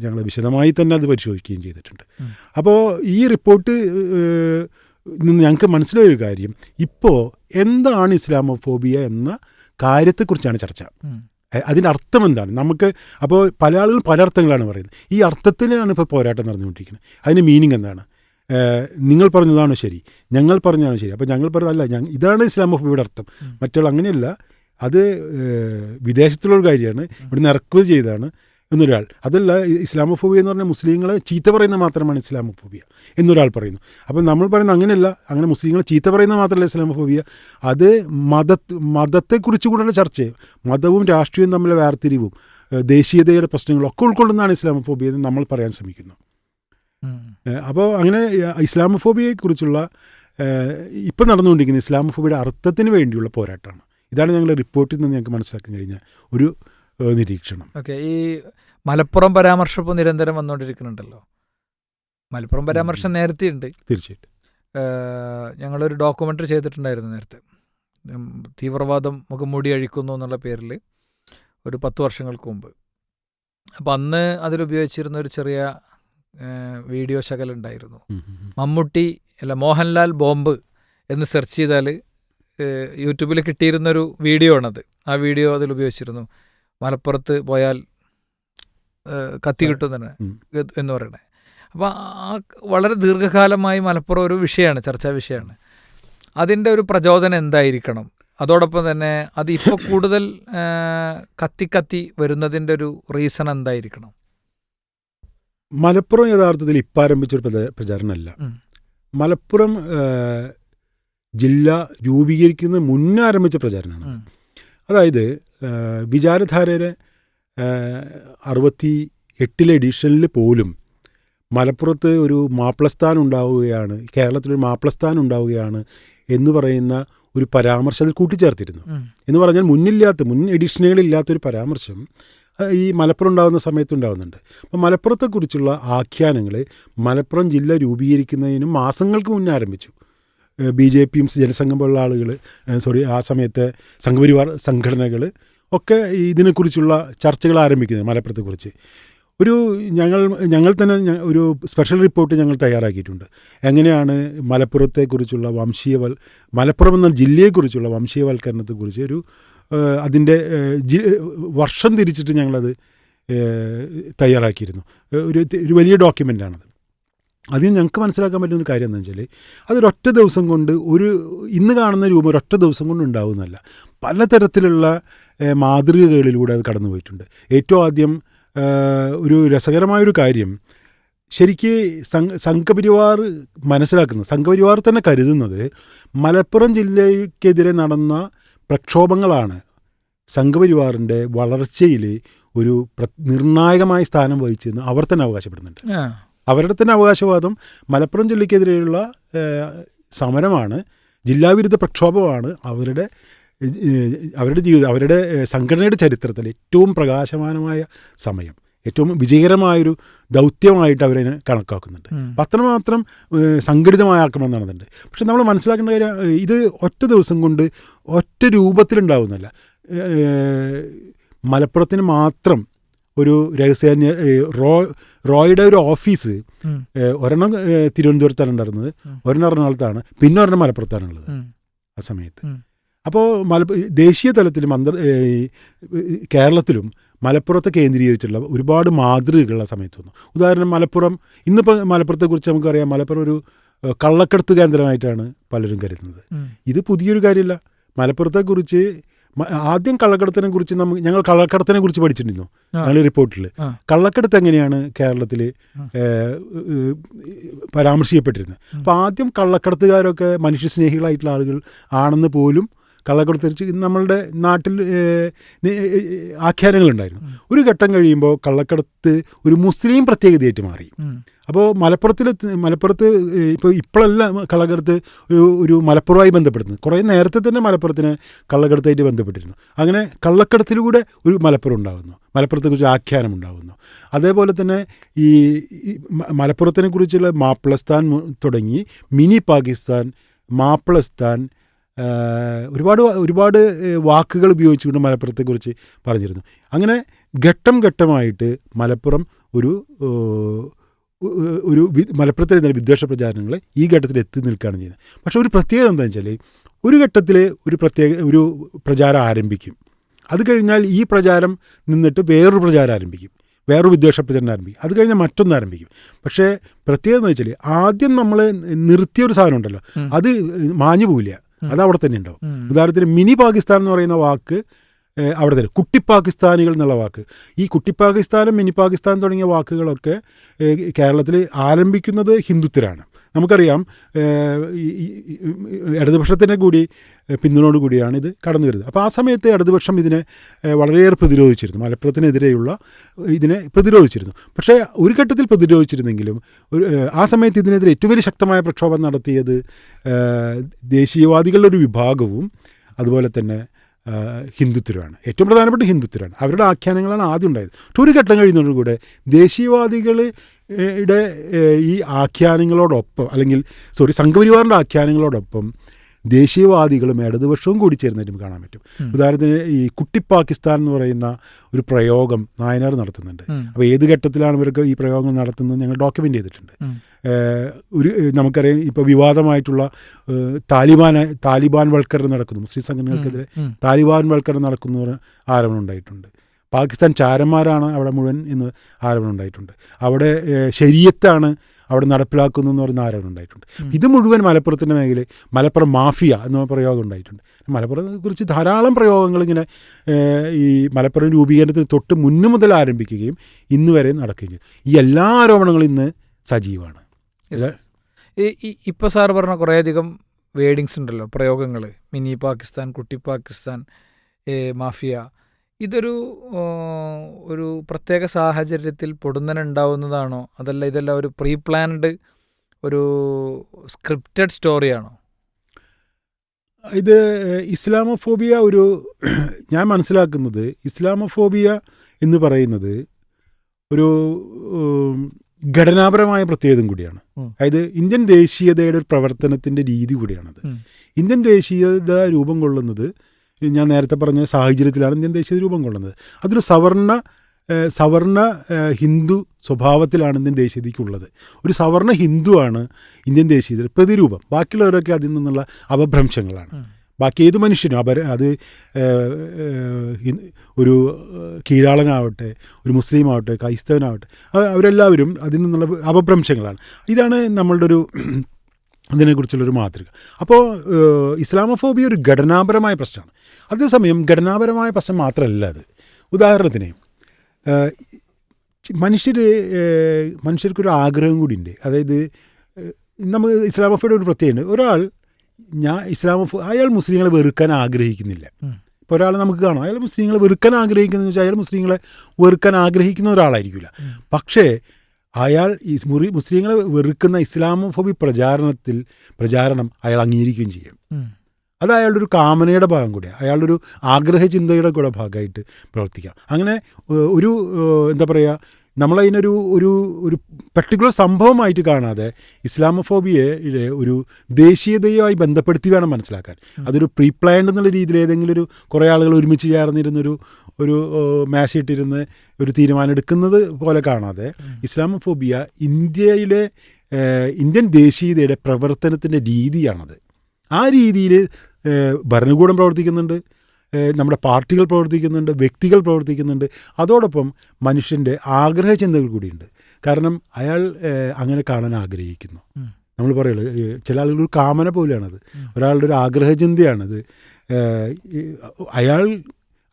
ഞങ്ങൾ വിശദമായി തന്നെ അത് പരിശോധിക്കുകയും ചെയ്തിട്ടുണ്ട്. അപ്പോൾ ഈ റിപ്പോർട്ട് നിന്ന് ഞങ്ങൾക്ക് മനസ്സിലായൊരു കാര്യം, ഇപ്പോൾ എന്താണ് ഇസ്ലാമോഫോബിയ എന്ന കാര്യത്തെക്കുറിച്ചാണ് ചർച്ച. അതിൻ്റെ അർത്ഥം എന്താണ് നമുക്ക്? അപ്പോൾ പല ആളുകളും പല അർത്ഥങ്ങളാണ് പറയുന്നത്. ഈ അർത്ഥത്തിലാണ് ഇപ്പോൾ പോരാട്ടം നടന്നുകൊണ്ടിരിക്കുന്നത്. അതിൻ്റെ മീനിങ് എന്താണ്? നിങ്ങൾ പറഞ്ഞതാണോ ശരി, ഞങ്ങൾ പറഞ്ഞതാണോ ശരി? അപ്പോൾ ഞങ്ങൾ പറഞ്ഞതല്ല, ഇതാണ് ഇസ്ലാമോഫോബിയുടെ അർത്ഥം. മറ്റുള്ള അങ്ങനെയല്ല, അത് വിദേശത്തുള്ളൊരു കാര്യമാണ്, ഇവിടുന്ന് ഇറക്കുമതി ചെയ്തതാണ് എന്നൊരാൾ. അതല്ല, ഇസ്ലാമോഫോബിയ എന്ന് പറഞ്ഞാൽ മുസ്ലിങ്ങളെ ചീത്ത പറയുന്നത് മാത്രമാണ് ഇസ്ലാമോഫോബിയ എന്നൊരാൾ പറയുന്നു. അപ്പോൾ നമ്മൾ പറയുന്നത് അങ്ങനെയല്ല, അങ്ങനെ മുസ്ലിങ്ങളെ ചീത്ത പറയുന്നത് മാത്രമല്ല ഇസ്ലാമോഫോബിയ, അത് മതത്തെക്കുറിച്ച് കൂടെയുള്ള ചർച്ചയും മതവും രാഷ്ട്രീയവും തമ്മിലെ വേർതിരിവും ദേശീയതയുടെ പ്രശ്നങ്ങളൊക്കെ ഉൾക്കൊള്ളുന്നതാണ് ഇസ്ലാമോഫോബിയ എന്ന് നമ്മൾ പറയാൻ ശ്രമിക്കുന്നു. അപ്പോൾ അങ്ങനെ ഇസ്ലാമോഫോബിയയെക്കുറിച്ചുള്ള ഇപ്പം നടന്നുകൊണ്ടിരിക്കുന്ന ഇസ്ലാമോഫോബിയുടെ അർത്ഥത്തിന് വേണ്ടിയുള്ള പോരാട്ടമാണ്. ഇതാണ് ഞങ്ങളുടെ റിപ്പോർട്ടിൽ നിന്ന് ഞങ്ങൾക്ക് മനസ്സിലാക്കാൻ കഴിഞ്ഞ ഒരു നിരീക്ഷണം. ഓക്കെ, ഈ മലപ്പുറം പരാമർശം ഇപ്പോൾ നിരന്തരം വന്നുകൊണ്ടിരിക്കുന്നുണ്ടല്ലോ. മലപ്പുറം പരാമർശം നേരത്തെ ഉണ്ട്. തീർച്ചയായിട്ടും ഞങ്ങളൊരു ഡോക്യുമെൻ്ററി ചെയ്തിട്ടുണ്ടായിരുന്നു നേരത്തെ, തീവ്രവാദം മുഖംമൂടി അഴിക്കുന്നു എന്നുള്ള പേരിൽ, ഒരു 10 വർഷങ്ങൾക്ക് മുമ്പ്. അപ്പം അന്ന് അതിലുപയോഗിച്ചിരുന്ന ഒരു ചെറിയ വീഡിയോ ശകലുണ്ടായിരുന്നു. മോഹൻലാൽ ബോംബ് എന്ന് സെർച്ച് ചെയ്താൽ യൂട്യൂബിൽ കിട്ടിയിരുന്നൊരു വീഡിയോ ആണത്. ആ വീഡിയോ അതിൽ ഉപയോഗിച്ചിരുന്നു. മലപ്പുറത്ത് പോയാൽ കത്തി കിട്ടും തന്നെ എന്ന് പറയണേ. അപ്പോൾ ആ വളരെ ദീർഘകാലമായി മലപ്പുറം ഒരു വിഷയമാണ്, ചർച്ചാ വിഷയമാണ്. അതിൻ്റെ ഒരു പ്രചോദനം എന്തായിരിക്കണം? അതോടൊപ്പം തന്നെ അത് ഇപ്പോൾ കൂടുതൽ കത്തി വരുന്നതിൻ്റെ ഒരു റീസൺ എന്തായിരിക്കണം? മലപ്പുറം യഥാർത്ഥത്തിൽ ഇപ്പം ആരംഭിച്ചൊരു പ്രചാരണമല്ല. മലപ്പുറം ജില്ല രൂപീകരിക്കുന്ന മുന്നേ ആരംഭിച്ച പ്രചാരണമാണ്. അതായത് വിചാരധാരയുടെ 68 എഡിഷനിൽ പോലും മലപ്പുറത്ത് ഒരു മാപ്പിളസ്ഥാൻ ഉണ്ടാവുകയാണ്, കേരളത്തിലൊരു മാപ്പിളസ്ഥാൻ ഉണ്ടാവുകയാണ് എന്ന് പറയുന്ന ഒരു പരാമർശം അതിൽ കൂട്ടിച്ചേർത്തിരുന്നു. എന്ന് പറഞ്ഞാൽ മുൻ എഡിഷനുകളില്ലാത്തൊരു പരാമർശം ഈ മലപ്പുറം ഉണ്ടാകുന്ന സമയത്ത് ഉണ്ടാകുന്നുണ്ട്. അപ്പോൾ മലപ്പുറത്തെക്കുറിച്ചുള്ള ആഖ്യാനങ്ങൾ മലപ്പുറം ജില്ല രൂപീകരിക്കുന്നതിന് മാസങ്ങൾക്ക് മുന്നേ ആരംഭിച്ചു. BJPയും ജനസംഘം പോലുള്ള ആളുകൾ, ആ സമയത്തെ സംഘപരിവാർ സംഘടനകൾ ഒക്കെ ഇതിനെക്കുറിച്ചുള്ള ചർച്ചകൾ ആരംഭിക്കുന്നത് മലപ്പുറത്തെക്കുറിച്ച്. ഞങ്ങൾ തന്നെ ഒരു സ്പെഷ്യൽ റിപ്പോർട്ട് ഞങ്ങൾ തയ്യാറാക്കിയിട്ടുണ്ട്. എങ്ങനെയാണ് മലപ്പുറത്തെക്കുറിച്ചുള്ള മലപ്പുറം എന്ന ജില്ലയെക്കുറിച്ചുള്ള വംശീയവൽക്കരണത്തെക്കുറിച്ച് അതിൻ്റെ വർഷം തിരിച്ചിട്ട് ഞങ്ങളത് തയ്യാറാക്കിയിരുന്നു. ഒരു വലിയ ഡോക്യുമെൻ്റാണത്. അതിൽ ഞങ്ങൾക്ക് മനസ്സിലാക്കാൻ പറ്റുന്ന ഒരു കാര്യം എന്താണെന്ന് വെച്ചാൽ അതൊരൊറ്റ ദിവസം കൊണ്ട് ഇന്ന് കാണുന്ന രൂപം ഒരൊറ്റ ദിവസം കൊണ്ട് ഉണ്ടാവുന്നതല്ല. പലതരത്തിലുള്ള മാതൃകകളിലൂടെ അത് കടന്നു പോയിട്ടുണ്ട്. ഏറ്റവും ആദ്യം ഒരു രസകരമായൊരു കാര്യം, ശരിക്ക് സംഘപരിവാർ തന്നെ കരുതുന്നത് മലപ്പുറം ജില്ലയ്ക്കെതിരെ നടന്ന പ്രക്ഷോഭങ്ങളാണ് സംഘപരിവാറിൻ്റെ വളർച്ചയിൽ ഒരു നിർണായകമായ സ്ഥാനം വഹിച്ചെന്ന് അവർ തന്നെ അവകാശപ്പെടുന്നുണ്ട്. അവരുടെ തന്നെ അവകാശവാദം മലപ്പുറം ജില്ലയ്ക്കെതിരെയുള്ള സമരമാണ്, ജില്ലാവിരുദ്ധ പ്രക്ഷോഭമാണ് അവരുടെ അവരുടെ സംഘടനയുടെ ചരിത്രത്തിൽ ഏറ്റവും പ്രകാശമാനമായ സമയം, ഏറ്റവും വിജയകരമായൊരു ദൗത്യമായിട്ട് അവരെ കണക്കാക്കുന്നുണ്ട്. അപ്പം അത്രമാത്രം സംഘടിതമായ ആക്രമണം നടന്നിട്ടുണ്ട്. പക്ഷെ നമ്മൾ മനസ്സിലാക്കേണ്ട കാര്യം, ഇത് ഒറ്റ ദിവസം കൊണ്ട് ഒറ്റ രൂപത്തിലുണ്ടാവുന്നല്ല. മലപ്പുറത്തിന് മാത്രം ഒരു രഹസ്യാന്വേഷണ റോയുടെ ഒരു ഓഫീസ് ഒരെണ്ണം തിരുവനന്തപുരത്താണ് ഉണ്ടായിരുന്നത്, ഒരെണ്ണം എറണാകുളത്താണ്, പിന്നെ ഒരെണ്ണം മലപ്പുറത്താണുള്ളത് ആ സമയത്ത്. അപ്പോൾ ദേശീയ തലത്തിലും കേരളത്തിലും മലപ്പുറത്തെ കേന്ദ്രീകരിച്ചുള്ള ഒരുപാട് മാതൃകകൾ ആ സമയത്ത് വന്നു. ഉദാഹരണം ഇന്നിപ്പോൾ മലപ്പുറത്തെക്കുറിച്ച് നമുക്കറിയാം, മലപ്പുറം ഒരു കള്ളക്കടത്ത് കേന്ദ്രമായിട്ടാണ് പലരും കരുതുന്നത്. ഇത് പുതിയൊരു കാര്യമല്ല. മലപ്പുറത്തെക്കുറിച്ച് ആദ്യം ഞങ്ങൾ കള്ളക്കടത്തിനെ കുറിച്ച് പഠിച്ചിട്ടുണ്ടായിരുന്നു ഞങ്ങൾ റിപ്പോർട്ടിൽ. കള്ളക്കടത്ത് എങ്ങനെയാണ് കേരളത്തിൽ പരാമർശിക്കപ്പെട്ടിരുന്നത്. അപ്പോൾ ആദ്യം കള്ളക്കടത്തുകാരൊക്കെ മനുഷ്യസ്നേഹികളായിട്ടുള്ള ആളുകൾ ആണെന്ന് പോലും കള്ളക്കടത്ത് നമ്മളുടെ നാട്ടിൽ ആഖ്യാനങ്ങളുണ്ടായിരുന്നു. ഒരു ഘട്ടം കഴിയുമ്പോൾ കള്ളക്കടത്ത് ഒരു മുസ്ലിം പ്രത്യേകതയായിട്ട് മാറി. അപ്പോൾ മലപ്പുറത്ത് ഇപ്പോഴല്ല കള്ളക്കടത്ത് ഒരു മലപ്പുറമായി ബന്ധപ്പെടുന്നത്. കുറേ നേരത്തെ തന്നെ മലപ്പുറത്തിന് കള്ളക്കടത്തായിട്ട് ബന്ധപ്പെട്ടിരുന്നു. അങ്ങനെ കള്ളക്കടത്തിലൂടെ ഒരു മലപ്പുറം ഉണ്ടാകുന്നു, മലപ്പുറത്തെക്കുറിച്ച് ആഖ്യാനം ഉണ്ടാകുന്നു. അതേപോലെ തന്നെ ഈ മലപ്പുറത്തിനെ കുറിച്ചുള്ള മാപ്പിളസ്ഥാൻ തുടങ്ങി മിനി പാകിസ്ഥാൻ, മാപ്പിളസ്ഥാൻ, ഒരുപാട് വാക്കുകൾ ഉപയോഗിച്ചുകൊണ്ട് മലപ്പുറത്തെക്കുറിച്ച് പറഞ്ഞിരുന്നു. അങ്ങനെ ഘട്ടം ഘട്ടമായിട്ട് മലപ്പുറം മലപ്പുറത്തെ തന്നെ വിദ്വേഷ പ്രചാരണങ്ങൾ ഈ ഘട്ടത്തിൽ എത്തി നിൽക്കുകയാണ് ചെയ്യുന്നത്. പക്ഷേ ഒരു പ്രത്യേകത എന്താണെന്ന് വെച്ചാൽ, ഒരു ഘട്ടത്തിൽ ഒരു പ്രചാരം ആരംഭിക്കും. അത് കഴിഞ്ഞാൽ ഈ പ്രചാരം നിന്നിട്ട് വേറൊരു പ്രചാരം ആരംഭിക്കും, വേറൊരു വിദ്വേഷ പ്രചരണം ആരംഭിക്കും. അത് കഴിഞ്ഞാൽ മറ്റൊന്ന് ആരംഭിക്കും. പക്ഷേ പ്രത്യേകത എന്ന് വെച്ചാൽ, ആദ്യം നമ്മൾ നിർത്തിയൊരു സാധനം ഉണ്ടല്ലോ, അത് മാഞ്ഞു പോവില്ല, അത് അവിടെ തന്നെ ഉണ്ടാവും. ഉദാഹരണത്തിന് മിനി പാകിസ്ഥാൻ എന്ന് പറയുന്ന വാക്ക് അവിടെ തന്നെ, കുട്ടി പാകിസ്ഥാനികൾ എന്നുള്ള വാക്ക്, ഈ കുട്ടി പാകിസ്ഥാനും മിനി പാകിസ്ഥാൻ തുടങ്ങിയ വാക്കുകളൊക്കെ കേരളത്തിൽ ആരംഭിക്കുന്നത് ഹിന്ദുത്വരാണ്. നമുക്കറിയാം ഇടതുപക്ഷത്തിൻ്റെ കൂടി പിന്തുണയോടുകൂടിയാണ് ഇത് കടന്നു വരുന്നത്. അപ്പോൾ ആ സമയത്ത് ഇടതുപക്ഷം ഇതിനെ വളരെയേറെ പ്രതിരോധിച്ചിരുന്നു, മലപ്പുറത്തിനെതിരെയുള്ള ഇതിനെ പ്രതിരോധിച്ചിരുന്നു. പക്ഷേ ഒരു ഘട്ടത്തിൽ പ്രതിരോധിച്ചിരുന്നെങ്കിലും ആ സമയത്ത് ഇതിനെതിരെ ഏറ്റവും വലിയ ശക്തമായ പ്രക്ഷോഭം നടത്തിയത് ദേശീയവാദികളുടെ ഒരു വിഭാഗവും അതുപോലെ തന്നെ ഹിന്ദുത്വരാണ്. ഏറ്റവും പ്രധാനപ്പെട്ട ഹിന്ദുത്വരാണ്. അവരുടെ ആഖ്യാനങ്ങളാണ് ആദ്യം ഉണ്ടായത്. പക്ഷെ ഒരു ഘട്ടം കഴിയുന്നതോടുകൂടെ ദേശീയവാദികളുടെ ഈ ആഖ്യാനങ്ങളോടൊപ്പം, അല്ലെങ്കിൽ സംഘപരിവാറിൻ്റെ ആഖ്യാനങ്ങളോടൊപ്പം ദേശീയവാദികളും ഇടതുപക്ഷവും കൂടി ചേർന്നിട്ടും കാണാൻ പറ്റും. ഉദാഹരണത്തിന് ഈ കുട്ടി പാകിസ്ഥാൻ എന്ന് പറയുന്ന ഒരു പ്രയോഗം നായനാർ നടത്തുന്നുണ്ട്. അപ്പോൾ ഏത് ഘട്ടത്തിലാണ് ഇവർക്ക് ഈ പ്രയോഗം നടത്തുന്നത് ഞങ്ങൾ ഡോക്യുമെൻ്റ് ചെയ്തിട്ടുണ്ട്. നമുക്കറിയാം, ഇപ്പോൾ വിവാദമായിട്ടുള്ള താലിബാൻ വൽക്കരണം നടക്കുന്നു, മുസ്ലിം സംഘടനകൾക്കെതിരെ താലിബാൻ വൽക്കരണം നടക്കുന്ന ആരോപണം ഉണ്ടായിട്ടുണ്ട്. പാകിസ്ഥാൻ ചാരന്മാരാണ് അവിടെ മുഴുവൻ എന്ന് ആരോപണം ഉണ്ടായിട്ടുണ്ട്. അവിടെ ശരീഅത്താണ് അവിടെ നടപ്പിലാക്കുന്നു എന്ന് പറയുന്ന ആരോപണം ഉണ്ടായിട്ടുണ്ട്. ഇത് മുഴുവൻ മലപ്പുറത്തിൻ്റെ മേഖല, മലപ്പുറം മാഫിയ എന്ന പ്രയോഗം ഉണ്ടായിട്ടുണ്ട്. മലപ്പുറത്തെക്കുറിച്ച് ധാരാളം പ്രയോഗങ്ങൾ ഇങ്ങനെ ഈ മലപ്പുറം രൂപീകരണത്തിന് തൊട്ട് മുന്നു മുതൽ ആരംഭിക്കുകയും ഇന്ന് വരെ നടക്കുകയും ചെയ്യും. ഈ എല്ലാ ആരോപണങ്ങളും ഇന്ന് സജീവമാണ്. ഇപ്പോൾ സാർ പറഞ്ഞ കുറേയധികം വേഡിങ്സ് ഉണ്ടല്ലോ, പ്രയോഗങ്ങൾ, മിനി പാകിസ്ഥാൻ, കുട്ടി പാകിസ്ഥാൻ, മാഫിയ. ഒരു പ്രത്യേക സാഹചര്യത്തിൽ പൊടുന്നനുണ്ടാവുന്നതാണോ, അതല്ല ഇതെല്ലാം ഒരു പ്രീ പ്ലാൻഡ് ഒരു സ്ക്രിപ്റ്റഡ് സ്റ്റോറിയാണോ? ഇത് ഇസ്ലാമോഫോബിയ ഞാൻ മനസ്സിലാക്കുന്നത് ഇസ്ലാമോഫോബിയ എന്ന് പറയുന്നത് ഒരു ഘടനാപരമായ പ്രത്യേകത കൂടിയാണ്. അതായത് ഇന്ത്യൻ ദേശീയതയുടെ ഒരു പ്രവർത്തനത്തിൻ്റെ രീതി കൂടിയാണത്. ഇന്ത്യൻ ദേശീയത രൂപം കൊള്ളുന്നത് ഞാൻ നേരത്തെ പറഞ്ഞ സാഹചര്യത്തിലാണ് ഇന്ത്യൻ ദേശീയത രൂപം കൊള്ളുന്നത്. അതൊരു സവർണ ഹിന്ദു സ്വഭാവത്തിലാണ് ഇന്ത്യൻ ദേശീയതയ്ക്കുള്ളത്. ഒരു സവർണ ഹിന്ദുവാണ് ഇന്ത്യൻ ദേശീയതയുടെ പ്രതിരൂപം. ബാക്കിയുള്ളവരൊക്കെ അതിൽ നിന്നുള്ള അപഭ്രംശങ്ങളാണ്. ബാക്കി ഏത് മനുഷ്യനും അത് ഒരു കീഴാളനാവട്ടെ, ഒരു മുസ്ലിം ആവട്ടെ, ക്രൈസ്തവനാവട്ടെ, അവരെല്ലാവരും അതിൽ നിന്നുള്ള അപഭ്രംശങ്ങളാണ്. ഇതാണ് നമ്മളുടെ അതിനെക്കുറിച്ചുള്ളൊരു മാതൃക. അപ്പോൾ ഇസ്ലാമോഫോബിയ ഒരു ഘടനാപരമായ പ്രശ്നമാണ്. അതേസമയം ഘടനാപരമായ പ്രശ്നം മാത്രമല്ല അത്. ഉദാഹരണത്തിന് മനുഷ്യർക്കൊരു ആഗ്രഹം കൂടിയുണ്ട്. അതായത് നമ്മൾ ഇസ്ലാമോഫോബിയുടെ ഒരു പ്രത്യേകത, അയാൾ മുസ്ലിങ്ങളെ വെറുക്കാൻ ആഗ്രഹിക്കുന്നില്ല. ഇപ്പോൾ ഒരാൾ നമുക്ക് കാണാം, അയാൾ മുസ്ലിങ്ങളെ വെറുക്കാൻ ആഗ്രഹിക്കുന്നതെന്ന് വെച്ചാൽ അയാൾ മുസ്ലിങ്ങളെ വെറുക്കാൻ ആഗ്രഹിക്കുന്ന ഒരാളായിരിക്കില്ല. പക്ഷേ അയാൾ മുസ്ലിങ്ങളെ വെറുക്കുന്ന ഇസ്ലാമോഫോബി പ്രചാരണം അയാൾ അംഗീകരിക്കുകയും ചെയ്യും. അത് അയാളുടെ ഒരു കാമനയുടെ ഭാഗം കൂടിയാണ്, അയാളുടെ ഒരു ആഗ്രഹ ചിന്തയുടെ കൂടെ ഭാഗമായിട്ട് പ്രവർത്തിക്കാം. അങ്ങനെ എന്താ പറയുക, നമ്മളതിനൊരു ഒരു പർട്ടിക്കുലർ സംഭവമായിട്ട് കാണാതെ ഇസ്ലാമോഫോബിയയെ ഒരു ദേശീയതയുമായി ബന്ധപ്പെടുത്തി വേണം മനസ്സിലാക്കാൻ. അതൊരു പ്രീ പ്ലാൻഡ് എന്നുള്ള രീതിയിൽ ഏതെങ്കിലും കുറേ ആളുകൾ ഒരുമിച്ച് ചേർന്നിരുന്നൊരു മേശയിട്ടിരുന്ന് ഒരു തീരുമാനം എടുക്കുന്നത് പോലെ കാണാതെ ഇസ്ലാമോഫോബിയ ഇന്ത്യൻ ദേശീയതയുടെ പ്രവർത്തനത്തിൻ്റെ രീതിയാണത്. ആ രീതിയിൽ ഭരണകൂടം പ്രവർത്തിക്കുന്നുണ്ട്, നമ്മുടെ പാർട്ടികൾ പ്രവർത്തിക്കുന്നുണ്ട്, വ്യക്തികൾ പ്രവർത്തിക്കുന്നുണ്ട്. അതോടൊപ്പം മനുഷ്യൻ്റെ ആഗ്രഹ ചിന്തകൾ കൂടിയുണ്ട്. കാരണം അയാൾ അങ്ങനെ കാണാൻ ആഗ്രഹിക്കുന്നു. നമ്മൾ പറയുന്നത് ചില ആളുകൾ ഒരു കാമന പോലെയാണത്, ഒരാളുടെ ഒരു ആഗ്രഹ ചിന്തയാണത്.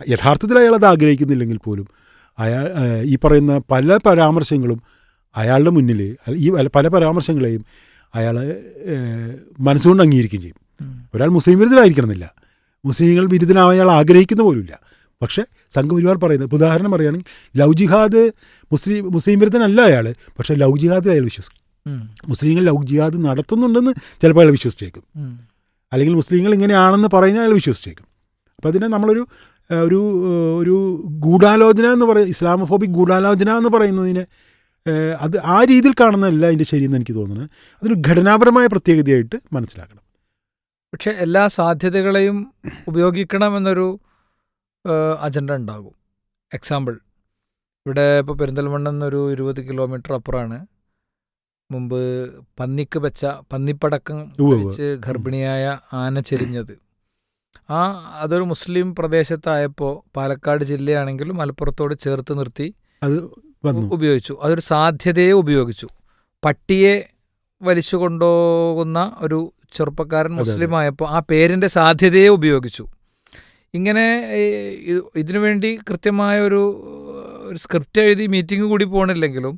യഥാർത്ഥത്തിൽ അയാളത് ആഗ്രഹിക്കുന്നില്ലെങ്കിൽ പോലും ഈ പറയുന്ന പല പരാമർശങ്ങളും അയാളുടെ മുന്നിൽ പല പരാമർശങ്ങളെയും അയാൾ മനസ്സുകൊണ്ട് അംഗീകരിക്കുകയും ചെയ്യും. ഒരാൾ മുസ്ലിം വിരുദ്ധനായിരിക്കണമെന്നില്ല, മുസ്ലിങ്ങൾ വിരുദ്ധനാവാൻ അയാൾ ആഗ്രഹിക്കുന്ന പോലുമില്ല. പക്ഷേ സംഘപരിവാർ പറയുന്നത്, ഉദാഹരണം പറയുകയാണെങ്കിൽ ലവ് ജിഹാദ് മുസ്ലിം വിരുദ്ധനല്ല അയാൾ, പക്ഷേ ലവ് ജിഹാദിൽ അയാൾ വിശ്വസിക്കും. മുസ്ലിങ്ങൾ ലവ് ജിഹാദ് നടത്തുന്നുണ്ടെന്ന് ചിലപ്പോൾ അയാൾ വിശ്വസിച്ചേക്കും, അല്ലെങ്കിൽ മുസ്ലിങ്ങൾ ഇങ്ങനെയാണെന്ന് പറയുന്ന അയാൾ വിശ്വസിച്ചേക്കും. അപ്പോൾ അതിനെ നമ്മളൊരു ഗൂഢാലോചന എന്ന് പറയും, ഇസ്ലാമോഫോബിക് ഗൂഢാലോചന എന്ന് പറയുന്നതിനെ അത് ആ രീതിയിൽ കാണുന്നതല്ല അതിൻ്റെ ശരിയെന്ന് എനിക്ക് തോന്നുന്നത്. അതൊരു ഘടനാപരമായ പ്രത്യേകതയായിട്ട് മനസ്സിലാക്കണം. പക്ഷെ എല്ലാ സാധ്യതകളെയും ഉപയോഗിക്കണമെന്നൊരു അജണ്ട ഉണ്ടാകും. എക്സാമ്പിൾ, ഇവിടെ ഇപ്പോൾ പെരിന്തൽമണ്ണ എന്നൊരു 20 കിലോമീറ്റർ അപ്പുറമാണ് മുമ്പ് പന്നിപ്പടക്കം വെച്ച് ഗർഭിണിയായ ആന ചെരിഞ്ഞത്. അതൊരു മുസ്ലിം പ്രദേശത്തായപ്പോൾ പാലക്കാട് ജില്ലയാണെങ്കിലും മലപ്പുറത്തോട് ചേർത്ത് നിർത്തി അത് ഉപയോഗിച്ചു. അതൊരു സാധ്യതയെ ഉപയോഗിച്ചു. പട്ടിയെ വലിച്ചു കൊണ്ടുപോകുന്ന ഒരു ചെറുപ്പക്കാരൻ മുസ്ലിം ആയപ്പോൾ ആ പേരിൻ്റെ സാധ്യതയെ ഉപയോഗിച്ചു. ഇങ്ങനെ ഇതിനുവേണ്ടി കൃത്യമായ ഒരു സ്ക്രിപ്റ്റ് എഴുതി മീറ്റിംഗ് കൂടി പോകണില്ലെങ്കിലും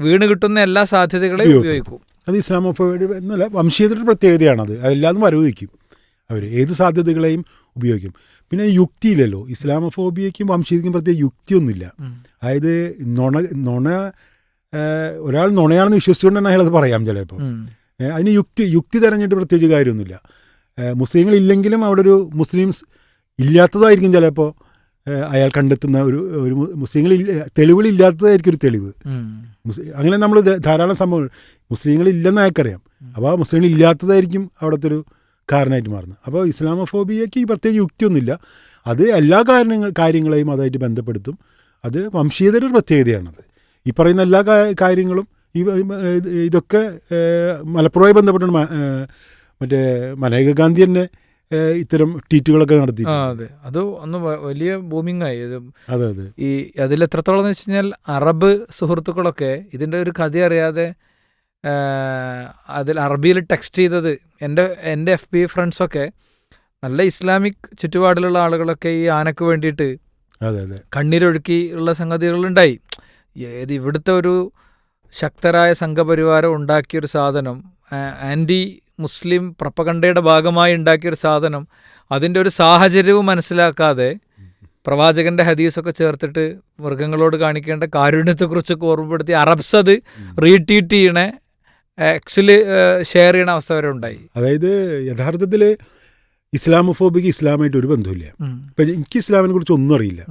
വീണ് കിട്ടുന്ന എല്ലാ സാധ്യതകളെയും ഉപയോഗിക്കും. അത് ഇസ്ലാമോഫോബിയ എന്നല്ല, വംശീയതയുടെ പ്രത്യേകതയാണത്. അതെല്ലാതും വരവിക്കും, അവർ ഏത് സാധ്യതകളെയും ഉപയോഗിക്കും. പിന്നെ യുക്തിയില്ലല്ലോ, ഇസ്ലാമോഫോബിയയ്ക്കും വംശീയതയ്ക്കും പ്രത്യേക യുക്തിയൊന്നുമില്ല. അതായത് ഒരാൾ നുണയാണെന്ന് വിശ്വസിച്ചുകൊണ്ട് തന്നെ അയാളത് പറയാം ചിലപ്പോൾ. അതിന് യുക്തി തിരഞ്ഞിട്ട് പ്രത്യേകിച്ച് കാര്യമൊന്നുമില്ല. മുസ്ലിങ്ങളില്ലെങ്കിലും അവിടെ ഒരു മുസ്ലിംസ് ഇല്ലാത്തതായിരിക്കും ചിലപ്പോൾ അയാൾ കണ്ടെത്തുന്ന ഒരു തെളിവുകളില്ലാത്തതായിരിക്കും ഒരു തെളിവ്. അങ്ങനെ നമ്മൾ ധാരാളം സംഭവങ്ങൾ മുസ്ലിങ്ങളില്ലെന്ന് അയാൾക്കറിയാം, അപ്പോൾ ആ മുസ്ലിങ്ങളില്ലാത്തതായിരിക്കും അവിടുത്തെ ഒരു കാരണമായിട്ട് മാറുന്നത്. അപ്പോൾ ഇസ്ലാമോഫോബിയയ്ക്ക് ഈ പ്രത്യേക യുക്തിയൊന്നുമില്ല. അത് എല്ലാ കാര്യങ്ങളെയും അതായിട്ട് ബന്ധപ്പെടുത്തും. അത് വംശീയതയുടെ ഒരു പ്രത്യേകതയാണത്. ഈ പറയുന്ന എല്ലാ കാര്യങ്ങളും ഇതൊക്കെ മലപ്പുറവുമായി ബന്ധപ്പെട്ടാണ് മറ്റേ മനേക ഗാന്ധി തന്നെ ഇത്തരം ട്വീറ്റുകളൊക്കെ നടത്തി. അതെ, അത് ഒന്ന് വലിയ ബൂമിങ്ങായി. അതെ, ഈ അതിലെത്രത്തോളം എന്ന് വെച്ച് കഴിഞ്ഞാൽ അറബ് സുഹൃത്തുക്കളൊക്കെ ഇതിൻ്റെ ഒരു കഥ അറിയാതെ അതിൽ അറബിയിൽ ടെക്സ്റ്റ് ചെയ്തത് എൻ്റെ FB ഫ്രണ്ട്സൊക്കെ നല്ല ഇസ്ലാമിക് ചുറ്റുപാടിലുള്ള ആളുകളൊക്കെ ഈ ആനക്ക് വേണ്ടിയിട്ട് കണ്ണീരൊഴുക്കി ഉള്ള സംഗതികളുണ്ടായി. ഇവിടുത്തെ ഒരു ശക്തരായ സംഘപരിവാരം ഉണ്ടാക്കിയൊരു സാധനം, ആൻറ്റി മുസ്ലിം പ്രപ്പകണ്ടയുടെ ഭാഗമായി ഉണ്ടാക്കിയൊരു സാധനം, അതിൻ്റെ ഒരു സാഹചര്യവും മനസ്സിലാക്കാതെ പ്രവാചകൻ്റെ ഹദീസൊക്കെ ചേർത്തിട്ട് മൃഗങ്ങളോട് കാണിക്കേണ്ട കാരുണ്യത്തെക്കുറിച്ചൊക്കെ ഓർമ്മപ്പെടുത്തി അറബ്സ് അത് റീട്വീറ്റ് ചെയ്യണേ, എക്സിൽ ഷെയർ ചെയ്യണ അവസ്ഥ വരെ ഉണ്ടായി. അതായത് യഥാർത്ഥത്തിൽ ഇസ്ലാമോഫോബിക്ക് ഇസ്ലാമായിട്ട് ഒരു ബന്ധമില്ല. ഇപ്പം എനിക്ക് ഇസ്ലാമിനെ കുറിച്ച് ഒന്നും അറിയില്ല.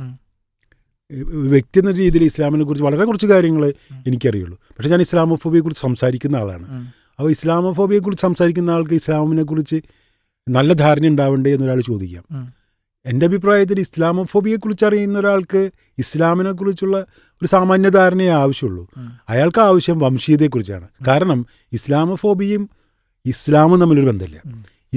ഒരു വ്യക്തി എന്ന രീതിയിൽ ഇസ്ലാമിനെ കുറിച്ച് വളരെ കുറച്ച് കാര്യങ്ങൾ എനിക്കറിയുള്ളൂ. പക്ഷേ ഞാൻ ഇസ്ലാമോഫോബിയെ കുറിച്ച് സംസാരിക്കുന്ന ആളാണ്. അപ്പോൾ ഇസ്ലാമോഫോബിയെ കുറിച്ച് സംസാരിക്കുന്ന ആൾക്ക് ഇസ്ലാമിനെ കുറിച്ച് നല്ല ധാരണ ഉണ്ടാവണ്ടേ എന്നൊരാൾ ചോദിക്കാം. എൻ്റെ അഭിപ്രായത്തിൽ ഇസ്ലാമോഫോബിയെ കുറിച്ച് അറിയുന്ന ഒരാൾക്ക് ഇസ്ലാമിനെ കുറിച്ചുള്ള ഒരു സാമാന്യ ധാരണയെ ആവശ്യമുള്ളൂ. അയാൾക്ക് ആവശ്യം വംശീയതയെക്കുറിച്ചാണ്. കാരണം ഇസ്ലാമോഫോബിയും ഇസ്ലാമും തമ്മിലൊരു ബന്ധമില്ല.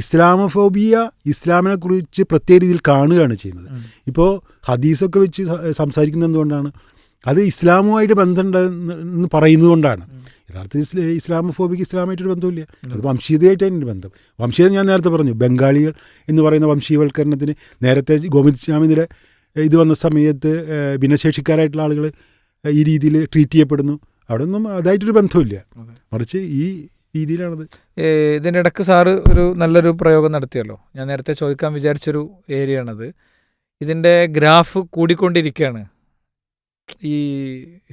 ഇസ്ലാമോഫോബിയ ഇസ്ലാമിനെ കുറിച്ച് പ്രത്യേക രീതിയിൽ കാണുകയാണ് ചെയ്യുന്നത്. ഇപ്പോൾ ഹദീസൊക്കെ വെച്ച് സംസാരിക്കുന്നത് എന്തുകൊണ്ടാണ്? അത് ഇസ്ലാമുമായിട്ട് ബന്ധമുണ്ടെന്ന് പറയുന്നത് കൊണ്ടാണ്. യഥാർത്ഥത്തിൽ ഇസ്ലാമോഫോബിക്ക് ഇസ്ലാമായിട്ടൊരു ബന്ധമില്ല. അത് വംശീയതയായിട്ടാണ് എൻ്റെ ബന്ധം. വംശീയത ഞാൻ നേരത്തെ പറഞ്ഞു. ബംഗാളികൾ എന്ന് പറയുന്ന വംശീയവൽക്കരണത്തിന് നേരത്തെ ഗോവിന്ദ് സ്വാമിയുടെ ഇത് വന്ന സമയത്ത് ഭിന്നശേഷിക്കാരായിട്ടുള്ള ആളുകൾ ഈ രീതിയിൽ ട്രീറ്റ് ചെയ്യപ്പെടുന്നു. അവിടെ ഒന്നും അതായിട്ടൊരു ബന്ധമില്ല. മറിച്ച് ഈ രീതിയിലാണത്. ഇതിൻ്റെ ഇടയ്ക്ക് സാറ് ഒരു നല്ലൊരു പ്രയോഗം നടത്തിയല്ലോ. ഞാൻ നേരത്തെ ചോദിക്കാൻ വിചാരിച്ചൊരു ഏരിയയാണത്. ഇതിൻ്റെ ഗ്രാഫ് കൂടിക്കൊണ്ടിരിക്കുകയാണ്. ഈ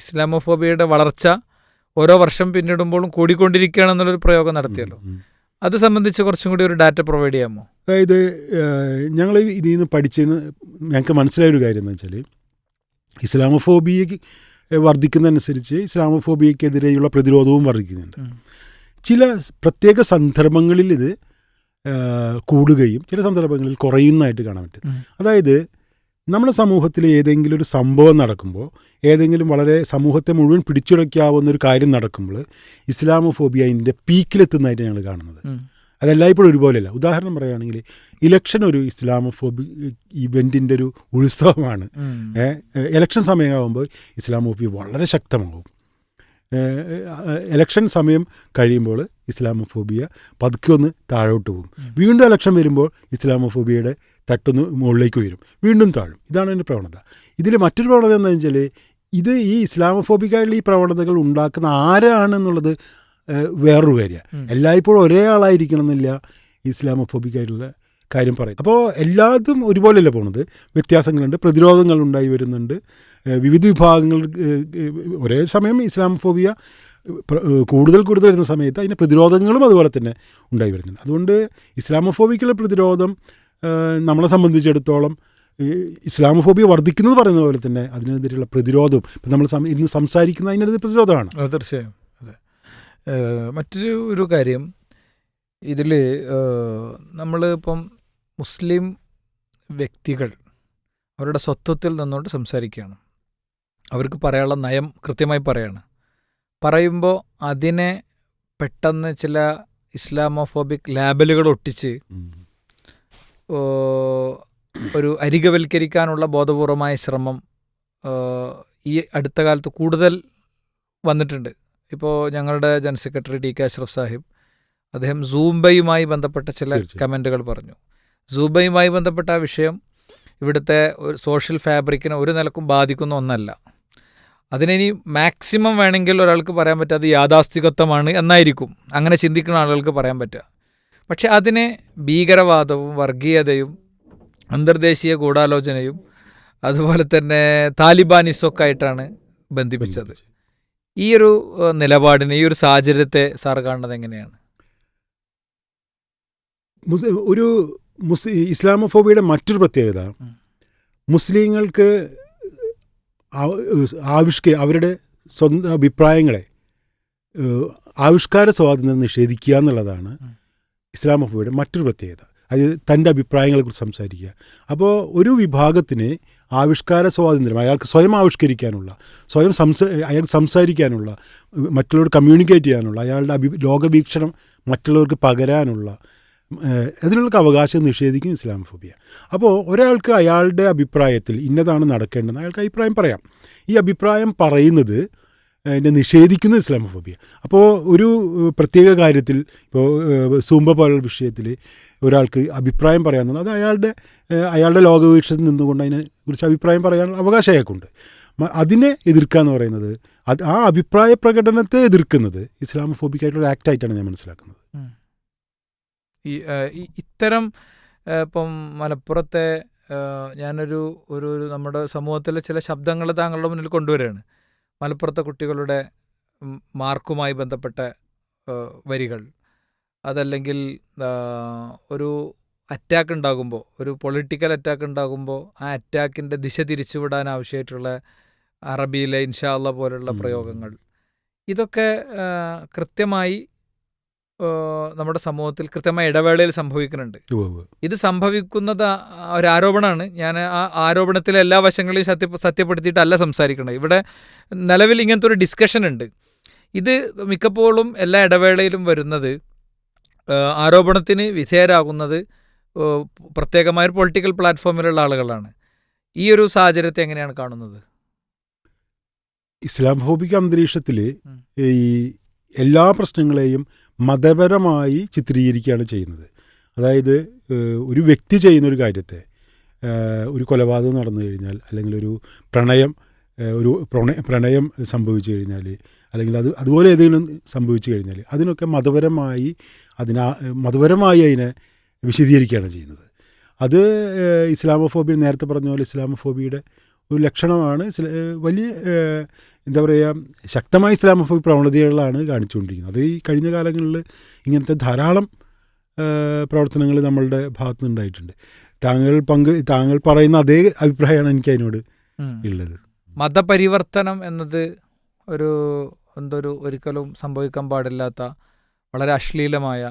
ഇസ്ലാമോഫോബിയയുടെ വളർച്ച ഓരോ വർഷം പിന്നിടുമ്പോഴും കൂടിക്കൊണ്ടിരിക്കുകയാണെന്നുള്ളൊരു പ്രയോഗം നടത്തിയല്ലോ. അത് സംബന്ധിച്ച് കുറച്ചും കൂടി ഒരു ഡാറ്റ പ്രൊവൈഡ് ചെയ്യാമോ? അതായത് ഞങ്ങൾ ഇതിൽ നിന്ന് പഠിച്ചെന്ന് ഞങ്ങൾക്ക് മനസ്സിലായൊരു കാര്യം എന്ന് വെച്ചാൽ, ഇസ്ലാമോഫോബിയ വർദ്ധിക്കുന്നതനുസരിച്ച് ഇസ്ലാമോഫോബിയക്കെതിരെയുള്ള പ്രതിരോധവും വർദ്ധിക്കുന്നുണ്ട്. ചില പ്രത്യേക സന്ദർഭങ്ങളിൽ ഇത് കൂടുകയും ചില സന്ദർഭങ്ങളിൽ കുറയുന്നതായിട്ട് കാണാൻ പറ്റും. അതായത് നമ്മുടെ സമൂഹത്തിൽ ഏതെങ്കിലും ഒരു സംഭവം നടക്കുമ്പോൾ, ഏതെങ്കിലും വളരെ സമൂഹത്തെ മുഴുവൻ പിടിച്ചുലയ്ക്കാവുന്ന ഒരു കാര്യം നടക്കുമ്പോൾ ഇസ്ലാമോഫോബിയ അതിൻ്റെ പീക്കിലെത്തുന്നതായിട്ട് ഞങ്ങൾ കാണുന്നത്. അതെല്ലായ്പ്പോഴും ഒരുപോലെയല്ല. ഉദാഹരണം പറയുകയാണെങ്കിൽ, ഇലക്ഷൻ ഒരു ഇസ്ലാമോഫോബിക് ഇവൻറ്റിൻ്റെ ഒരു ഉത്സവമാണ്. ഇലക്ഷൻ സമയമാകുമ്പോൾ ഇസ്ലാമോഫോബിയ വളരെ ശക്തമാകും. ഇലക്ഷൻ സമയം കഴിയുമ്പോൾ ഇസ്ലാമോഫോബിയ പതുക്കെ ഒന്ന് താഴോട്ട് പോകും. വീണ്ടും ഇലക്ഷൻ വരുമ്പോൾ ഇസ്ലാമോഫോബിയയുടെ തട്ടൊന്ന് മുകളിലേക്ക് വരും, വീണ്ടും താഴും. ഇതാണ് എൻ്റെ പ്രവണത. ഇതിൽ മറ്റൊരു പ്രവണത എന്താണെന്ന് വെച്ചാൽ, ഇത് ഈ ഇസ്ലാമോഫോബിക്കായിട്ടുള്ള ഈ പ്രവണതകൾ ഉണ്ടാക്കുന്ന ആരാണെന്നുള്ളത് വേറൊരു കാര്യമാണ്. എല്ലായ്പ്പോഴും ഒരേ ആളായിരിക്കണം എന്നില്ല ഇസ്ലാമോഫോബിക്കായിട്ടുള്ള കാര്യം പറയും. അപ്പോൾ എല്ലാതും ഒരുപോലെയല്ല പോകുന്നത്. വ്യത്യാസങ്ങളുണ്ട്, പ്രതിരോധങ്ങൾ ഉണ്ടായി വരുന്നുണ്ട്. വിവിധ വിഭാഗങ്ങൾ ഒരേ സമയം ഇസ്ലാമോഫോബിയ കൂടുതൽ വരുന്ന സമയത്ത് അതിൻ്റെ പ്രതിരോധങ്ങളും അതുപോലെ തന്നെ ഉണ്ടായി വരുന്നുണ്ട്. അതുകൊണ്ട് ഇസ്ലാമോഫോബിക്കുള്ള പ്രതിരോധം നമ്മളെ സംബന്ധിച്ചിടത്തോളം ഇസ്ലാമോഫോബിയ വർദ്ധിക്കുന്നത് പറയുന്ന പോലെ തന്നെ അതിനെതിരെയുള്ള പ്രതിരോധവും ഇപ്പം നമ്മൾ ഇന്ന് സംസാരിക്കുന്ന അതിനെതിരെ പ്രതിരോധമാണ്. തീർച്ചയായും. അതെ. മറ്റൊരു കാര്യം ഇതിൽ നമ്മൾ ഇപ്പം മുസ്ലിം വ്യക്തികൾ അവരുടെ സ്വത്വത്തിൽ നിന്നുകൊണ്ട് സംസാരിക്കുകയാണ്. അവർക്ക് പറയാനുള്ള നയം കൃത്യമായി പറയുമ്പോൾ അതിനെ പെട്ടെന്ന് ചില ഇസ്ലാമോഫോബിക് ലാബലുകൾ ഒട്ടിച്ച് ഒരു അരികവൽക്കരിക്കാനുള്ള ബോധപൂർവമായ ശ്രമം ഈ അടുത്ത കാലത്ത് കൂടുതൽ വന്നിട്ടുണ്ട്. ഇപ്പോൾ ഞങ്ങളുടെ general secretary T K Ashraf Sahib, അദ്ദേഹം സൂംബയുമായി ബന്ധപ്പെട്ട ചില കമൻറ്റുകൾ പറഞ്ഞു. സൂംബയുമായി ബന്ധപ്പെട്ട ആ വിഷയം ഇവിടുത്തെ ഒരു സോഷ്യൽ ഫാബ്രിക്കിനെ ഒരു നിലക്കും ബാധിക്കുന്ന ഒന്നല്ല. അതിനി മാക്സിമം വേണമെങ്കിൽ ഒരാൾക്ക് പറയാൻ പറ്റാതെ യാഥാസ്ഥികത്വമാണ് എന്നായിരിക്കും അങ്ങനെ ചിന്തിക്കുന്ന ആളുകൾക്ക് പറയാൻ പറ്റുക. പക്ഷെ അതിനെ ഭീകരവാദവും വർഗീയതയും അന്തർദേശീയ ഗൂഢാലോചനയും അതുപോലെ തന്നെ താലിബാനിസമൊക്കെ ആയിട്ടാണ് ബന്ധിപ്പിച്ചത്. ഈ ഒരു നിലപാടിനെ, ഈ ഒരു സാഹചര്യത്തെ സാർ കാണുന്നത് എങ്ങനെയാണ്? ഒരു ഇസ്ലാമോഫോബിയയുടെ മറ്റൊരു പ്രത്യേകത, മുസ്ലിങ്ങൾക്ക് അവരുടെ സ്വന്തം അഭിപ്രായങ്ങളെ ആവിഷ്കാര സ്വാതന്ത്ര്യം നിഷേധിക്കുക എന്നുള്ളതാണ് ഇസ്ലാമോഫോബിയയുടെ മറ്റൊരു പ്രത്യേകത. അത് തൻ്റെ അഭിപ്രായങ്ങളെക്കുറിച്ച് സംസാരിക്കുക. അപ്പോൾ ഒരു വിഭാഗത്തിന് ആവിഷ്കാര സ്വാതന്ത്ര്യം, അയാൾക്ക് സ്വയം ആവിഷ്കരിക്കാനുള്ള, അയാൾക്ക് സംസാരിക്കാനുള്ള, മറ്റുള്ളവർ കമ്മ്യൂണിക്കേറ്റ് ചെയ്യാനുള്ള, അയാളുടെ ലോകവീക്ഷണം മറ്റുള്ളവർക്ക് പകരാനുള്ള അതിനുള്ള അവകാശം നിഷേധിക്കും ഇസ്ലാമോഫോബിയ. അപ്പോൾ ഒരാൾക്ക് അയാളുടെ അഭിപ്രായത്തിൽ ഇന്നതാണ് നടക്കേണ്ടതെന്ന് അയാൾക്ക് അഭിപ്രായം പറയാം. ഈ അഭിപ്രായം പറയുന്നത് എന്നെ നിഷേധിക്കുന്ന ഇസ്ലാമോഫോബിയ. അപ്പോൾ ഒരു പ്രത്യേക കാര്യത്തിൽ, ഇപ്പോൾ സൂംബ പോലുള്ള വിഷയത്തിൽ ഒരാൾക്ക് അഭിപ്രായം പറയാമെന്നുള്ളത് അത് അയാളുടെ ലോകവീക്ഷണത്തിൽ നിന്നുകൊണ്ട് അതിനെക്കുറിച്ച് അഭിപ്രായം പറയാനുള്ള അവകാശം അയാൾക്കുണ്ട്. അതിനെ എതിർക്കുക എന്ന് പറയുന്നത്, ആ അഭിപ്രായ പ്രകടനത്തെ എതിർക്കുന്നത് ഇസ്ലാമോഫോബിക്കായിട്ടുള്ള ആക്റ്റായിട്ടാണ് ഞാൻ മനസ്സിലാക്കുന്നത്. ഇത്തരം ഇപ്പം മലപ്പുറത്തെ ഞാനൊരു നമ്മുടെ സമൂഹത്തിലെ ചില ശബ്ദങ്ങൾ താങ്കളുടെ മുന്നിൽ കൊണ്ടുവരികയാണ്. മലപ്പുറത്തെ കുട്ടികളുടെ മാർക്കുമായി ബന്ധപ്പെട്ട വരികൾ, അതല്ലെങ്കിൽ ഒരു അറ്റാക്ക് ഉണ്ടാകുമ്പോൾ, ഒരു പൊളിറ്റിക്കൽ അറ്റാക്ക് ഉണ്ടാകുമ്പോൾ ആ അറ്റാക്കിൻ്റെ ദിശ തിരിച്ചുവിടാൻ ആവശ്യമായിട്ടുള്ള അറബിയിലെ ഇൻഷാ അല്ലാ പോലുള്ള പ്രയോഗങ്ങൾ, ഇതൊക്കെ കൃത്യമായി നമ്മുടെ സമൂഹത്തിൽ കൃത്യമായ ഇടവേളയിൽ സംഭവിക്കുന്നുണ്ട്. ഇത് സംഭവിക്കുന്നത് ഒരു ആരോപണമാണ്. ഞാൻ ആ ആരോപണത്തിലെ എല്ലാ വശങ്ങളെയും സത്യപ്പെടുത്തിയിട്ടല്ല സംസാരിക്കുന്നത്. ഇവിടെ നിലവിൽ ഇങ്ങനത്തെ ഒരു ഡിസ്കഷൻ ഉണ്ട്. ഇത് മിക്കപ്പോഴും എല്ലാ ഇടവേളയിലും വരുന്നത് ആരോപണത്തിന് വിധേയരാകുന്നത് പ്രത്യേകമായൊരു പൊളിറ്റിക്കൽ പ്ലാറ്റ്ഫോമിലുള്ള ആളുകളാണ്. ഈ ഒരു സാഹചര്യത്തെ എങ്ങനെയാണ് കാണുന്നത്? ഇസ്ലാമോഫോബിക് അന്തരീക്ഷത്തിൽ ഈ എല്ലാ പ്രശ്നങ്ങളെയും മതപരമായി ചിത്രീകരിക്കുകയാണ് ചെയ്യുന്നത്. അതായത് ഒരു വ്യക്തി ചെയ്യുന്നൊരു കാര്യത്തെ, ഒരു കൊലപാതകം നടന്നു കഴിഞ്ഞാൽ, അല്ലെങ്കിൽ ഒരു പ്രണയം സംഭവിച്ചു കഴിഞ്ഞാൽ, അല്ലെങ്കിൽ അതുപോലെ ഏതെങ്കിലും സംഭവിച്ചു കഴിഞ്ഞാൽ അതിനൊക്കെ മതപരമായി അതിനെ വിശദീകരിക്കുകയാണ് ചെയ്യുന്നത്. അത് ഇസ്ലാമോഫോബിയ, നേരത്തെ പറഞ്ഞ പോലെ ഇസ്ലാമോഫോബിയുടെ ഒരു ലക്ഷണമാണ്. വലിയ എന്താ പറയുക, ശക്തമായ ഇസ്ലാമോഫോബിക് പ്രവണതകളാണ് കാണിച്ചുകൊണ്ടിരിക്കുന്നത്. അത് ഈ കഴിഞ്ഞ കാലങ്ങളിൽ ഇങ്ങനത്തെ ധാരാളം പ്രവർത്തനങ്ങൾ നമ്മളുടെ ഭാഗത്തു നിന്നുണ്ടായിട്ടുണ്ട്. താങ്കൾ പറയുന്ന അതേ അഭിപ്രായമാണ് എനിക്ക് അതിനോട് ഉള്ളത്. മതപരിവർത്തനം എന്നത് ഒരിക്കലും സംഭവിക്കാൻ പാടില്ലാത്ത, വളരെ അശ്ലീലമായ,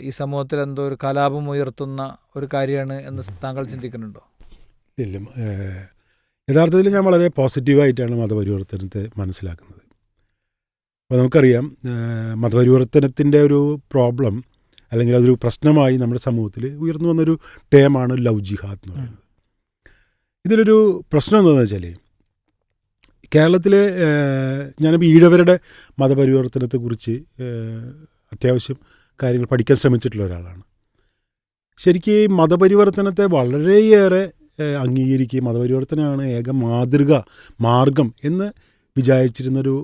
ഈ സമൂഹത്തിൽ ഒരു കലാപം ഉയർത്തുന്ന ഒരു കാര്യമാണ് എന്ന് താങ്കൾ ചിന്തിക്കുന്നുണ്ടോ? ഇല്ല, യഥാർത്ഥത്തിൽ ഞാൻ വളരെ പോസിറ്റീവായിട്ടാണ് മതപരിവർത്തനത്തെ മനസ്സിലാക്കുന്നത്. അപ്പോൾ നമുക്കറിയാം, മതപരിവർത്തനത്തിൻ്റെ ഒരു പ്രോബ്ലം, അല്ലെങ്കിൽ അതൊരു പ്രശ്നമായി നമ്മുടെ സമൂഹത്തിൽ ഉയർന്നു വന്നൊരു ടേമാണ് ലവ് ജിഹാദ് എന്ന് പറയുന്നത്. ഇതിലൊരു പ്രശ്നം എന്താണെന്ന് വെച്ചാൽ, കേരളത്തിൽ ഞാനിപ്പോൾ ഈഴവരുടെ മതപരിവർത്തനത്തെക്കുറിച്ച് അത്യാവശ്യം കാര്യങ്ങൾ പഠിക്കാൻ ശ്രമിച്ചിട്ടുള്ള ഒരാളാണ്. ശരിക്കും ഈ മതപരിവർത്തനത്തെ വളരെയേറെ അംഗീകരിക്കുകയും മതപരിവർത്തനമാണ് ഏക മാർഗം എന്ന് വിചാരിച്ചിരുന്നൊരു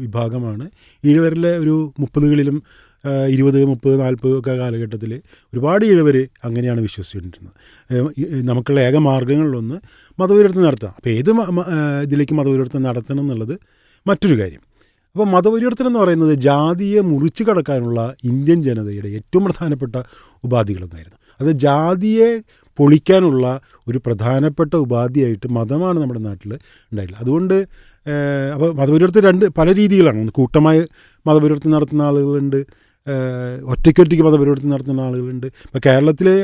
വിഭാഗമാണ് ഈഴവരിലെ ഒരു 30കളിലും 20, 30, 40 ഒക്കെ കാലഘട്ടത്തിൽ ഒരുപാട് ഈഴവർ അങ്ങനെയാണ് വിശ്വസിച്ചിരുന്നത്. നമുക്കുള്ള ഏക മാർഗ്ഗങ്ങളിലൊന്ന് മതപരിവർത്തനം നടത്താം. അപ്പോൾ ഏത് ഇതിലേക്ക് മതപരിവർത്തനം നടത്തണം എന്നുള്ളത് മറ്റൊരു കാര്യം. അപ്പോൾ മതപരിവർത്തനം എന്ന് പറയുന്നത് ജാതിയെ മുറിച്ചു കടക്കാനുള്ള ഇന്ത്യൻ ജനതയുടെ ഏറ്റവും പ്രധാനപ്പെട്ട ഉപാധികളൊന്നായിരുന്നു. അത് ജാതിയെ പൊളിക്കാനുള്ള ഒരു പ്രധാനപ്പെട്ട ഉപാധിയായിട്ട് മതമാണ് നമ്മുടെ നാട്ടിൽ ഉണ്ടായിട്ടുള്ളത്. അതുകൊണ്ട് അപ്പോൾ മതപരിവർത്തനം പല രീതികളാണ്. ഒന്ന് കൂട്ടമായി മതപരിവർത്തനം നടത്തുന്ന ആളുകളുണ്ട്, ഒറ്റയ്ക്കൊറ്റയ്ക്ക് മതപരിവർത്തനം നടത്തുന്ന ആളുകളുണ്ട്. ഇപ്പോൾ കേരളത്തിലെ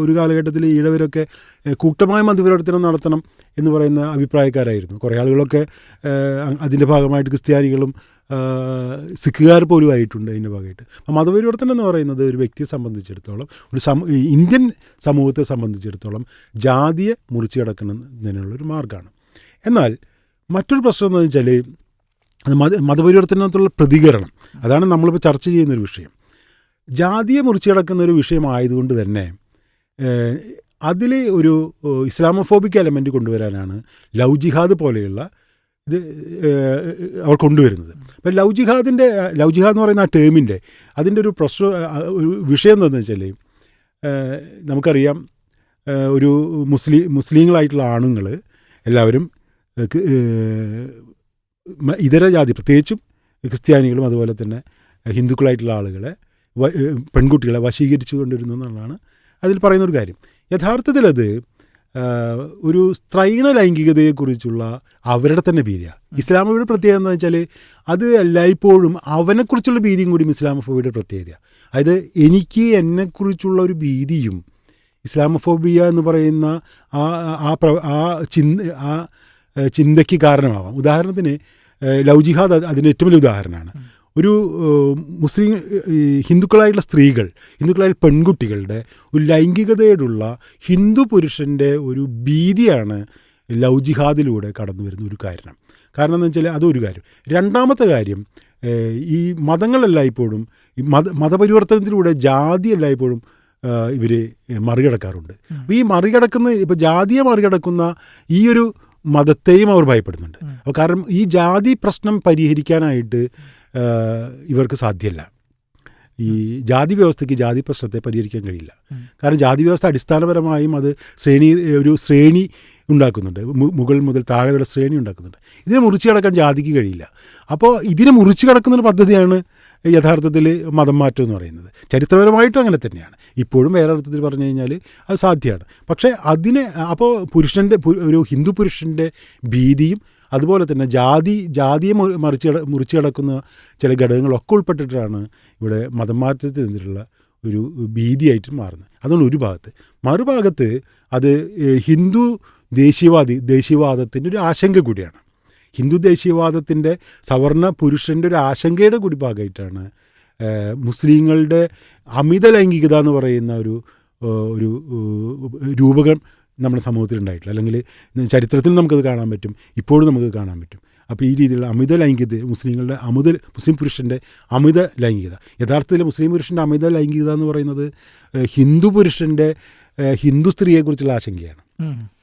ഒരു കാലഘട്ടത്തിൽ ഈഴവരൊക്കെ കൂട്ടമായ മതപരിവർത്തനം നടത്തണം എന്ന് പറയുന്ന അഭിപ്രായക്കാരായിരുന്നു. കുറേ ആളുകളൊക്കെ അതിൻ്റെ ഭാഗമായിട്ട് ക്രിസ്ത്യാനികളും സിഖുകാർ പോലും ആയിട്ടുണ്ട് അതിൻ്റെ ഭാഗമായിട്ട്. അപ്പോൾ മതപരിവർത്തനം എന്ന് പറയുന്നത് ഒരു വ്യക്തിയെ സംബന്ധിച്ചിടത്തോളം, ഇന്ത്യൻ സമൂഹത്തെ സംബന്ധിച്ചിടത്തോളം ജാതിയെ മുറിച്ച് കിടക്കുന്നതിനുള്ളൊരു മാർഗ്ഗമാണ്. എന്നാൽ മറ്റൊരു പ്രശ്നം എന്ന് വെച്ചാൽ മതപരിവർത്തനത്തിലുള്ള പ്രതികരണം. അതാണ് നമ്മളിപ്പോൾ ചർച്ച ചെയ്യുന്നൊരു വിഷയം. ജാതിയെ മുറിച്ച് കിടക്കുന്ന ഒരു വിഷയമായതുകൊണ്ട് തന്നെ അതിൽ ഒരു ഇസ്ലാമോഫോബിക് എലമെൻറ്റ് കൊണ്ടുവരാനാണ് ലവ് ജിഹാദ് പോലെയുള്ള ഇത് അവർ കൊണ്ടുവരുന്നത്. അപ്പോൾ ലവ് ജിഹാദ് എന്ന് പറയുന്ന ആ ടേമിൻ്റെ അതിൻ്റെ ഒരു ഒരു വിഷയം എന്താണെന്ന് വെച്ചാൽ, നമുക്കറിയാം, ഒരു മുസ്ലിങ്ങളായിട്ടുള്ള ആണുങ്ങൾ എല്ലാവരും ഇതര ജാതി, പ്രത്യേകിച്ചും ക്രിസ്ത്യാനികളും അതുപോലെ തന്നെ ഹിന്ദുക്കളായിട്ടുള്ള ആളുകളെ, പെൺകുട്ടികളെ വശീകരിച്ചു കൊണ്ടിരുന്നു എന്നുള്ളതാണ് അതിൽ പറയുന്നൊരു കാര്യം. യഥാർത്ഥത്തിൽ അത് ഒരു സ്ത്രൈണ ലൈംഗികതയെക്കുറിച്ചുള്ള അവരുടെ തന്നെ ഭീതിയാണ്. ഇസ്ലാമോഫോബിയുടെ പ്രത്യേകത എന്ന് വെച്ചാൽ അത് എല്ലായ്പ്പോഴും അവനെക്കുറിച്ചുള്ള ഭീതിയും കൂടി ഇസ്ലാമോഫോബിയുടെ പ്രത്യേകതയാണ്. അതായത് എനിക്ക് എന്നെക്കുറിച്ചുള്ള ഒരു ഭീതിയും ഇസ്ലാമോഫോബിയ എന്ന് പറയുന്ന ആ ചിന്തയ്ക്ക് കാരണമാവാം. ഉദാഹരണത്തിന് ലവ് ജിഹാദ് അതിൻ്റെ ഏറ്റവും വലിയ ഉദാഹരണമാണ്. ഒരു ഹിന്ദുക്കളായിട്ടുള്ള ഹിന്ദുക്കളായ പെൺകുട്ടികളുടെ ഒരു ലൈംഗികതയോടുള്ള ഹിന്ദു പുരുഷൻ്റെ ഒരു ഭീതിയാണ് ലവ് ജിഹാദിലൂടെ കടന്നു വരുന്ന ഒരു കാരണം എന്ന് വെച്ചാൽ അതൊരു കാര്യം. രണ്ടാമത്തെ കാര്യം, ഈ മതങ്ങളെല്ലായ്പ്പോഴും മതപരിവർത്തനത്തിലൂടെ ജാതി എല്ലായ്പ്പോഴും ഇവർ മറികടക്കാറുണ്ട്. അപ്പോൾ ഇപ്പോൾ ജാതിയെ മറികടക്കുന്ന ഈ ഒരു മതത്തെയും അവർ ഭയപ്പെടുന്നുണ്ട്. അപ്പോൾ കാരണം ഈ ജാതി പ്രശ്നം പരിഹരിക്കാനായിട്ട് ഇവർക്ക് സാധ്യമല്ല. ഈ ജാതി വ്യവസ്ഥയ്ക്ക് ജാതി പ്രശ്നത്തെ പരിഹരിക്കാൻ കഴിയില്ല. കാരണം ജാതി വ്യവസ്ഥ അടിസ്ഥാനപരമായും അത് ശ്രേണി ഉണ്ടാക്കുന്നുണ്ട്, മുകൾ മുതൽ താഴെ വരെ ശ്രേണി ഉണ്ടാക്കുന്നുണ്ട്. ഇതിനെ മുറിച്ച് കടക്കാൻ ജാതിക്ക് കഴിയില്ല. അപ്പോൾ ഇതിനെ മുറിച്ച് കടക്കുന്നൊരു പദ്ധതിയാണ് യഥാർത്ഥത്തിൽ മതം മാറ്റം എന്ന് പറയുന്നത്. ചരിത്രപരമായിട്ടും അങ്ങനെ തന്നെയാണ്. ഇപ്പോഴും വേറെ അർത്ഥത്തിൽ പറഞ്ഞു കഴിഞ്ഞാൽ അത് സാധ്യമാണ്. പക്ഷേ അതിനെ അപ്പോൾ ഒരു ഹിന്ദു പുരുഷൻ്റെ ഭീതിയും അതുപോലെ തന്നെ ജാതിയെ മുറിച്ച് കടക്കുന്ന ചില ഘടകങ്ങളൊക്കെ ഉൾപ്പെട്ടിട്ടാണ് ഇവിടെ മതം മാറ്റത്തിൽ നിന്നിട്ടുള്ള ഒരു ഭീതിയായിട്ട് മാറുന്നത്. അതുകൊണ്ട് ഒരു ഭാഗത്ത്. മറുഭാഗത്ത് അത് ഹിന്ദു ദേശീയവാദത്തിൻ്റെ ഒരു ആശങ്ക കൂടിയാണ്. ഹിന്ദു ദേശീയവാദത്തിൻ്റെ സവർണ പുരുഷൻ്റെ ഒരു ആശങ്കയുടെ കൂടി ഭാഗമായിട്ടാണ് മുസ്ലിങ്ങളുടെ അമിത ലൈംഗികത എന്ന് പറയുന്ന ഒരു രൂപകം നമ്മുടെ സമൂഹത്തിൽ ഉണ്ടായിട്ടില്ല. അല്ലെങ്കിൽ ചരിത്രത്തിൽ നമുക്കത് കാണാൻ പറ്റും, ഇപ്പോഴും നമുക്ക് കാണാൻ പറ്റും. അപ്പോൾ ഈ രീതിയിലുള്ള അമിത ലൈംഗികത, മുസ്ലിം പുരുഷൻ്റെ അമിത ലൈംഗികത, യഥാർത്ഥത്തിൽ മുസ്ലിം പുരുഷൻ്റെ അമിത ലൈംഗികത എന്ന് പറയുന്നത് ഹിന്ദു പുരുഷൻ്റെ ഹിന്ദു സ്ത്രീയെക്കുറിച്ചുള്ള ആശങ്കയാണ്,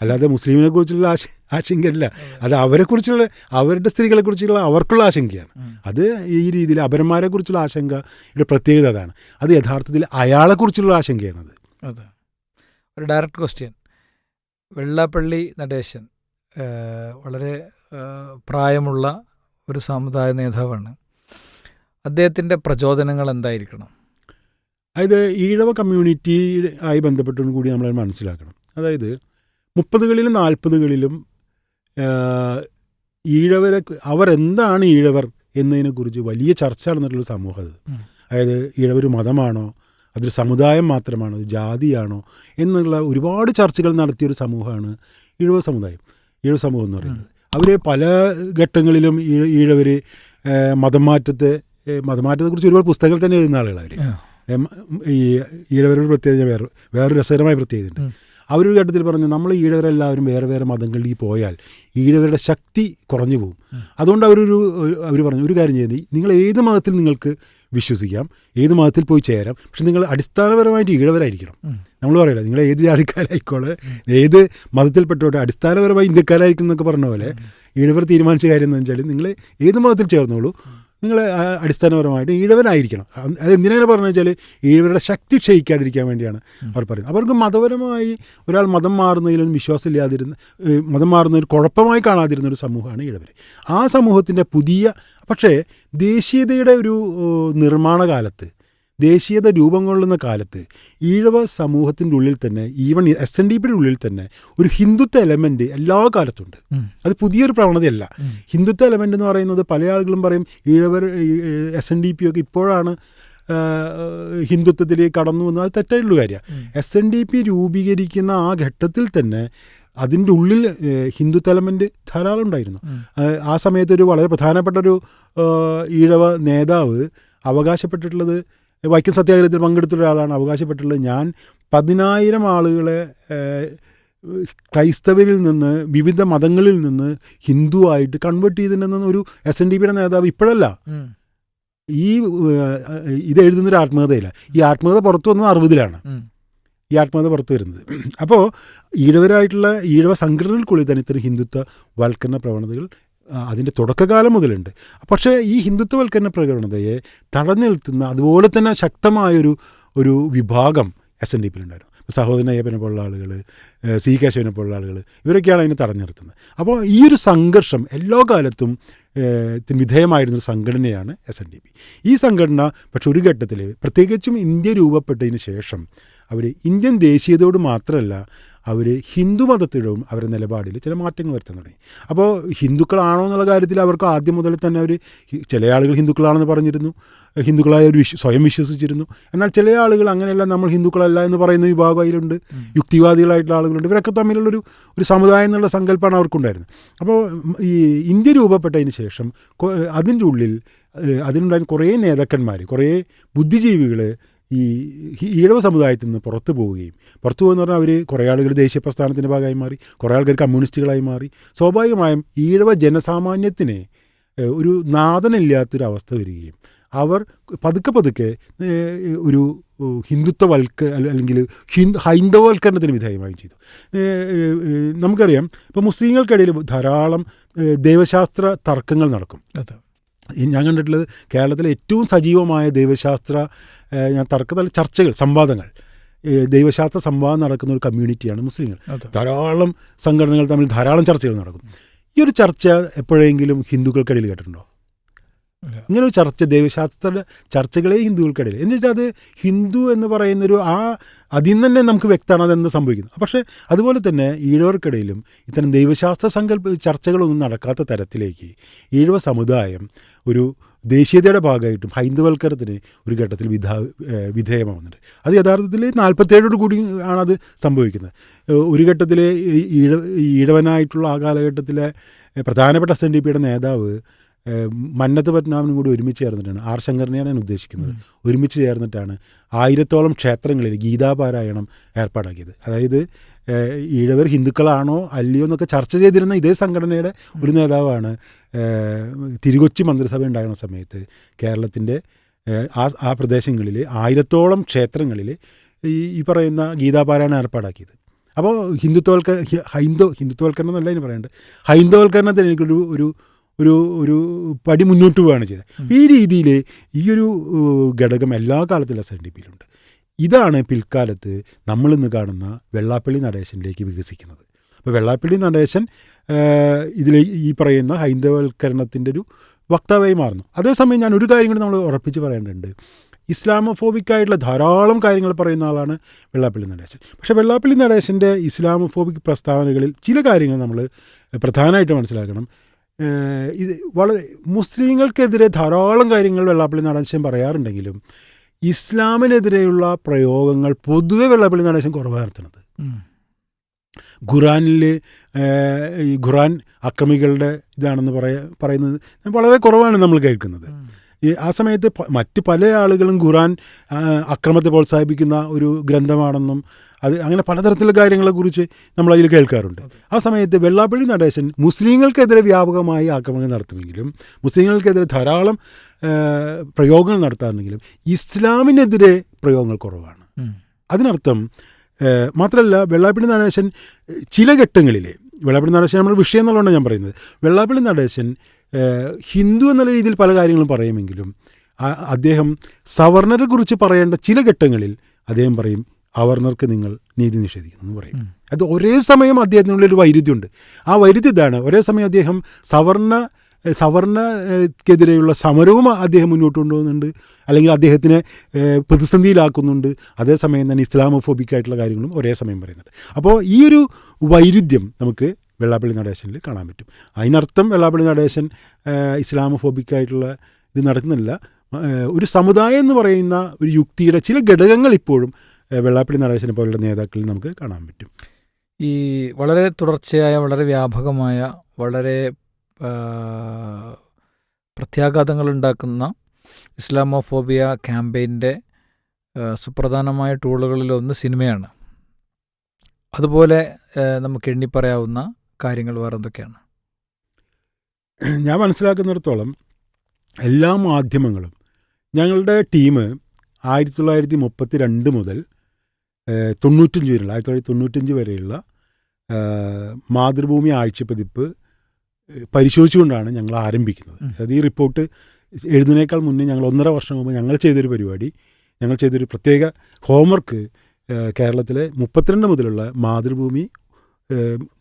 അല്ലാതെ മുസ്ലിമിനെ കുറിച്ചുള്ള ആശങ്കയല്ല. അത് അവരുടെ സ്ത്രീകളെക്കുറിച്ചുള്ള അവർക്കുള്ള ആശങ്കയാണ്. അത് ഈ രീതിയിൽ അപരന്മാരെക്കുറിച്ചുള്ള ആശങ്കയുടെ പ്രത്യേകത അതാണ്. അത് യഥാർത്ഥത്തിൽ അയാളെക്കുറിച്ചുള്ള ആശങ്കയാണത്. അതെ. ഒരു ഡയറക്റ്റ് ക്വസ്റ്റ്യൻ. വെള്ളാപ്പള്ളി നടേശൻ വളരെ പ്രായമുള്ള ഒരു സമുദായ നേതാവാണ്. അദ്ദേഹത്തിൻ്റെ പ്രചോദനങ്ങൾ എന്തായിരിക്കണം? അതായത് ഈഴവ കമ്മ്യൂണിറ്റി ആയി ബന്ധപ്പെട്ടും കൂടി നമ്മൾ മനസ്സിലാക്കണം. അതായത് 30കളിലും 40കളിലും അവരെന്താണ് ഈഴവർ എന്നതിനെക്കുറിച്ച് വലിയ ചർച്ച നടന്നിട്ടുള്ള സമൂഹം അത്. അതായത് ഈഴവർ മതമാണോ, അതൊരു സമുദായം മാത്രമാണോ, അത് ജാതിയാണോ എന്നുള്ള ഒരുപാട് ചർച്ചകൾ നടത്തിയൊരു സമൂഹമാണ് ഈഴവ സമൂഹം എന്ന് പറയുന്നത്. അവർ പല ഘട്ടങ്ങളിലും ഈഴവർ മതമാറ്റത്തെക്കുറിച്ച് ഒരുപാട് പുസ്തകങ്ങൾ തന്നെ എഴുതുന്ന ആളുകൾ. അവർ ഈ ഈഴവരുടെ പ്രത്യേകത വേറൊരു രസകരമായ പ്രത്യേകതയുണ്ട്. അവരൊരു ഘട്ടത്തിൽ പറഞ്ഞു, നമ്മൾ ഈഴവരെല്ലാവരും വേറെ വേറെ മതങ്ങളിലേക്ക് പോയാൽ ഈഴവരുടെ ശക്തി കുറഞ്ഞു പോകും. അതുകൊണ്ട് അവർ പറഞ്ഞു, ഒരു കാര്യം ചെയ്യുന്നത്, നിങ്ങൾ ഏത് മതത്തിൽ നിങ്ങൾക്ക് വിശ്വസിക്കാം, ഏത് മതത്തിൽ പോയി ചേരാം, പക്ഷെ നിങ്ങൾ അടിസ്ഥാനപരമായിട്ട് ഈഴവരായിരിക്കണം. നമ്മൾ പറയില്ല, നിങ്ങൾ ഏത് ജാതിക്കാരായിക്കോളെ, ഏത് മതത്തിൽപ്പെട്ടോട്ടെ, അടിസ്ഥാനപരമായി ഇന്ത്യക്കാരായിരിക്കും എന്നൊക്കെ പറഞ്ഞ പോലെ ഈഴവർ തീരുമാനിച്ച കാര്യം എന്ന് വെച്ചാൽ നിങ്ങൾ ഏത് മതത്തിൽ ചേർന്നോളൂ, നിങ്ങൾ അടിസ്ഥാനപരമായിട്ട് ഈഴവനായിരിക്കണം. അതെന്തിനാണ് പറഞ്ഞു വെച്ചാൽ ഈഴവരുടെ ശക്തി ക്ഷയിക്കാതിരിക്കാൻ വേണ്ടിയാണ് അവർ പറയുന്നത്. അവർക്ക് മതപരമായി ഒരാൾ മതം മാറുന്നതിലൊന്നും വിശ്വാസമില്ലാതിരുന്ന, മതം മാറുന്ന ഒരു കുഴപ്പമായി കാണാതിരുന്ന ഒരു സമൂഹമാണ് ഈഴവർ. ആ സമൂഹത്തിൻ്റെ പക്ഷേ ദേശീയതയുടെ ഒരു നിർമ്മാണ കാലത്ത്, ദേശീയത രൂപം കൊള്ളുന്ന കാലത്ത് ഈഴവ സമൂഹത്തിൻ്റെ ഉള്ളിൽ തന്നെ, ഈവൻ SNDPയുടെ ഉള്ളിൽ തന്നെ ഒരു ഹിന്ദുത്വ എലമെൻറ്റ് എല്ലാ കാലത്തുണ്ട്. അത് പുതിയൊരു പ്രവണതയല്ല. ഹിന്ദുത്വ എലമെൻ്റ് എന്ന് പറയുന്നത് പല ആളുകളും പറയും ഈഴവർ SNDP ഒക്കെ ഇപ്പോഴാണ് ഹിന്ദുത്വത്തിലേക്ക് കടന്നു വന്നത്. അത് തെറ്റായിട്ടുള്ള കാര്യമാണ്. SNDP രൂപീകരിക്കുന്ന ആ ഘട്ടത്തിൽ തന്നെ അതിൻ്റെ ഉള്ളിൽ ഹിന്ദുത്വ എലമെൻറ്റ് ധാരാളം ഉണ്ടായിരുന്നു. ആ സമയത്ത് ഒരു വളരെ പ്രധാനപ്പെട്ട ഒരു ഈഴവ നേതാവ് അവകാശപ്പെട്ടിട്ടുള്ളത്, വൈക്കം സത്യാഗ്രഹത്തിൽ പങ്കെടുത്ത ഒരാളാണ് അവകാശപ്പെട്ടിട്ടുള്ളത്, ഞാൻ 10,000 ആളുകളെ ക്രൈസ്തവരിൽ നിന്ന്, വിവിധ മതങ്ങളിൽ നിന്ന് ഹിന്ദുവായിട്ട് കൺവേർട്ട് ചെയ്തിട്ടുണ്ടെന്ന് ഒരു SNDPയുടെ നേതാവ് ഇപ്പോഴല്ല, ഇത് എഴുതുന്നൊരു ആത്മകഥയില്ല. ഈ ആത്മകഥ പുറത്തു വന്നത് 60-ലാണ് ഈ ആത്മകഥ പുറത്തു വരുന്നത്. അപ്പോൾ ഈഴവ സംഘടനകൾക്കുള്ളിൽ തന്നെ ഇത്തരം ഹിന്ദുത്വ വൽക്കരണ പ്രവണതകൾ അതിൻ്റെ തുടക്കകാലം മുതലുണ്ട്. പക്ഷേ ഈ ഹിന്ദുത്വവൽക്കരണ പ്രവണതയെ തടഞ്ഞു നിർത്തുന്ന അതുപോലെ തന്നെ ശക്തമായൊരു വിഭാഗം SNDPയിലുണ്ടായിരുന്നു. സഹോദരൻ അയ്യപ്പനെ പോലുള്ള ആളുകൾ, C കേശവനെ പോലുള്ള ആളുകൾ, ഇവരൊക്കെയാണ് അതിനെ തടഞ്ഞു നിർത്തുന്നത്. അപ്പോൾ ഈ ഒരു സംഘർഷം എല്ലാ കാലത്തും വിധേയമായിരുന്നൊരു സംഘടനയാണ് SNDP. ഈ സംഘടന പക്ഷെ ഒരു ഘട്ടത്തിൽ, പ്രത്യേകിച്ചും ഇന്ത്യ രൂപപ്പെട്ടതിന് ശേഷം, അവർ ഇന്ത്യൻ ദേശീയതയോട് മാത്രമല്ല, അവർ ഹിന്ദുമതത്തിലും അവരുടെ നിലപാടിൽ ചില മാറ്റങ്ങൾ വരുത്താൻ തുടങ്ങി. അപ്പോൾ ഹിന്ദുക്കളാണോ എന്നുള്ള കാര്യത്തിൽ അവർക്ക് ആദ്യം മുതൽ തന്നെ ചില ആളുകൾ ഹിന്ദുക്കളാണെന്ന് പറഞ്ഞിരുന്നു, ഹിന്ദുക്കളായ സ്വയം വിശ്വസിച്ചിരുന്നു. എന്നാൽ ചില ആളുകൾ അങ്ങനെയല്ല, നമ്മൾ ഹിന്ദുക്കളല്ല എന്ന് പറയുന്ന വിഭാഗം അതിലുണ്ട്, യുക്തിവാദികളായിട്ടുള്ള ആളുകളുണ്ട്. ഇവരൊക്കെ തമ്മിലുള്ളൊരു സമുദായം എന്നുള്ള സങ്കല്പമാണ് അവർക്കുണ്ടായിരുന്നത്. അപ്പോൾ ഈ ഇന്ത്യ രൂപപ്പെട്ടതിന് ശേഷം അതിനുണ്ടായിരുന്ന കുറേ നേതാക്കന്മാർ, കുറേ ബുദ്ധിജീവികൾ ഈ ഈഴവ സമുദായത്തിൽ നിന്ന് പുറത്തു പോവുകയും, പുറത്തു പോകുന്ന പറഞ്ഞാൽ അവർ കുറേ ആളുകൾ ദേശീയ പ്രസ്ഥാനത്തിൻ്റെ ഭാഗമായി മാറി, കുറേ ആൾക്കാർ കമ്മ്യൂണിസ്റ്റുകളായി മാറി. സ്വാഭാവികമായും ഈഴവ ജനസാമാന്യത്തിന് ഒരു നാഥനില്ലാത്തൊരു അവസ്ഥ വരികയും അവർ പതുക്കെ ഒരു അല്ലെങ്കിൽ ഹൈന്ദവവൽക്കരണത്തിന് വിധേയമായും ചെയ്തു. നമുക്കറിയാം, ഇപ്പോൾ മുസ്ലിങ്ങൾക്കിടയിൽ ധാരാളം ദൈവശാസ്ത്ര തർക്കങ്ങൾ നടക്കും. ഞാൻ കണ്ടിട്ടുള്ളത് കേരളത്തിലെ ഏറ്റവും സജീവമായ ദൈവശാസ്ത്ര ചർച്ചകൾ, സംവാദങ്ങൾ ദൈവശാസ്ത്ര സംവാദം നടക്കുന്ന ഒരു കമ്മ്യൂണിറ്റിയാണ് മുസ്ലിങ്ങൾ. അതെ. ധാരാളം സംഘടനകൾ തമ്മിൽ ധാരാളം ചർച്ചകൾ നടക്കും. ഈ ഒരു ചർച്ച എപ്പോഴെങ്കിലും ഹിന്ദുക്കൾക്കിടയിൽ കേട്ടിട്ടുണ്ടോ? ഇല്ല. ഇങ്ങനെ ഒരു ചർച്ച, ദൈവശാസ്ത്ര ചർച്ചകളെ ഹിന്ദുക്കൾക്കിടയിൽ എന്ന് വെച്ചാൽ അത് ഹിന്ദു എന്ന് പറയുന്നൊരു അതിൽ നിന്ന് തന്നെ നമുക്ക് വ്യക്തമാണ് അതെന്ന് സംഭവിക്കുന്നത്. പക്ഷേ അതുപോലെ തന്നെ ഈഴവർക്കിടയിലും ഇത്തരം ദൈവശാസ്ത്ര ചർച്ചകളൊന്നും നടക്കാത്ത തരത്തിലേക്ക് ഈഴവ സമുദായം ഒരു ദേശീയതയുടെ ഭാഗമായിട്ടും ഹൈന്ദവൽക്കരണത്തിന് ഒരു ഘട്ടത്തിൽ വിധേയമാവുന്നുണ്ട്. അത് യഥാർത്ഥത്തിൽ 47 കൂടി ആണത് സംഭവിക്കുന്നത്. ഒരു ഘട്ടത്തിൽ ഈഴവനായിട്ടുള്ള ആ കാലഘട്ടത്തിലെ പ്രധാനപ്പെട്ട SNDPയുടെ നേതാവ് മന്നത്ത് പത്മനാഭനും കൂടി ഒരുമിച്ച് ചേർന്നിട്ടാണ്, ആർ ശങ്കരനെയാണ് ഞാൻ ഉദ്ദേശിക്കുന്നത്, ഒരുമിച്ച് ചേർന്നിട്ടാണ് 1000-ഓളം ക്ഷേത്രങ്ങളിൽ ഗീതാപാരായണം ഏർപ്പാടാക്കിയത്. അതായത് ഈഴവർ ഹിന്ദുക്കളാണോ അല്ലയോ എന്നൊക്കെ ചർച്ച ചെയ്തിരുന്ന ഇതേ സംഘടനയുടെ ഒരു നേതാവാണ് തിരുകൊച്ചി മന്ത്രിസഭ ഉണ്ടാകുന്ന സമയത്ത് കേരളത്തിൻ്റെ ആ പ്രദേശങ്ങളിൽ 1000-ഓളം ക്ഷേത്രങ്ങളിൽ ഈ പറയുന്ന ഗീതാപാരായണം ഏർപ്പാടാക്കിയത്. അപ്പോൾ ഹിന്ദുത്വവൽക്കരണം എന്നല്ല ഇതിന് പറയേണ്ടത്, ഹൈന്ദവൽക്കരണത്തിന് എനിക്കൊരു ഒരു പടി മുന്നോട്ട് പോവുകയാണ് ചെയ്തത്. ഈ രീതിയിൽ ഈ ഒരു ഘടകം എല്ലാ കാലത്തും SNDPയിലുണ്ട്. ഇതാണ് പിൽക്കാലത്ത് നമ്മളിന്ന് കാണുന്ന വെള്ളാപ്പള്ളി നടേശനിലേക്ക് വികസിക്കുന്നത്. അപ്പോൾ വെള്ളാപ്പള്ളി നടേശൻ ഇതിൽ ഈ പറയുന്ന ഹൈന്ദവൽക്കരണത്തിൻ്റെ ഒരു വക്താവായി മാറുന്നു. അതേസമയം ഞാൻ ഒരു കാര്യം കൂടി നമ്മൾ ഉറപ്പിച്ച് പറയേണ്ടതുണ്ട്. ഇസ്ലാമോഫോബിക്കായിട്ടുള്ള ധാരാളം കാര്യങ്ങൾ പറയുന്ന ആളാണ് വെള്ളാപ്പള്ളി നടേശൻ. പക്ഷേ വെള്ളാപ്പള്ളി നടേശൻ്റെ ഇസ്ലാമോഫോബിക് പ്രസ്താവനകളിൽ ചില കാര്യങ്ങൾ നമ്മൾ പ്രധാനമായിട്ട് മനസ്സിലാക്കണം. ഇത് വളരെ മുസ്ലിങ്ങൾക്കെതിരെ ധാരാളം കാര്യങ്ങൾ വെള്ളാപ്പള്ളി നടേശൻ പറയാറുണ്ടെങ്കിലും ഇസ്ലാമിനെതിരെയുള്ള പ്രയോഗങ്ങൾ പൊതുവെ വെള്ളാപ്പള്ളി നടേശൻ കുറവാണ് നടത്തുന്നത്. ഖുറാനിൽ ഈ ഖുറാൻ അക്രമികളുടെ ഇതാണെന്ന് പറയുന്നത് വളരെ കുറവാണ് നമ്മൾ കേൾക്കുന്നത്. ആ സമയത്ത് മറ്റ് പല ആളുകളും ഖുറാൻ അക്രമത്തെ പ്രോത്സാഹിപ്പിക്കുന്ന ഒരു ഗ്രന്ഥമാണെന്നും അങ്ങനെ പലതരത്തിലുള്ള കാര്യങ്ങളെക്കുറിച്ച് നമ്മളതിൽ കേൾക്കാറുണ്ട്. ആ സമയത്ത് വെള്ളാപ്പള്ളി നടേശൻ മുസ്ലിങ്ങൾക്കെതിരെ വ്യാപകമായി ആക്രമണങ്ങൾ നടത്തുമെങ്കിലും മുസ്ലിങ്ങൾക്കെതിരെ ധാരാളം പ്രയോഗങ്ങൾ നടത്താറുണ്ടെങ്കിലും ഇസ്ലാമിനെതിരെ പ്രയോഗങ്ങൾ കുറവാണ്. അതിനർത്ഥം മാത്രമല്ല വെള്ളാപ്പള്ളി നടേശൻ ചില ഘട്ടങ്ങളിൽ വെള്ളാപ്പള്ളി നടേശൻ നമ്മുടെ വിഷയം എന്നുള്ളതാണ് ഞാൻ പറയുന്നത്. വെള്ളാപ്പള്ളി നടേശൻ ഹിന്ദു എന്നുള്ള രീതിയിൽ പല കാര്യങ്ങളും പറയുമെങ്കിലും അദ്ദേഹം സവർണരെ കുറിച്ച് പറയേണ്ട ചില ഘട്ടങ്ങളിൽ അദ്ദേഹം പറയും അവർണർക്ക് നിങ്ങൾ നീതി നിഷേധിക്കുന്നു എന്ന് പറയും. അത് ഒരേ സമയം അദ്ദേഹത്തിനുള്ളൊരു വൈരുദ്ധ്യമുണ്ട്. ആ വൈരുദ്ധ്യം ഇതാണ്. ഒരേ സമയം അദ്ദേഹം സവർണക്കെതിരെയുള്ള സമരവും അദ്ദേഹം മുന്നോട്ട് കൊണ്ടുപോകുന്നുണ്ട്, അല്ലെങ്കിൽ അദ്ദേഹത്തിനെ പ്രതിസന്ധിയിലാക്കുന്നുണ്ട്. അതേസമയം തന്നെ ഇസ്ലാമോഫോബിക്കായിട്ടുള്ള കാര്യങ്ങളും ഒരേ സമയം പറയുന്നുണ്ട്. അപ്പോൾ ഈ ഒരു വൈരുദ്ധ്യം നമുക്ക് വെള്ളാപ്പള്ളി നടേശനിൽ കാണാൻ പറ്റും. അതിനർത്ഥം വെള്ളാപ്പള്ളി നടേശൻ ഇസ്ലാമോഫോബിക്കായിട്ടുള്ള ഇത് നടത്തുന്നില്ല. ഒരു സമുദായം എന്ന് പറയുന്ന ഒരു യുക്തിയുടെ ചില ഘടകങ്ങൾ ഇപ്പോഴും വെള്ളാപ്പള്ളി നടേശനെ പോലുള്ള നേതാക്കളിൽ നമുക്ക് കാണാൻ പറ്റും. ഈ വളരെ തുടർച്ചയായ, വളരെ വ്യാപകമായ, വളരെ പ്രത്യാഘാതങ്ങൾ ഉണ്ടാക്കുന്ന ഇസ്ലാമോഫോബിയ ക്യാമ്പയിൻ്റെ സുപ്രധാനമായ ടൂളുകളിലൊന്ന് സിനിമയാണ്. അതുപോലെ നമുക്ക് എണ്ണിപ്പറയാവുന്ന കാര്യങ്ങൾ വേറെ എന്തൊക്കെയാണ്? ഞാൻ മനസ്സിലാക്കുന്നിടത്തോളം എല്ലാ മാധ്യമങ്ങളും, ഞങ്ങളുടെ ടീം 1932 മുതൽ 1995 വരെയുള്ള മാതൃഭൂമി ആഴ്ചപ്പതിപ്പ് പരിശോധിച്ചുകൊണ്ടാണ് ഞങ്ങൾ ആരംഭിക്കുന്നത്. അതായത് ഈ റിപ്പോർട്ട് എഴുതുന്നതിനേക്കാൾ മുന്നേ ഞങ്ങൾ 1.5 വർഷം മുമ്പ് ഞങ്ങൾ ചെയ്തൊരു പ്രത്യേക ഹോംവർക്ക് കേരളത്തിലെ 32 മുതലുള്ള മാതൃഭൂമി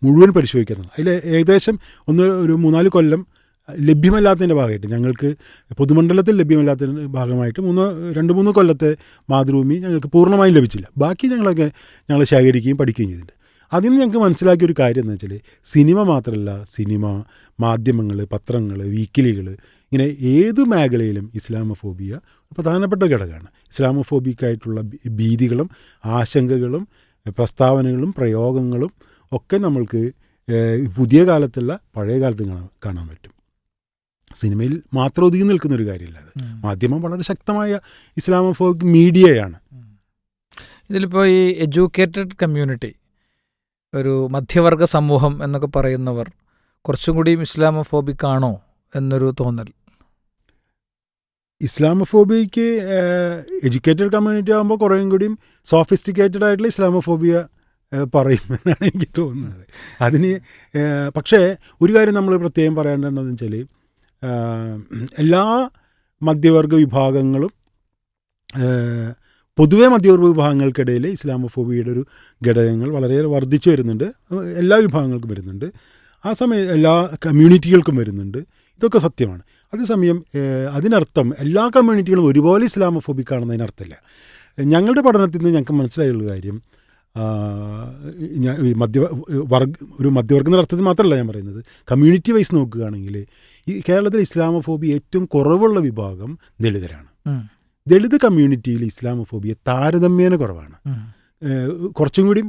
മുഴുവൻ പരിശോധിക്കുന്നത്. അതിൽ ഏകദേശം ഒരു 3-4 കൊല്ലം ലഭ്യമല്ലാത്തതിൻ്റെ ഭാഗമായിട്ട്, ഞങ്ങൾക്ക് പൊതുമണ്ഡലത്തിൽ ലഭ്യമല്ലാത്തതിൻ്റെ ഭാഗമായിട്ട് 2-3 കൊല്ലത്തെ മാതൃഭൂമി ഞങ്ങൾക്ക് പൂർണ്ണമായും ലഭിച്ചില്ല. ബാക്കി ഞങ്ങൾ ശേഖരിക്കുകയും പഠിക്കുകയും ചെയ്തിട്ടുണ്ട്. അതിൽ നിന്ന് ഞങ്ങൾക്ക് മനസ്സിലാക്കിയൊരു കാര്യം എന്ന് വെച്ചാൽ സിനിമ മാത്രമല്ല, സിനിമ, മാധ്യമങ്ങൾ, പത്രങ്ങൾ, വീക്കിലികൾ, ഇങ്ങനെ ഏത് മേഖലയിലും ഇസ്ലാമോഫോബിയ പ്രധാനപ്പെട്ട ഘടകമാണ്. ഇസ്ലാമോഫോബിക്കായിട്ടുള്ള ഭീതികളും ആശങ്കകളും പ്രസ്താവനകളും പ്രയോഗങ്ങളും ഒക്കെ നമ്മൾക്ക് പുതിയ കാലത്തുള്ള പഴയ കാലത്ത് കാണാൻ പറ്റും. സിനിമയിൽ മാത്രം ഒതുങ്ങി നിൽക്കുന്നൊരു കാര്യമില്ല. അത് മാധ്യമം വളരെ ശക്തമായ ഇസ്ലാമോഫോബിക് മീഡിയയാണ്. ഇതിലിപ്പോൾ ഈ എഡ്യൂക്കേറ്റഡ് കമ്മ്യൂണിറ്റി, ഒരു മധ്യവർഗ സമൂഹം എന്നൊക്കെ പറയുന്നവർ കുറച്ചും കൂടിയും ഇസ്ലാമോഫോബിക് ആണോ എന്നൊരു തോന്നൽ. ഇസ്ലാമോഫോബിയയ്ക്ക് എഡ്യൂക്കേറ്റഡ് കമ്മ്യൂണിറ്റി ആകുമ്പോൾ കുറേയും കൂടിയും സോഫിസ്റ്റിക്കേറ്റഡ് ആയിട്ടുള്ള ഇസ്ലാമോഫോബിയ പറയും എന്നാണ് എനിക്ക് തോന്നുന്നത്. അതിന് പക്ഷേ ഒരു കാര്യം നമ്മൾ പ്രത്യേകം പറയേണ്ടതെന്ന് വെച്ചാൽ എല്ലാ മധ്യവർഗ വിഭാഗങ്ങളും പൊതുവെ മധ്യവർഗ വിഭാഗങ്ങൾക്കിടയിൽ ഇസ്ലാമോഫോബിയയുടെ ഒരു ഘടകങ്ങൾ വളരെയേറെ വർദ്ധിച്ചു വരുന്നുണ്ട്. എല്ലാ വിഭാഗങ്ങൾക്കും വരുന്നുണ്ട്, ആ സമയം എല്ലാ കമ്മ്യൂണിറ്റികൾക്കും വരുന്നുണ്ട്. ഇതൊക്കെ സത്യമാണ്. അതേസമയം അതിനർത്ഥം എല്ലാ കമ്മ്യൂണിറ്റികളും ഒരുപോലെ ഇസ്ലാമോഫോബിക് ആണെന്നതിനർത്ഥമില്ല. ഞങ്ങളുടെ പഠനത്തിൽ നിന്ന് ഞങ്ങൾക്ക് മനസ്സിലായുള്ള കാര്യം, ഒരു മധ്യവർഗ എന്ന അർത്ഥത്തിൽ മാത്രമല്ല ഞാൻ പറയുന്നത്, കമ്മ്യൂണിറ്റി വൈസ് നോക്കുകയാണെങ്കിൽ ഈ കേരളത്തിൽ ഇസ്ലാമോഫോബിയ ഏറ്റവും കുറവുള്ള വിഭാഗം ദളിതരാണ്. ദളിത് കമ്മ്യൂണിറ്റിയിൽ ഇസ്ലാമോഫോബിയ താരതമ്യേന കുറവാണ്. കുറച്ചും കൂടി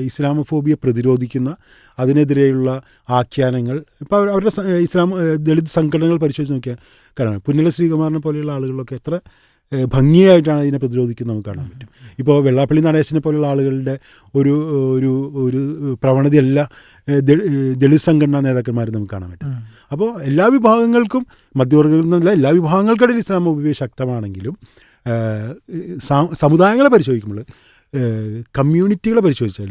ഇസ്ലാമോഫോബിയ പ്രതിരോധിക്കുന്ന, അതിനെതിരെയുള്ള ആഖ്യാനങ്ങൾ ഇപ്പോൾ അവരുടെ ദളിത് സംഘടനകൾ പരിശോധിച്ച് നോക്കിയാൽ കാണാം. പുന്നല ശ്രീകുമാറിനെ പോലെയുള്ള ആളുകളൊക്കെ എത്ര ഭംഗിയായിട്ടാണ് ഇതിനെ പ്രതിരോധിക്കുന്നത് നമുക്ക് കാണാൻ പറ്റും. ഇപ്പോൾ വെള്ളാപ്പള്ളി നടേശനെ പോലെയുള്ള ആളുകളുടെ ഒരു ഒരു ഒരു പ്രവണതയല്ല ദളിത് സംഘടനാ നേതാക്കന്മാർ നമുക്ക് കാണാൻ പറ്റും. അപ്പോൾ എല്ലാ വിഭാഗങ്ങൾക്കും, മധ്യവർഗ്ഗങ്ങളിൽ നിന്നല്ല എല്ലാ വിഭാഗങ്ങൾക്കിടയിൽ ഇസ്ലാമോഫോബിയ ശക്തമാണെങ്കിലും സമുദായങ്ങളെ പരിശോധിക്കുമ്പോൾ, കമ്മ്യൂണിറ്റികളെ പരിശോധിച്ചാൽ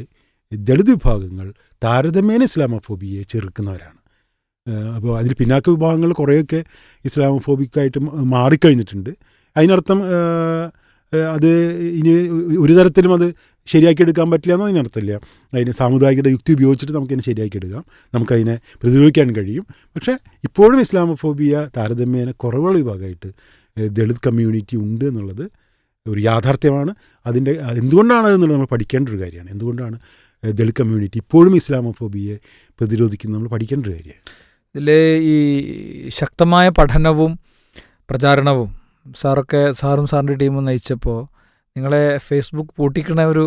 ദളിത് വിഭാഗങ്ങൾ താരതമ്യേന ഇസ്ലാമോഫോബിയയെ ചെറുക്കുന്നവരാണ്. അപ്പോൾ അതിൽ പിന്നാക്ക വിഭാഗങ്ങൾ കുറേയൊക്കെ ഇസ്ലാമോഫോബിക്കായിട്ട് മാറിക്കഴിഞ്ഞിട്ടുണ്ട്. അതിനർത്ഥം അത് ഇനി ഒരു തരത്തിലും അത് ശരിയാക്കിയെടുക്കാൻ പറ്റില്ല എന്നോ അതിനർത്ഥമില്ല. അതിന് സാമുദായികത യുക്തി ഉപയോഗിച്ചിട്ട് നമുക്കതിനെ ശരിയാക്കിയെടുക്കാം, നമുക്കതിനെ പ്രതിരോധിക്കാൻ കഴിയും. പക്ഷേ ഇപ്പോഴും ഇസ്ലാമോഫോബിയ താരതമ്യേന കുറവുള്ള വിഭാഗമായിട്ട് ദളിത് കമ്മ്യൂണിറ്റി ഉണ്ട് എന്നുള്ളത് ഒരു യാഥാർത്ഥ്യമാണ്. എന്തുകൊണ്ടാണ് അതെന്നുള്ളത് നമ്മൾ പഠിക്കേണ്ട ഒരു കാര്യമാണ്. എന്തുകൊണ്ടാണ് ദളിത് കമ്മ്യൂണിറ്റി ഇപ്പോഴും ഇസ്ലാമോഫോബിയെ പ്രതിരോധിക്കുന്നത് നമ്മൾ പഠിക്കേണ്ട ഒരു കാര്യമാണ്. ഇതിൽ ഈ ശക്തമായ പഠനവും പ്രചാരണവും സാറും സാറിൻ്റെ ടീമും നയിച്ചപ്പോൾ നിങ്ങളെ ഫേസ്ബുക്ക് പൂട്ടിക്കണ ഒരു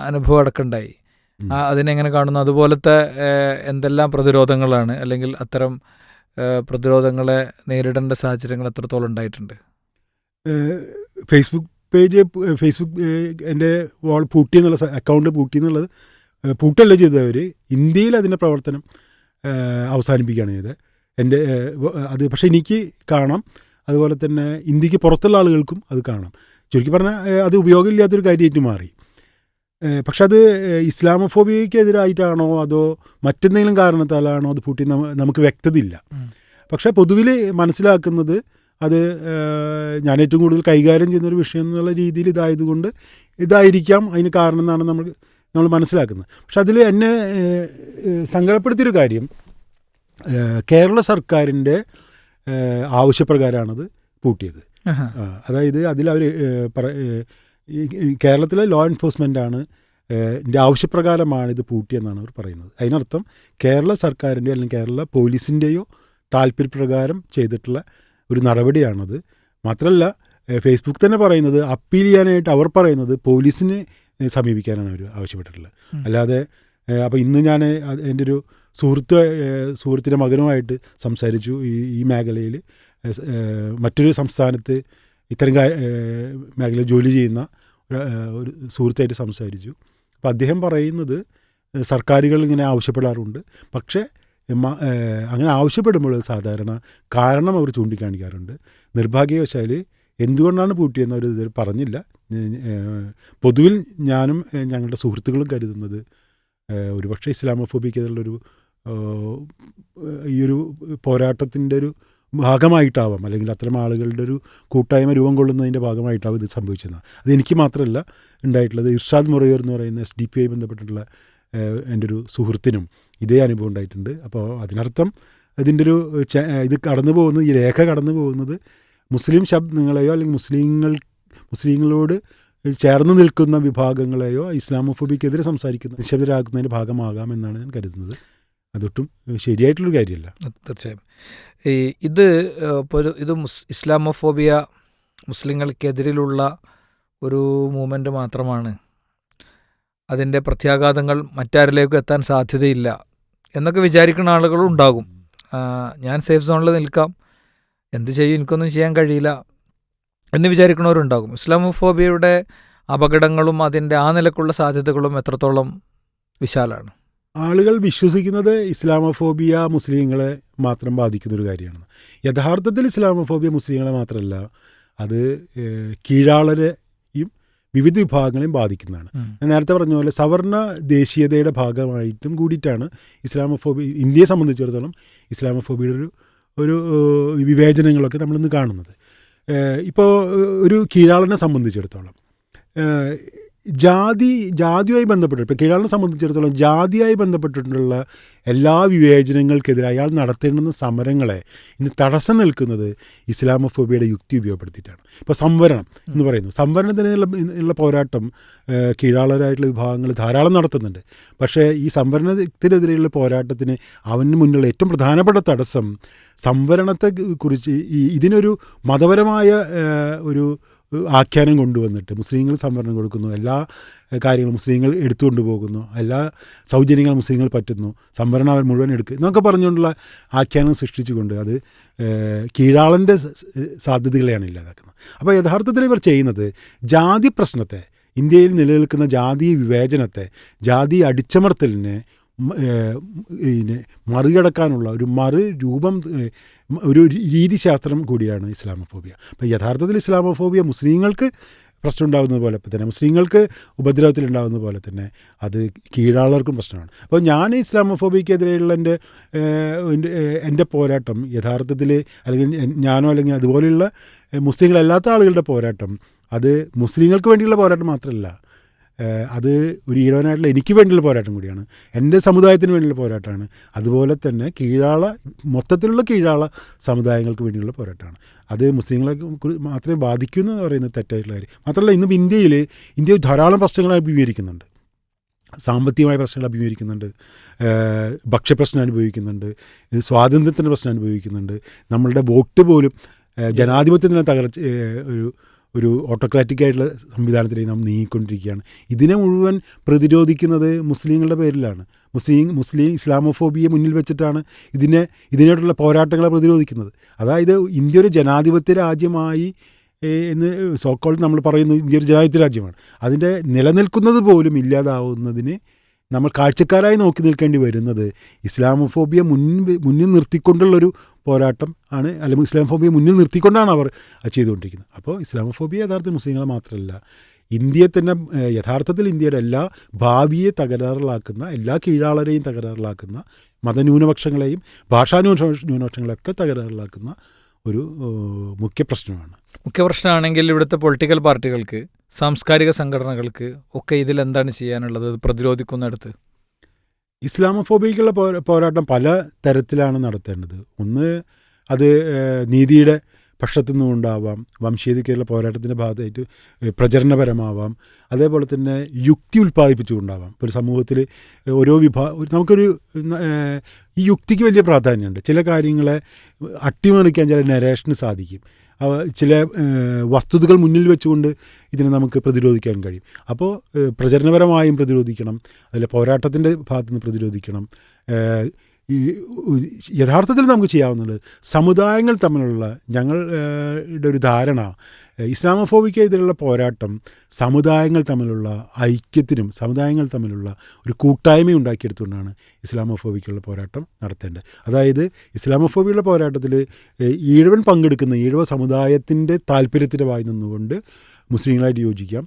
അനുഭവം അടക്കമുണ്ടായി. അതിനെങ്ങനെ കാണുന്നു? അതുപോലത്തെ എന്തെല്ലാം പ്രതിരോധങ്ങളാണ്, അല്ലെങ്കിൽ അത്തരം പ്രതിരോധങ്ങളെ നേരിടേണ്ട സാഹചര്യങ്ങൾ എത്രത്തോളം ഉണ്ടായിട്ടുണ്ട്? ഫേസ്ബുക്ക് എൻ്റെ പൂട്ടിയെന്നുള്ള അക്കൗണ്ട് പൂട്ടിയെന്നുള്ളത് പൂട്ടല്ല ചെയ്തവർ ഇന്ത്യയിൽ അതിൻ്റെ പ്രവർത്തനം അവസാനിപ്പിക്കുകയാണ് ചെയ്തത്. അത് പക്ഷേ എനിക്ക് കാണാം, അതുപോലെ തന്നെ ഇന്ത്യക്ക് പുറത്തുള്ള ആളുകൾക്കും അത് കാണാം. ചുരുക്കി പറഞ്ഞാൽ അത് ഉപയോഗമില്ലാത്തൊരു കാര്യമായിട്ട് മാറി. പക്ഷെ അത് ഇസ്ലാമോഫോബിയക്കെതിരായിട്ടാണോ അതോ മറ്റെന്തെങ്കിലും കാരണത്താലാണോ അത് പൂട്ടി നമുക്ക് വ്യക്തതയില്ല. പക്ഷേ പൊതുവിൽ മനസ്സിലാക്കുന്നത് അത് ഞാൻ ഏറ്റവും കൂടുതൽ കൈകാര്യം ചെയ്യുന്നൊരു വിഷയം എന്നുള്ള രീതിയിൽ ഇതായതുകൊണ്ട് ഇതായിരിക്കാം അതിന് കാരണം എന്നാണ് നമ്മൾ മനസ്സിലാക്കുന്നത്. പക്ഷെ അതിൽ എന്നെ സങ്കടപ്പെടുത്തിയൊരു കാര്യം, കേരള സർക്കാരിൻ്റെ ആവശ്യപ്രകാരമാണത് പൂട്ടിയത്. അതായത് അതിലവർ കേരളത്തിലെ ലോ എൻഫോഴ്സ്മെൻറ്റാണ് എൻ്റെ ആവശ്യപ്രകാരമാണ് ഇത് പൂട്ടിയെന്നാണ് അവർ പറയുന്നത്. അതിനർത്ഥം കേരള സർക്കാരിൻ്റെയോ അല്ലെങ്കിൽ കേരള പോലീസിൻ്റെയോ താല്പര്യപ്രകാരം ചെയ്തിട്ടുള്ള ഒരു നടപടിയാണത്. മാത്രമല്ല ഫേസ്ബുക്ക് തന്നെ പറയുന്നത്, അപ്പീൽ ചെയ്യാനായിട്ട് അവർ പറയുന്നത് പോലീസിനെ സമീപിക്കാനാണ് അവർ ആവശ്യപ്പെട്ടിട്ടുള്ളത്. അല്ലാതെ അപ്പോൾ ഇന്ന് ഞാൻ എൻ്റെ ഒരു സുഹൃത്തിൻ്റെ മകനുമായിട്ട് സംസാരിച്ചു. ഈ മേഖലയിൽ മറ്റൊരു സംസ്ഥാനത്ത് ഇത്തരം മേഖലയിൽ ജോലി ചെയ്യുന്ന ഒരു സുഹൃത്തായിട്ട് സംസാരിച്ചു. അപ്പോൾ അദ്ദേഹം പറയുന്നത് സർക്കാരുകൾ ഇങ്ങനെ ആവശ്യപ്പെടാറുണ്ട്, പക്ഷേ അങ്ങനെ ആവശ്യപ്പെടുമ്പോൾ സാധാരണ കാരണം അവർ ചൂണ്ടിക്കാണിക്കാറുണ്ട്. നിർഭാഗ്യവശാൽ എന്തുകൊണ്ടാണ് പൂട്ടിയെന്ന് അവർ ഇതുവരെ പറഞ്ഞില്ല. പൊതുവിൽ ഞാനും ഞങ്ങളുടെ സുഹൃത്തുക്കളും കരുതുന്നത് ഒരുപക്ഷെ ഇസ്ലാമോഫോബിക്കെതിരുള്ളൊരു ഈ ഒരു പോരാട്ടത്തിൻ്റെ ഒരു ഭാഗമായിട്ടാവാം, അല്ലെങ്കിൽ അത്തരം ആളുകളുടെ ഒരു കൂട്ടായ്മ രൂപം കൊള്ളുന്നതിൻ്റെ ഭാഗമായിട്ടാവും ഇത് സംഭവിച്ചതെന്നാണ്. അതെനിക്ക് മാത്രമല്ല ഉണ്ടായിട്ടുള്ളത്. ഇർഷാദ് മുറയൂർ എന്ന് പറയുന്ന SDP ബന്ധപ്പെട്ടിട്ടുള്ള എൻ്റെ ഒരു സുഹൃത്തിനും ഇതേ അനുഭവം ഉണ്ടായിട്ടുണ്ട്. അപ്പോൾ അതിനർത്ഥം ഇതിൻ്റെ ഒരു ഇത് കടന്നു പോകുന്നത്, ഈ രേഖ കടന്നു പോകുന്നത് മുസ്ലിം ശബ്ദങ്ങളെയോ അല്ലെങ്കിൽ മുസ്ലിങ്ങളോട് ചേർന്ന് നിൽക്കുന്ന വിഭാഗങ്ങളെയോ ഇസ്ലാമോഫോബിക്കെതിരെ സംസാരിക്കുന്ന നിശബ്ദരാക്കുന്നതിൻ്റെ ഭാഗമാകാമെന്നാണ് ഞാൻ കരുതുന്നത്. അതൊട്ടും ശരിയായിട്ടുള്ളൊരു കാര്യമല്ല. തീർച്ചയായും ഇത് ഇസ്ലാമോഫോബിയ മുസ്ലിങ്ങൾക്കെതിരിലുള്ള ഒരു മൂവ്മെൻറ്റ് മാത്രമാണ്, അതിൻ്റെ പ്രത്യാഘാതങ്ങൾ മറ്റാരിലേക്കും എത്താൻ സാധ്യതയില്ല എന്നൊക്കെ വിചാരിക്കുന്ന ആളുകളും ഉണ്ടാകും. ഞാൻ സേഫ് സോണിൽ നിൽക്കാം, എന്ത് ചെയ്യും, എനിക്കൊന്നും ചെയ്യാൻ കഴിയില്ല എന്ന് വിചാരിക്കുന്നവരുണ്ടാകും. ഇസ്ലാമോഫോബിയയുടെ അപകടങ്ങളും അതിൻ്റെ ആ നിലക്കുള്ള സാധ്യതകളും എത്രത്തോളം വിശാലമാണ്? ആളുകൾ വിശ്വസിക്കുന്നത് ഇസ്ലാമോഫോബിയ മുസ്ലിങ്ങളെ മാത്രം ബാധിക്കുന്നൊരു കാര്യമാണ്. യഥാർത്ഥത്തിൽ ഇസ്ലാമോഫോബിയ മുസ്ലിങ്ങളെ മാത്രമല്ല, അത് കീഴാളരെയും വിവിധ വിഭാഗങ്ങളെയും ബാധിക്കുന്നതാണ്. ഞാൻ നേരത്തെ പറഞ്ഞ പോലെ സവർണ ദേശീയതയുടെ ഭാഗമായിട്ടും കൂടിയിട്ടാണ് ഇസ്ലാമോഫോബിയ, ഇന്ത്യയെ സംബന്ധിച്ചിടത്തോളം ഇസ്ലാമോഫോബിയുടെ ഒരു വിവേചനങ്ങളൊക്കെ നമ്മളിന്ന് കാണുന്നത്. ഇപ്പോൾ ഒരു കീഴാളനെ സംബന്ധിച്ചിടത്തോളം ജാതിയുമായി ബന്ധപ്പെട്ട് ഇപ്പോൾ കീഴാളിനെ സംബന്ധിച്ചിടത്തോളം ജാതിയായി ബന്ധപ്പെട്ടിട്ടുള്ള എല്ലാ വിവേചനങ്ങൾക്കെതിരെ അയാൾ നടത്തേണ്ടുന്ന സമരങ്ങളെ ഇന്ന് തടസ്സം നിൽക്കുന്നത് ഇസ്ലാമോഫോബിയയുടെ യുക്തി ഉപയോഗപ്പെടുത്തിയിട്ടാണ്. ഇപ്പോൾ സംവരണം എന്ന് പറയുന്നു, സംവരണത്തിനുള്ള പോരാട്ടം കീഴാളരായിട്ടുള്ള വിഭാഗങ്ങൾ ധാരാളം നടത്തുന്നുണ്ട്. പക്ഷേ ഈ സംവരണത്തിനെതിരെയുള്ള പോരാട്ടത്തിന് അവന് മുന്നിലുള്ള ഏറ്റവും പ്രധാനപ്പെട്ട തടസ്സം സംവരണത്തെ കുറിച്ച് ഇതിനൊരു മതപരമായ ഒരു ആഖ്യാനം കൊണ്ടുവന്നിട്ട് മുസ്ലിങ്ങൾ സംവരണം കൊടുക്കുന്നു, എല്ലാ കാര്യങ്ങളും മുസ്ലിങ്ങൾ എടുത്തുകൊണ്ട് പോകുന്നു, എല്ലാ സൗജന്യങ്ങളും മുസ്ലിങ്ങൾ പറ്റുന്നു, സംവരണം അവർ മുഴുവൻ എടുക്കുക എന്നൊക്കെ പറഞ്ഞുകൊണ്ടുള്ള ആഖ്യാനം സൃഷ്ടിച്ചുകൊണ്ട് അത് കീഴാളൻ്റെ സാധ്യതകളെയാണ് ഇല്ലാതാക്കുന്നത്. അപ്പോൾ യഥാർത്ഥത്തിൽ ഇവർ ചെയ്യുന്നത് ജാതി പ്രശ്നത്തെ, ഇന്ത്യയിൽ നിലനിൽക്കുന്ന ജാതി വിവേചനത്തെ, ജാതി അടിച്ചമർത്തലിനെ മറികടക്കാനുള്ള ഒരു രീതിശാസ്ത്രം കൂടിയാണ് ഇസ്ലാമോഫോബിയ. അപ്പോൾ യഥാർത്ഥത്തിൽ ഇസ്ലാമോഫോബിയ മുസ്ലിങ്ങൾക്ക് പ്രശ്നം ഉണ്ടാകുന്നത് പോലെ തന്നെ, മുസ്ലിങ്ങൾക്ക് ഉപദ്രവത്തിലുണ്ടാകുന്നത് പോലെ തന്നെ അത് കീഴാളർക്കും പ്രശ്നമാണ്. അപ്പോൾ ഞാൻ ഇസ്ലാമോഫോബിയക്കെതിരെയുള്ള എൻ്റെ പോരാട്ടം യഥാർത്ഥത്തിൽ അല്ലെങ്കിൽ അതുപോലെയുള്ള മുസ്ലിങ്ങളല്ലാത്ത ആളുകളുടെ പോരാട്ടം അത് മുസ്ലിങ്ങൾക്ക് വേണ്ടിയുള്ള പോരാട്ടം മാത്രമല്ല, അത് ഒരു ഈഴവനായിട്ടുള്ള എനിക്ക് വേണ്ടിയുള്ള പോരാട്ടം കൂടിയാണ്, എൻ്റെ സമുദായത്തിന് വേണ്ടിയുള്ള പോരാട്ടമാണ്. അതുപോലെ തന്നെ മൊത്തത്തിലുള്ള കീഴാള സമുദായങ്ങൾക്ക് വേണ്ടിയുള്ള പോരാട്ടമാണ്. അത് മുസ്ലിങ്ങളെ മാത്രമേ ബാധിക്കൂ എന്ന് പറയുന്നത് തെറ്റായിട്ടുള്ള കാര്യം. മാത്രമല്ല ഇന്നും ഇന്ത്യ ധാരാളം പ്രശ്നങ്ങൾ അഭിമുഖീകരിക്കുന്നുണ്ട്. സാമ്പത്തികമായ പ്രശ്നങ്ങൾ അഭിമുഖീകരിക്കുന്നുണ്ട്, ഭക്ഷ്യപ്രശ്നം അനുഭവിക്കുന്നുണ്ട്, സ്വാതന്ത്ര്യത്തിൻ്റെ പ്രശ്നം അനുഭവിക്കുന്നുണ്ട്. നമ്മളുടെ വോട്ട് പോലും ജനാധിപത്യത്തിനെ ഒരു ഓട്ടോക്രാറ്റിക് ആയിട്ടുള്ള സംവിധാനത്തിലേക്ക് നാം നീങ്ങിക്കൊണ്ടിരിക്കുകയാണ്. ഇതിനെ മുഴുവൻ പ്രതിരോധിക്കുന്നത് മുസ്ലിങ്ങളുടെ പേരിലാണ്. മുസ്ലിം ഇസ്ലാമോഫോബിയെ മുന്നിൽ വെച്ചിട്ടാണ് ഇതിനായിട്ടുള്ള പോരാട്ടങ്ങളെ പ്രതിരോധിക്കുന്നത്. അതായത് ഇന്ത്യ ഒരു ജനാധിപത്യ രാജ്യമായി എന്ന് സോക്കോൾ നമ്മൾ പറയുന്നു, ഇന്ത്യ ഒരു ജനാധിപത്യ രാജ്യമാണ്. അതിൻ്റെ നിലനിൽക്കുന്നത് പോലും ഇല്ലാതാവുന്നതിന് നമ്മൾ കാഴ്ചക്കാരായി നോക്കി നിൽക്കേണ്ടി വരുന്നത് ഇസ്ലാമോഫോബിയ മുന്നിൽ നിർത്തിക്കൊണ്ടുള്ളൊരു പോരാട്ടം ആണ്, അല്ലെങ്കിൽ ഇസ്ലാമോഫോബിയ മുന്നിൽ നിർത്തിക്കൊണ്ടാണ് അവർ ചെയ്തുകൊണ്ടിരിക്കുന്നത്. അപ്പോൾ ഇസ്ലാമോഫോബിയ യഥാർത്ഥത്തിൽ മുസ്ലിങ്ങളെ മാത്രമല്ല, ഇന്ത്യയെ തന്നെ യഥാർത്ഥത്തിൽ ഇന്ത്യയുടെ എല്ലാ ഭാവിയെ തകരാറിലാക്കുന്ന, എല്ലാ കീഴാളരെയും തകരാറിലാക്കുന്ന, മതന്യൂനപക്ഷങ്ങളെയും ഭാഷാന്യൂനപക്ഷങ്ങളെയൊക്കെ തകരാറിലാക്കുന്ന ഒരു മുഖ്യ പ്രശ്നമാണെങ്കിൽ ഇവിടുത്തെ പൊളിറ്റിക്കൽ പാർട്ടികൾക്ക്, സാംസ്കാരിക സംഘടനകൾക്ക് ഒക്കെ ഇതിലെന്താണ് ചെയ്യാനുള്ളത് പ്രതിരോധിക്കുന്നിടത്ത്? ഇസ്ലാമോഫോബിക്കുള്ള പോരാട്ടം പല തരത്തിലാണ് നടത്തേണ്ടത്. ഒന്ന് അത് നീതിയുടെ പക്ഷത്തു നിന്നുണ്ടാവാം, വംശീയതയ്ക്കുള്ള പോരാട്ടത്തിൻ്റെ ഭാഗമായിട്ട് പ്രചരണപരമാവാം, അതേപോലെ തന്നെ യുക്തി ഉൽപ്പാദിപ്പിച്ചുകൊണ്ടാവാം. ഇപ്പോൾ ഒരു സമൂഹത്തിൽ ഓരോ ഈ യുക്തിക്ക് വലിയ പ്രാധാന്യമുണ്ട്. ചില കാര്യങ്ങളെ അട്ടിമറിക്കാൻ ചില നരേഷന് സാധിക്കും. ചില വസ്തുതകൾ മുന്നിൽ വെച്ചുകൊണ്ട് ഇതിനെ നമുക്ക് പ്രതിരോധിക്കാൻ കഴിയും. അപ്പോൾ പ്രചരണപരമായും പ്രതിരോധിക്കണം, അതിൽ പോരാട്ടത്തിൻ്റെ ഭാഗത്തുനിന്ന് പ്രതിരോധിക്കണം. യഥാർത്ഥത്തിൽ നമുക്ക് ചെയ്യാവുന്നത് സമുദായങ്ങൾ തമ്മിലുള്ള ഞങ്ങളുടെ ഒരു ധാരണ, ഇസ്ലാമോഫോബിക്കെതിരെയുള്ള പോരാട്ടം സമുദായങ്ങൾ തമ്മിലുള്ള ഐക്യത്തിനും സമുദായങ്ങൾ തമ്മിലുള്ള ഒരു കൂട്ടായ്മ ഉണ്ടാക്കിയെടുത്തുകൊണ്ടാണ് ഇസ്ലാമോഫോബിക്കുള്ള പോരാട്ടം നടത്തേണ്ടത്. അതായത് ഇസ്ലാമോഫോബിയുള്ള പോരാട്ടത്തിൽ ഈഴവൻ പങ്കെടുക്കുന്ന ഈഴവ സമുദായത്തിൻ്റെ താല്പര്യത്തിൻ്റെ വായി നിന്നുകൊണ്ട് മുസ്ലിങ്ങളായിട്ട് യോജിക്കാം,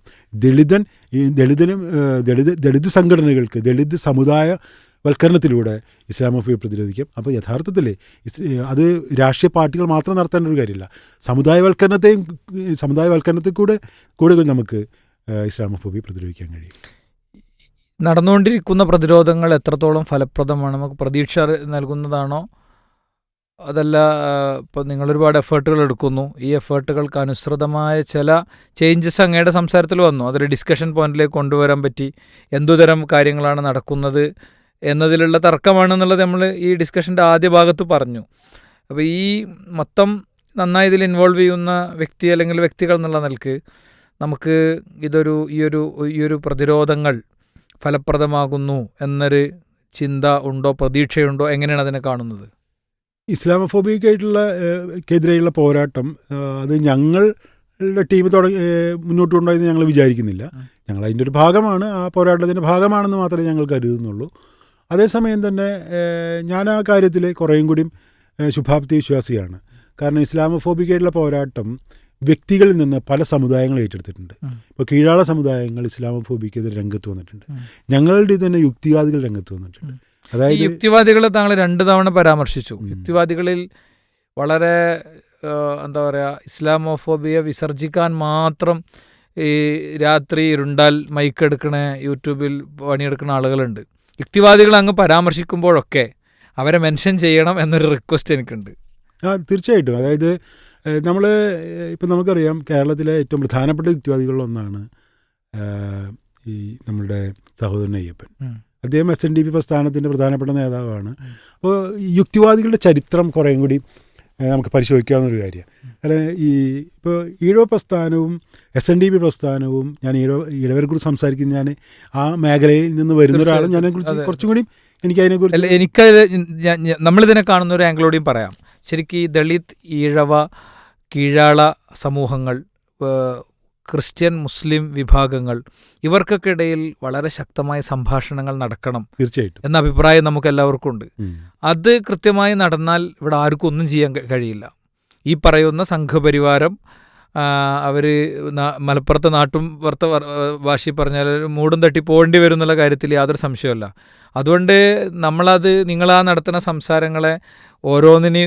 ദളിത് സംഘടനകൾക്ക് ദളിത് സമുദായവൽക്കരണത്തിലൂടെ ഇസ്ലാമോഫോബിയെ പ്രതിരോധിക്കാം. അപ്പോൾ യഥാർത്ഥത്തിൽ അത് രാഷ്ട്രീയ പാർട്ടികൾ മാത്രം നടത്തേണ്ട ഒരു കാര്യമില്ല, സമുദായവൽക്കരണത്തിൽ കൂടെ നമുക്ക് ഇസ്ലാമോഫോബിയെ പ്രതിരോധിക്കാൻ കഴിയും. നടന്നുകൊണ്ടിരിക്കുന്ന പ്രതിരോധങ്ങൾ എത്രത്തോളം ഫലപ്രദമാണ്, നമുക്ക് പ്രതീക്ഷ നൽകുന്നതാണോ? അതല്ല, ഇപ്പോൾ നിങ്ങളൊരുപാട് എഫേർട്ടുകൾ എടുക്കുന്നു, ഈ എഫേർട്ടുകൾക്ക് അനുസൃതമായ ചില ചേഞ്ചസ് അങ്ങയുടെ സംസാരത്തിൽ വന്നു, അതൊരു ഡിസ്കഷൻ പോയിന്റിലേക്ക് കൊണ്ടുവരാൻ പറ്റി, എന്തുതരം കാര്യങ്ങളാണ് നടക്കുന്നത് എന്നതിലുള്ള തർക്കമാണെന്നുള്ളത് നമ്മൾ ഈ ഡിസ്കഷൻ്റെ ആദ്യ ഭാഗത്ത് പറഞ്ഞു. അപ്പോൾ ഈ മൊത്തം നന്നായി ഇതിൽ ഇൻവോൾവ് ചെയ്യുന്ന വ്യക്തി അല്ലെങ്കിൽ വ്യക്തികൾ എന്നുള്ള നിലക്ക് നമുക്ക് ഈ ഒരു പ്രതിരോധങ്ങൾ ഫലപ്രദമാകുന്നു എന്നൊരു ചിന്ത ഉണ്ടോ, പ്രതീക്ഷയുണ്ടോ, എങ്ങനെയാണ് അതിനെ കാണുന്നത്? ഇസ്ലാമോഫോബിയക്കെതിരെയുള്ള പോരാട്ടം അത് ഞങ്ങളുടെ ടീം മുന്നോട്ട് കൊണ്ടുപോയെന്ന് ഞങ്ങൾ വിചാരിക്കുന്നില്ല. ഞങ്ങൾ അതിൻ്റെ ഒരു ഭാഗമാണ്, ആ പോരാട്ടത്തിൻ്റെ ഭാഗമാണെന്ന് മാത്രമേ ഞങ്ങൾ കരുതുന്നുള്ളൂ. അതേസമയം തന്നെ ഞാൻ ആ കാര്യത്തിൽ കുറേയും കൂടിയും ശുഭാപ്തി വിശ്വാസിയാണ്. കാരണം ഇസ്ലാമോഫോബിയക്കായിട്ടുള്ള പോരാട്ടം വ്യക്തികളിൽ നിന്ന് പല സമുദായങ്ങൾ ഏറ്റെടുത്തിട്ടുണ്ട്. ഇപ്പോൾ കീഴാള സമുദായങ്ങൾ ഇസ്ലാമോഫോബിയക്കെതിരെ രംഗത്ത് വന്നിട്ടുണ്ട്, ഞങ്ങളുടെ തന്നെ യുക്തിവാദികൾ രംഗത്ത് വന്നിട്ടുണ്ട്. അതായത് യുക്തിവാദികളെ താങ്കൾ 2 തവണ പരാമർശിച്ചു. യുക്തിവാദികളിൽ വളരെ എന്താ പറയുക, ഇസ്ലാമോഫോബിയ വിസർജിക്കാൻ മാത്രം ഈ രാത്രി ഇരുണ്ടാൽ മൈക്കെടുക്കണ യൂട്യൂബിൽ പണിയെടുക്കുന്ന ആളുകളുണ്ട്. യുക്തിവാദികൾ അങ്ങ് പരാമർശിക്കുമ്പോഴൊക്കെ അവരെ മെൻഷൻ ചെയ്യണം എന്നൊരു റിക്വസ്റ്റ് എനിക്കുണ്ട്. തീർച്ചയായിട്ടും. അതായത് നമ്മൾ ഇപ്പം നമുക്കറിയാം കേരളത്തിലെ ഏറ്റവും പ്രധാനപ്പെട്ട യുക്തിവാദികളിലൊന്നാണ് ഈ നമ്മളുടെ സഹോദരൻ അയ്യപ്പൻ. അദ്ദേഹം SNDP പ്രസ്ഥാനത്തിൻ്റെ പ്രധാനപ്പെട്ട നേതാവാണ്. അപ്പോൾ യുക്തിവാദികളുടെ ചരിത്രം കുറേയും കൂടി നമുക്ക് പരിശോധിക്കാവുന്നൊരു കാര്യമാണ്. കാരണം ഇപ്പോൾ ഈഴവ പ്രസ്ഥാനവും SNDP പ്രസ്ഥാനവും ഞാൻ ഈഴവരെക്കുറിച്ച് സംസാരിക്കുന്ന ഞാൻ ആ മേഖലയിൽ നിന്ന് വരുന്ന ഒരാളും ഞാനെക്കുറിച്ച് കുറച്ചും കൂടി നമ്മളിതിനെ കാണുന്ന ഒരു ആംഗിളോടെയും പറയാം. ശരിക്കും ഈ ദളിത്, ഈഴവ, കീഴാള സമൂഹങ്ങൾ, ക്രിസ്ത്യൻ, മുസ്ലിം വിഭാഗങ്ങൾ ഇവർക്കൊക്കെ ഇടയിൽ വളരെ ശക്തമായ സംഭാഷണങ്ങൾ നടക്കണം തീർച്ചയായിട്ടും എന്ന അഭിപ്രായം നമുക്ക് എല്ലാവർക്കും ഉണ്ട്. അത് കൃത്യമായി നടന്നാൽ ഇവിടെ ആർക്കും ഒന്നും ചെയ്യാൻ കഴിയില്ല. ഈ പറയുന്ന സംഘപരിവാരം അവർ മലപ്പുറത്തെ നാട്ടും പുറത്തെ ഭാഷയിൽ പറഞ്ഞാൽ മൂടും തട്ടി പോകേണ്ടി വരും എന്നുള്ള കാര്യത്തിൽ യാതൊരു സംശയമല്ല. അതുകൊണ്ട് നിങ്ങളാ നടത്തുന്ന സംസാരങ്ങളെ ഓരോന്നിന്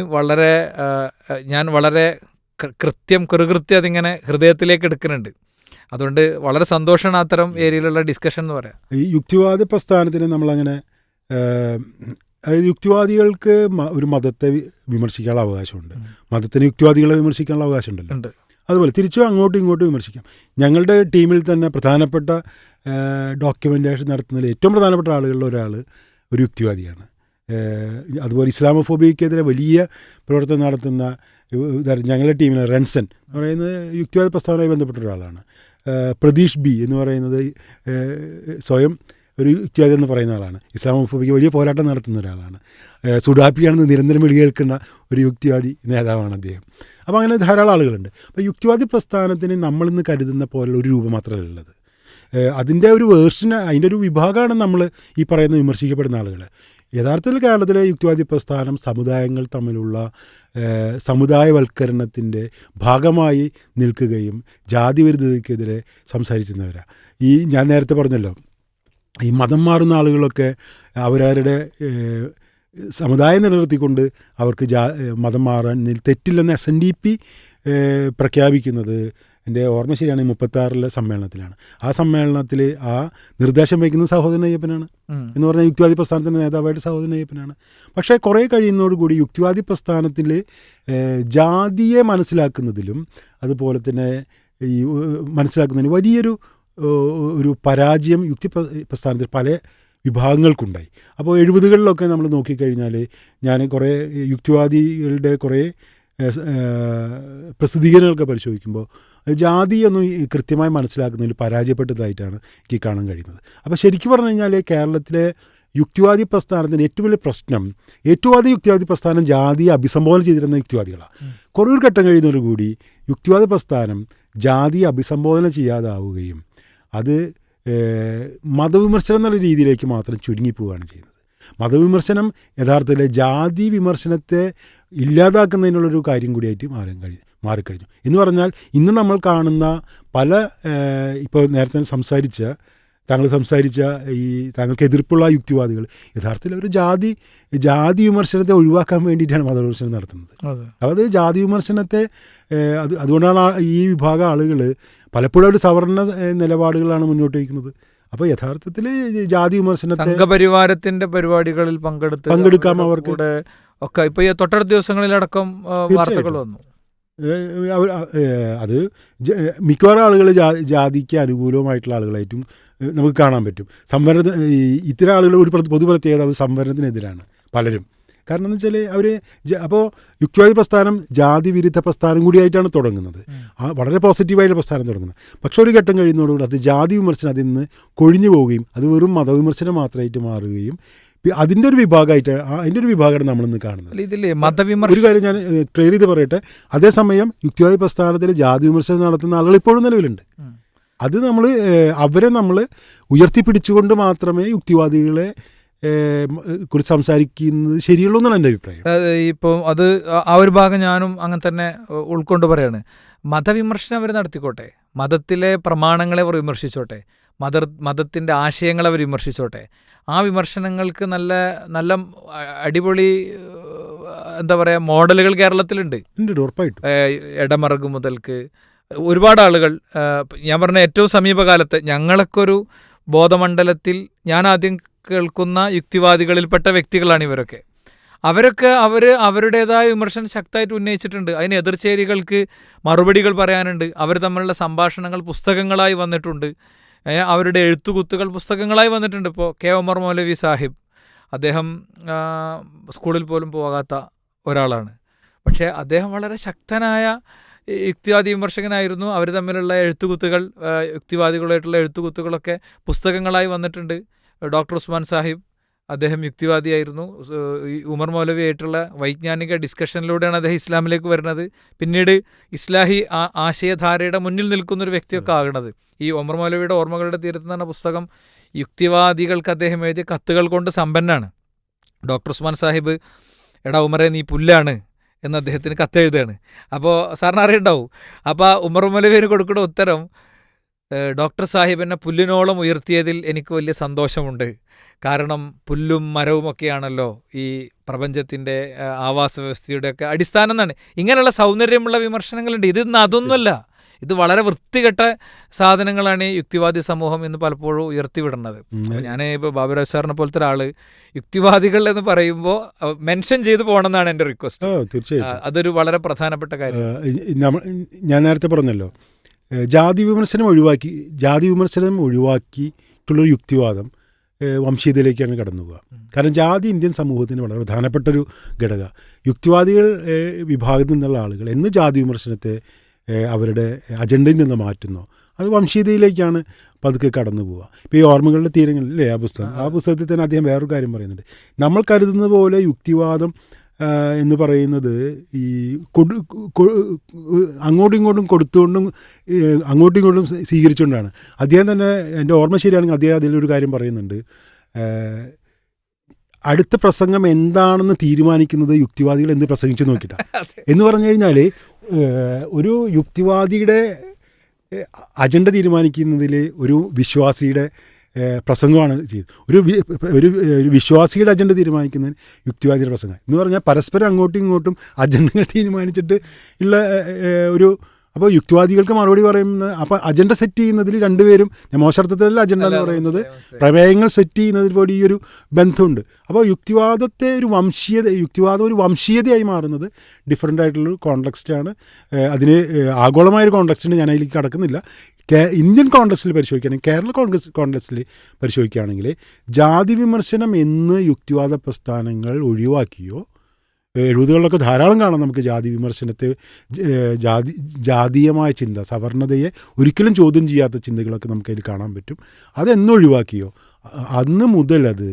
ഞാൻ വളരെ കൃത്യം അതിങ്ങനെ ഹൃദയത്തിലേക്ക് എടുക്കുന്നുണ്ട്. അതുകൊണ്ട് വളരെ സന്തോഷമാണ് അത്തരം ഏരിയയിലുള്ള ഡിസ്കഷൻ എന്ന് പറയാം. ഈ യുക്തിവാദി പ്രസ്ഥാനത്തിന് നമ്മളങ്ങനെ അതായത് യുക്തിവാദികൾക്ക് ഒരു മതത്തെ വിമർശിക്കാനുള്ള അവകാശമുണ്ട്, മതത്തിന് യുക്തിവാദികളെ വിമർശിക്കാനുള്ള അവകാശമുണ്ടല്ലോ. അതുപോലെ തിരിച്ചും അങ്ങോട്ടും ഇങ്ങോട്ടും വിമർശിക്കാം. ഞങ്ങളുടെ ടീമിൽ തന്നെ പ്രധാനപ്പെട്ട ഡോക്യുമെൻറ്റേഷൻ നടത്തുന്നതിൽ ഏറ്റവും പ്രധാനപ്പെട്ട ആളുകളിൽ ഒരാൾ ഒരു യുക്തിവാദിയാണ്. അതുപോലെ ഇസ്ലാമോഫോബിയക്കെതിരെ വലിയ പ്രവർത്തനം നടത്തുന്ന ഞങ്ങളുടെ ടീമിലെ റെൻസൻ എന്ന് പറയുന്നത് യുക്തിവാദ പ്രസ്ഥാനവുമായി ബന്ധപ്പെട്ട ഒരാളാണ്. പ്രതീഷ് ബി എന്ന് പറയുന്നത് സ്വയം ഒരു യുക്തിവാദി എന്ന് പറയുന്ന ആളാണ്. ഇസ്ലാമോഫോബിക്ക് വലിയ പോരാട്ടം നടത്തുന്ന ഒരാളാണ്. സുഡാപ്പിയാണെന്ന് നിരന്തരം വിളി കേൾക്കുന്ന ഒരു യുക്തിവാദി നേതാവാണ് അദ്ദേഹം. അപ്പോൾ അങ്ങനെ ധാരാളം ആളുകളുണ്ട്. അപ്പോൾ യുക്തിവാദി പ്രസ്ഥാനത്തിന് നമ്മളിന്ന് കരുതുന്ന പോലുള്ള ഒരു രൂപം മാത്രമല്ല ഉള്ളത്. അതിൻ്റെ ഒരു വേർഷൻ, അതിൻ്റെ ഒരു വിഭാഗമാണ് നമ്മൾ ഈ പറയുന്ന വിമർശിക്കപ്പെടുന്ന ആളുകൾ. യഥാർത്ഥത്തിൽ കേരളത്തിലെ യുക്തിവാദി പ്രസ്ഥാനം സമുദായങ്ങൾ തമ്മിലുള്ള സമുദായവൽക്കരണത്തിൻ്റെ ഭാഗമായി നിൽക്കുകയും ജാതി വിരുദ്ധതയ്ക്കെതിരെ സംസാരിക്കുന്നവരാണ്. ഞാൻ നേരത്തെ പറഞ്ഞല്ലോ, ഈ മതം മാറുന്ന ആളുകളൊക്കെ അവരവരുടെ സമുദായം നിലനിർത്തിക്കൊണ്ട് അവർക്ക് മതം മാറാൻ തെറ്റില്ലെന്ന് SNDP പ്രഖ്യാപിക്കുന്നത് എൻ്റെ ഓർമ്മ ശരിയാണ് 36 സമ്മേളനത്തിലാണ്. ആ സമ്മേളനത്തിൽ ആ നിർദ്ദേശം വയ്ക്കുന്നത് സഹോദരൻ അയ്യപ്പനാണ് എന്ന് പറഞ്ഞാൽ യുക്തിവാദി പ്രസ്ഥാനത്തിൻ്റെ നേതാവായിട്ട് സഹോദരൻ അയ്യപ്പനാണ്. പക്ഷേ കുറേ കഴിയുന്നതോടുകൂടി യുക്തിവാദി പ്രസ്ഥാനത്തിൽ ജാതിയെ മനസ്സിലാക്കുന്നതിലും അതുപോലെ തന്നെ ഈ മനസ്സിലാക്കുന്നതിന് വലിയൊരു പരാജയം യുക്തി പ്രസ്ഥാനത്തിൽ പല വിഭാഗങ്ങൾക്കുണ്ടായി. അപ്പോൾ 70കളിലൊക്കെ നമ്മൾ നോക്കിക്കഴിഞ്ഞാൽ ഞാൻ കുറേ യുക്തിവാദികളുടെ കുറേ പ്രസിദ്ധീകരണങ്ങളൊക്കെ പരിശോധിക്കുമ്പോൾ ജാതിയൊന്നും കൃത്യമായി മനസ്സിലാക്കുന്നതിൽ പരാജയപ്പെട്ടതായിട്ടാണ് എനിക്ക് കാണാൻ കഴിയുന്നത്. അപ്പോൾ ശരിക്കും പറഞ്ഞു കഴിഞ്ഞാൽ കേരളത്തിലെ യുക്തിവാദി പ്രസ്ഥാനത്തിൻ്റെ ഏറ്റവും വലിയ പ്രശ്നം, യുക്തിവാദി പ്രസ്ഥാനം ജാതിയെ അഭിസംബോധന ചെയ്തിരുന്ന യുക്തിവാദികളാണ്. കുറേ ഒരു ഘട്ടം കഴിയുന്നതോടുകൂടി യുക്തിവാദി പ്രസ്ഥാനം ജാതിയെ അഭിസംബോധന ചെയ്യാതാവുകയും അത് മതവിമർശനം എന്നുള്ള രീതിയിലേക്ക് മാത്രം ചുരുങ്ങിപ്പോവുകയാണ് ചെയ്യുന്നത്. മതവിമർശനം യഥാർത്ഥത്തിൽ ജാതി വിമർശനത്തെ ഇല്ലാതാക്കുന്നതിനുള്ളൊരു കാര്യം കൂടിയായിട്ട് മാറിക്കഴിഞ്ഞു എന്ന് പറഞ്ഞാൽ ഇന്ന് നമ്മൾ കാണുന്ന പല ഇപ്പോൾ നേരത്തെ താങ്കൾ സംസാരിച്ച ഈ താങ്കൾക്ക് എതിർപ്പുള്ള യുക്തിവാദികൾ യഥാർത്ഥത്തിൽ ഒരു ജാതി വിമർശനത്തെ ഒഴിവാക്കാൻ വേണ്ടിയിട്ടാണ് മതവിമർശനം നടത്തുന്നത്. അത് ജാതി വിമർശനത്തെ അതുകൊണ്ടാണ് ഈ വിഭാഗം ആളുകൾ പലപ്പോഴും ഒരു സവർണ നിലപാടുകളാണ് മുന്നോട്ട് വയ്ക്കുന്നത്. അപ്പോൾ യഥാർത്ഥത്തിൽ ജാതി വിമർശനത്തെ സംഘപരിവാരത്തിൻ്റെ പരിപാടികളിൽ പങ്കെടുക്കാം അവർക്ക് ഒക്കെ ഇപ്പോൾ ഈ തൊട്ടടുത്ത ദിവസങ്ങളിലടക്കം വാർത്തകൾ വന്നു. അത് മിക്കവാറും ആളുകൾ ജാതിക്ക് അനുകൂലമായിട്ടുള്ള ആളുകളായിട്ടും നമുക്ക് കാണാൻ പറ്റും. ഇത്തരം ആളുകൾ ഒരു പൊതു പ്രത്യേകത സംവരണത്തിനെതിരാണ് പലരും. കാരണം എന്ന് വെച്ചാൽ അവർ അപ്പോൾ യുക്തിവാദി പ്രസ്ഥാനം ജാതി വിരുദ്ധ പ്രസ്ഥാനം കൂടിയായിട്ടാണ് തുടങ്ങുന്നത്, വളരെ പോസിറ്റീവായിട്ട് പ്രസ്ഥാനം തുടങ്ങുന്നത്. പക്ഷെ ഒരു ഘട്ടം കഴിയുന്നതോടുകൂടി അത് ജാതി വിമർശനം അതിൽ നിന്ന് കൊഴിഞ്ഞു പോവുകയും അത് വെറും മതവിമർശനം മാത്രമായിട്ട് മാറുകയും അതിൻ്റെ ഒരു വിഭാഗമാണ് നമ്മളിന്ന് കാണുന്നത്. ഒരു കാര്യം ഞാൻ ക്ലിയർ ചെയ്ത് പറയട്ടെ, അതേസമയം യുക്തിവാദി പ്രസ്ഥാനത്തിൽ ജാതി വിമർശനം നടത്തുന്ന ആളുകൾ ഇപ്പോഴും നിലവിലുണ്ട്. അത് അവരെ നമ്മൾ ഉയർത്തിപ്പിടിച്ചുകൊണ്ട് മാത്രമേ യുക്തിവാദികളെ കുറിച്ച് സംസാരിക്കുന്നത് ശരിയുള്ളൂ എന്നാണ് എൻ്റെ അഭിപ്രായം. ഇപ്പം അത് ആ ഒരു ഭാഗം ഞാനും അങ്ങനെ തന്നെ ഉൾക്കൊണ്ട് പറയാണ്. മതവിമർശനം അവർ നടത്തിക്കോട്ടെ, മതത്തിലെ പ്രമാണങ്ങളെ അവർ വിമർശിച്ചോട്ടെ, മതത്തിൻ്റെ ആശയങ്ങളെ അവർ വിമർശിച്ചോട്ടെ. ആ വിമർശനങ്ങൾക്ക് നല്ല നല്ല അടിപൊളി എന്താ പറയുക മോഡലുകൾ കേരളത്തിലുണ്ട്. ഉറപ്പായിട്ടും എടമറക് മുതൽക്ക് ഒരുപാട് ആളുകൾ ഞാൻ പറഞ്ഞ ഏറ്റവും സമീപകാലത്ത് ഞങ്ങളൊക്കൊരു ബോധമണ്ഡലത്തിൽ ഞാൻ ആദ്യം കേൾക്കുന്ന യുക്തിവാദികളിൽപ്പെട്ട വ്യക്തികളാണ് ഇവരൊക്കെ. അവരൊക്കെ അവരുടേതായ വിമർശനം ശക്തമായിട്ട് ഉന്നയിച്ചിട്ടുണ്ട്. അതിന് എതിർചേരികൾക്ക് മറുപടികൾ പറയാനുണ്ട്. അവർ തമ്മിലുള്ള സംഭാഷണങ്ങൾ പുസ്തകങ്ങളായി വന്നിട്ടുണ്ട്. അവരുടെ എഴുത്തുകുത്തുകൾ പുസ്തകങ്ങളായി വന്നിട്ടുണ്ട്. ഇപ്പോൾ കെ ഉമർ മൗലവി സാഹിബ്, അദ്ദേഹം സ്കൂളിൽ പോലും പോകാത്ത ഒരാളാണ്. പക്ഷേ അദ്ദേഹം വളരെ ശക്തനായ യുക്തിവാദി വിമർശകനായിരുന്നു. അവർ തമ്മിലുള്ള എഴുത്തുകുത്തുകൾ, യുക്തിവാദികളായിട്ടുള്ള എഴുത്തുകുത്തുകളൊക്കെ പുസ്തകങ്ങളായി വന്നിട്ടുണ്ട്. ഡോക്ടർ ഉസ്മാൻ സാഹിബ്, അദ്ദേഹം യുക്തിവാദിയായിരുന്നു. ഉമർ മൗലവി ആയിട്ടുള്ള വൈജ്ഞാനിക ഡിസ്കഷനിലൂടെയാണ് അദ്ദേഹം ഇസ്ലാമിലേക്ക് വരുന്നത്. പിന്നീട് ഇസ്ലാഹി ആശയധാരയുടെ മുന്നിൽ നിൽക്കുന്നൊരു വ്യക്തിയൊക്കെ ആകുന്നത്. ഈ ഉമർ മൗലവിയുടെ ഓർമ്മകളുടെ തീരത്ത് എന്ന പുസ്തകം യുക്തിവാദികൾക്ക് അദ്ദേഹം എഴുതിയ കത്തുകൾ കൊണ്ട് സമ്പന്നാണ്. ഡോക്ടർ ഉസ്മാൻ സാഹിബ്, എടാ ഉമറെ നീ പുല്ലാണ് എന്ന് അദ്ദേഹത്തിന് കത്തെഴുതുകയാണ്. അപ്പോൾ സാറിന് അറിയുണ്ടാവും. അപ്പോൾ ഉമർ മൗലവിന് കൊടുക്കുന്ന ഉത്തരം, ഡോക്ടർ സാഹിബ് എന്നെ പുല്ലിനോളം ഉയർത്തിയതിൽ എനിക്ക് വലിയ സന്തോഷമുണ്ട്. കാരണം പുല്ലും മരവുമൊക്കെയാണല്ലോ ഈ പ്രപഞ്ചത്തിൻ്റെ ആവാസ വ്യവസ്ഥയുടെയൊക്കെ അടിസ്ഥാനം എന്നാണ്. ഇങ്ങനെയുള്ള സൗന്ദര്യമുള്ള വിമർശനങ്ങളുണ്ട്. ഇതൊന്നും അതൊന്നുമല്ല. ഇത് വളരെ വൃത്തികെട്ട സാധനങ്ങളാണ് ഈ യുക്തിവാദി സമൂഹം എന്ന് പലപ്പോഴും ഉയർത്തിവിടുന്നത്. ഞാൻ ഇപ്പോൾ ബാബുരാജ് സാറിനെ പോലത്തെ ഒരാൾ യുക്തിവാദികൾ എന്ന് പറയുമ്പോൾ മെൻഷൻ ചെയ്തു പോകണമെന്നാണ് എൻ്റെ റിക്വസ്റ്റ്. തീർച്ചയായും അതൊരു വളരെ പ്രധാനപ്പെട്ട കാര്യം. ഞാൻ നേരത്തെ പറഞ്ഞല്ലോ, ജാതി വിമർശനം ഒഴിവാക്കിയിട്ടുള്ളൊരു യുക്തിവാദം വംശീയതയിലേക്കാണ് കടന്നു പോവുക. കാരണം ജാതി ഇന്ത്യൻ സമൂഹത്തിന് വളരെ പ്രധാനപ്പെട്ടൊരു ഘടക. യുക്തിവാദികൾ വിഭാഗത്തിൽ നിന്നുള്ള ആളുകൾ എന്ന് ജാതി വിമർശനത്തെ അവരുടെ അജണ്ടയിൽ നിന്ന് മാറ്റുന്നു, അത് വംശീയതയിലേക്കാണ് പതുക്കെ കടന്നു പോവുക. ഇപ്പോൾ ഈ ഓർമ്മകളുടെ തീരങ്ങളിലെ ആ പുസ്തകത്തിൽ തന്നെ അദ്ദേഹം വേറൊരു കാര്യം പറയുന്നുണ്ട്. നമ്മൾ കരുതുന്ന പോലെ യുക്തിവാദം എന്ന് പറയുന്നത് ഈ അങ്ങോട്ടും ഇങ്ങോട്ടും കൊടുത്തുകൊണ്ടും അങ്ങോട്ടും ഇങ്ങോട്ടും സ്വീകരിച്ചുകൊണ്ടാണ്. അദ്ദേഹം തന്നെ, എൻ്റെ ഓർമ്മ ശരിയാണെങ്കിൽ അദ്ദേഹം അതിലൊരു കാര്യം പറയുന്നുണ്ട്, അടുത്ത പ്രസംഗം എന്താണെന്ന് തീരുമാനിക്കുന്നത് യുക്തിവാദികൾ എന്ത് പ്രസംഗിച്ചു നോക്കിയിട്ടാണ്. എന്ന് പറഞ്ഞു കഴിഞ്ഞാൽ ഒരു യുക്തിവാദിയുടെ അജണ്ട തീരുമാനിക്കുന്നതിൽ ഒരു വിശ്വാസിയുടെ പ്രസംഗമാണ് ചെയ്തത്. ഒരു വിശ്വാസിയുടെ അജണ്ട തീരുമാനിക്കുന്നതിന് യുക്തിവാദിയുടെ പ്രസംഗം എന്ന് പറഞ്ഞാൽ പരസ്പരം അങ്ങോട്ടും ഇങ്ങോട്ടും അജണ്ടകൾ തീരുമാനിച്ചിട്ട് ഉള്ള ഒരു. അപ്പോൾ യുക്തിവാദികൾക്ക് മറുപടി പറയുന്നത്, അപ്പോൾ അജണ്ട സെറ്റ് ചെയ്യുന്നതിൽ രണ്ടുപേരും, മോശാർത്ഥത്തിലല്ല അജണ്ട എന്ന് പറയുന്നത്, പ്രമേയങ്ങൾ സെറ്റ് ചെയ്യുന്നതിൽ പോലെ ഈ ഒരു ബന്ധമുണ്ട്. അപ്പോൾ യുക്തിവാദം ഒരു വംശീയതയായി മാറുന്നത് ഡിഫറൻ്റ് ആയിട്ടുള്ളൊരു കോൺടെക്സ്റ്റാണ്. അതിന് ആഗോളമായൊരു കോൺടെക്സ്റ്റിന് ഞാൻ അതിലേക്ക് കടക്കുന്നില്ല. ഇന്ത്യൻ കോൺടെക്സ്റ്റിൽ പരിശോധിക്കുകയാണെങ്കിൽ, കേരള കോൺടെക്സ്റ്റിൽ പരിശോധിക്കുകയാണെങ്കിൽ, ജാതി വിമർശനം എന്ന് യുക്തിവാദ പ്രസ്ഥാനങ്ങൾ ഒഴിവാക്കിയോ, 70കളിലൊക്കെ ധാരാളം കാണാം നമുക്ക് ജാതി വിമർശനത്തെ, ജാതീയമായ ചിന്ത, സവർണതയെ ഒരിക്കലും ചോദ്യം ചെയ്യാത്ത ചിന്തകളൊക്കെ നമുക്കതിൽ കാണാൻ പറ്റും. അതെന്നൊഴിവാക്കിയോ അന്ന് മുതൽ അത്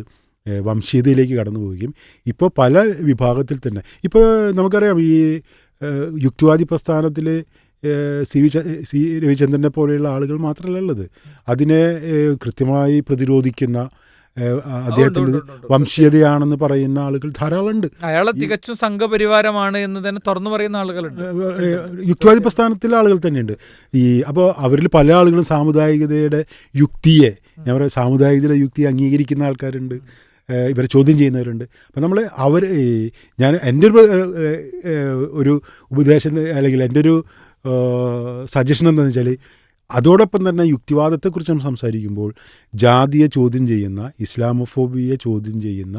വംശീയതയിലേക്ക് കടന്നു പോവുകയും ഇപ്പോൾ പല വിഭാഗത്തിൽ തന്നെ, ഇപ്പോൾ നമുക്കറിയാം ഈ യുക്തിവാദി പ്രസ്ഥാനത്തിൽ സി രവിചന്ദ്രനെ പോലെയുള്ള ആളുകൾ മാത്രമല്ല ഉള്ളത്. അതിനെ കൃത്യമായി പ്രതിരോധിക്കുന്ന, അദ്ദേഹത്തിൻ്റെ വംശീയതയാണെന്ന് പറയുന്ന ആളുകൾ ധാരാളമുണ്ട്. അയാളെ തികച്ചും സംഘപരിവാരമാണ് എന്ന് തന്നെ തുറന്നു പറയുന്ന ആളുകളുണ്ട്. യുക്തിവാദി പ്രസ്ഥാനത്തിലെ ആളുകൾ തന്നെയുണ്ട്. അപ്പോൾ അവരിൽ പല ആളുകളും സാമുദായികതയുടെ യുക്തിയെ, ഞാൻ പറയാം സാമുദായികതയുടെ യുക്തിയെ അംഗീകരിക്കുന്ന ആൾക്കാരുണ്ട്, ഇവരെ ചോദ്യം ചെയ്യുന്നവരുണ്ട്. അപ്പം ഞാൻ എൻ്റെ ഒരു ഉപദേശം അല്ലെങ്കിൽ എൻ്റെ ഒരു സജഷൻ എന്താണെന്ന് വെച്ചാൽ, അതോടൊപ്പം തന്നെ യുക്തിവാദത്തെക്കുറിച്ച് നമ്മൾ സംസാരിക്കുമ്പോൾ ജാതിയെ ചോദ്യം ചെയ്യുന്ന, ഇസ്ലാമോഫോബിയെ ചോദ്യം ചെയ്യുന്ന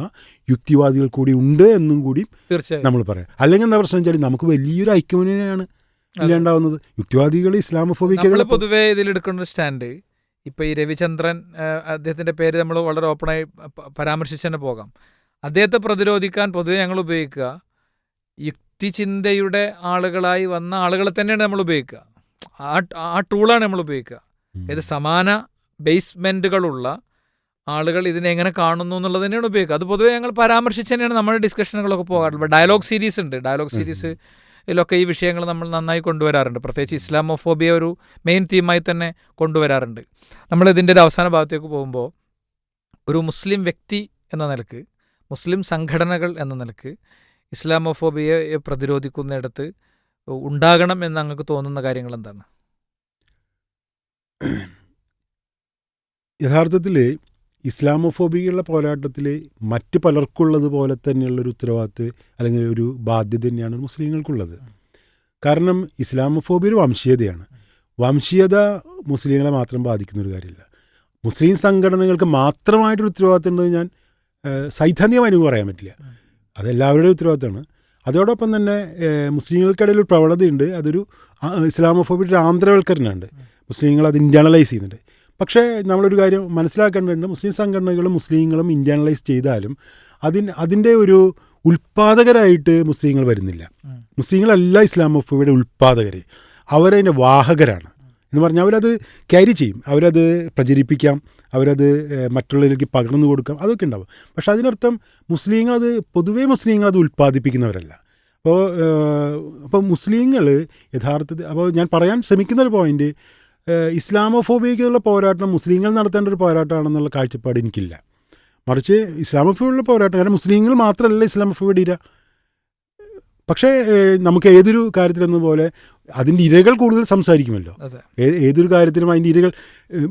യുക്തിവാദികൾ കൂടി ഉണ്ട് എന്നും കൂടി നമ്മൾ പറയാം. അല്ലെങ്കിൽ എന്താ പ്രശ്നം വെച്ചാൽ നമുക്ക് വലിയൊരു ഐക്യമുന്നണിയാണ് ഇല്ലാണ്ടാവുന്നത്. യുക്തിവാദികൾ ഇസ്ലാമോഫോബിക്ക് പൊതുവേ ഇതിലെടുക്കുന്ന സ്റ്റാൻഡ്, ഇപ്പോൾ ഈ രവിചന്ദ്രൻ, അദ്ദേഹത്തിൻ്റെ പേര് നമ്മൾ വളരെ ഓപ്പണായി പരാമർശിച്ച് തന്നെ പോകാം. അദ്ദേഹത്തെ പ്രതിരോധിക്കാൻ പൊതുവെ ഞങ്ങൾ ഉപയോഗിക്കുക യുക്തിചിന്തയുടെ ആളുകളായി വന്ന ആളുകളെ തന്നെയാണ് നമ്മൾ ഉപയോഗിക്കുക. ആ ടൂളാണ് നമ്മൾ ഉപയോഗിക്കുക. ഇത് സമാന ബേസ്മെൻറ്റുകളുള്ള ആളുകൾ ഇതിനെ എങ്ങനെ കാണുന്നു എന്നുള്ളത് തന്നെയാണ് ഉപയോഗിക്കുക. അത് പൊതുവെ ഞങ്ങൾ പരാമർശിച്ച് തന്നെയാണ് നമ്മുടെ ഡിസ്കഷനുകളൊക്കെ പോകാറുള്ളത്. ഡയലോഗ് സീരീസ് ഉണ്ട്. ഡയലോഗ് സീരീസിലൊക്കെ ഈ വിഷയങ്ങൾ നമ്മൾ നന്നായി കൊണ്ടുവരാറുണ്ട്. പ്രത്യേകിച്ച് ഇസ്ലാമോഫോബിയ ഒരു മെയിൻ തീമായി തന്നെ കൊണ്ടുവരാറുണ്ട്. നമ്മളിതിൻ്റെ ഒരു അവസാന ഭാഗത്തേക്ക് പോകുമ്പോൾ, ഒരു മുസ്ലിം വ്യക്തി എന്ന നിലക്ക്, മുസ്ലിം സംഘടനകൾ എന്ന നിലക്ക് ഇസ്ലാമോഫോബിയയെ പ്രതിരോധിക്കുന്നിടത്ത് ഉണ്ടാകണം എന്ന് അങ്ങക്ക് തോന്നുന്ന കാര്യങ്ങൾ എന്താണ്? യഥാർത്ഥത്തിൽ ഇസ്ലാമോഫോബിയുള്ള പോരാട്ടത്തിൽ മറ്റ് പലർക്കുള്ളതുപോലെ തന്നെയുള്ളൊരു ഉത്തരവാദിത്വം അല്ലെങ്കിൽ ഒരു ബാധ്യത തന്നെയാണ് മുസ്ലിങ്ങൾക്കുള്ളത്. കാരണം ഇസ്ലാമോഫോബിയ ഒരു വംശീയതയാണ്. വംശീയത മുസ്ലിങ്ങളെ മാത്രം ബാധിക്കുന്ന ഒരു കാര്യമില്ല. മുസ്ലിം സംഘടനകൾക്ക് മാത്രമായിട്ടൊരു ഉത്തരവാദിത്തം ഉണ്ടെന്ന് ഞാൻ സൈദ്ധാന്തികമായി എനിക്ക് പറയാൻ പറ്റില്ല. അതെല്ലാവരുടെയും ഉത്തരവാദിത്തമാണ്. അതോടൊപ്പം തന്നെ മുസ്ലിങ്ങൾക്കിടയിൽ ഒരു പ്രവണതയുണ്ട്, അതൊരു ഇസ്ലാമോഫോബിയുടെ ആന്തരവൽക്കരണമുണ്ട്. മുസ്ലിങ്ങൾ അത് ഇൻറ്റേണലൈസ് ചെയ്യുന്നുണ്ട്. പക്ഷേ നമ്മളൊരു കാര്യം മനസ്സിലാക്കേണ്ടതുണ്ട്, മുസ്ലിം സംഘടനകളും മുസ്ലിങ്ങളും ഇൻറ്റേണലൈസ് ചെയ്താലും അതിൻ്റെ ഒരു ഉൽപ്പാദകരായിട്ട് മുസ്ലിങ്ങൾ വരുന്നില്ല. മുസ്ലിങ്ങളല്ല ഇസ്ലാമോഫോബിയുടെ ഉൽപ്പാദകർ, അവരതിൻ്റെ വാഹകരാണ് എന്ന് പറഞ്ഞാൽ അവരത് ക്യാരി ചെയ്യും, അവരത് പ്രചരിപ്പിക്കാം, അവരത് മറ്റുള്ളവരിലേക്ക് പകർന്നു കൊടുക്കാം, അതൊക്കെ ഉണ്ടാവും. പക്ഷെ അതിനർത്ഥം പൊതുവേ മുസ്ലിങ്ങളത് ഉൽപ്പാദിപ്പിക്കുന്നവരല്ല. അപ്പോൾ മുസ്ലിങ്ങൾ യഥാർത്ഥത്തിൽ, അപ്പോൾ ഞാൻ പറയാൻ ശ്രമിക്കുന്നൊരു പോയിൻ്റ്, ഇസ്ലാമോഫോബിയയ്ക്കുള്ള പോരാട്ടം മുസ്ലിങ്ങൾ നടത്തേണ്ട ഒരു പോരാട്ടമാണെന്നുള്ള കാഴ്ചപ്പാട് എനിക്കില്ല. മറിച്ച് ഇസ്ലാമോഫോബിയുള്ള പോരാട്ടം, കാരണം മുസ്ലിങ്ങൾ മാത്രമല്ല ഇസ്ലാമോഫോബിയുടെ ഇര. പക്ഷേ നമുക്ക് ഏതൊരു കാര്യത്തിലെന്ന പോലെ അതിൻ്റെ ഇരകൾ കൂടുതൽ സംസാരിക്കുമല്ലോ. ഏതൊരു കാര്യത്തിലും അതിൻ്റെ ഇരകൾ,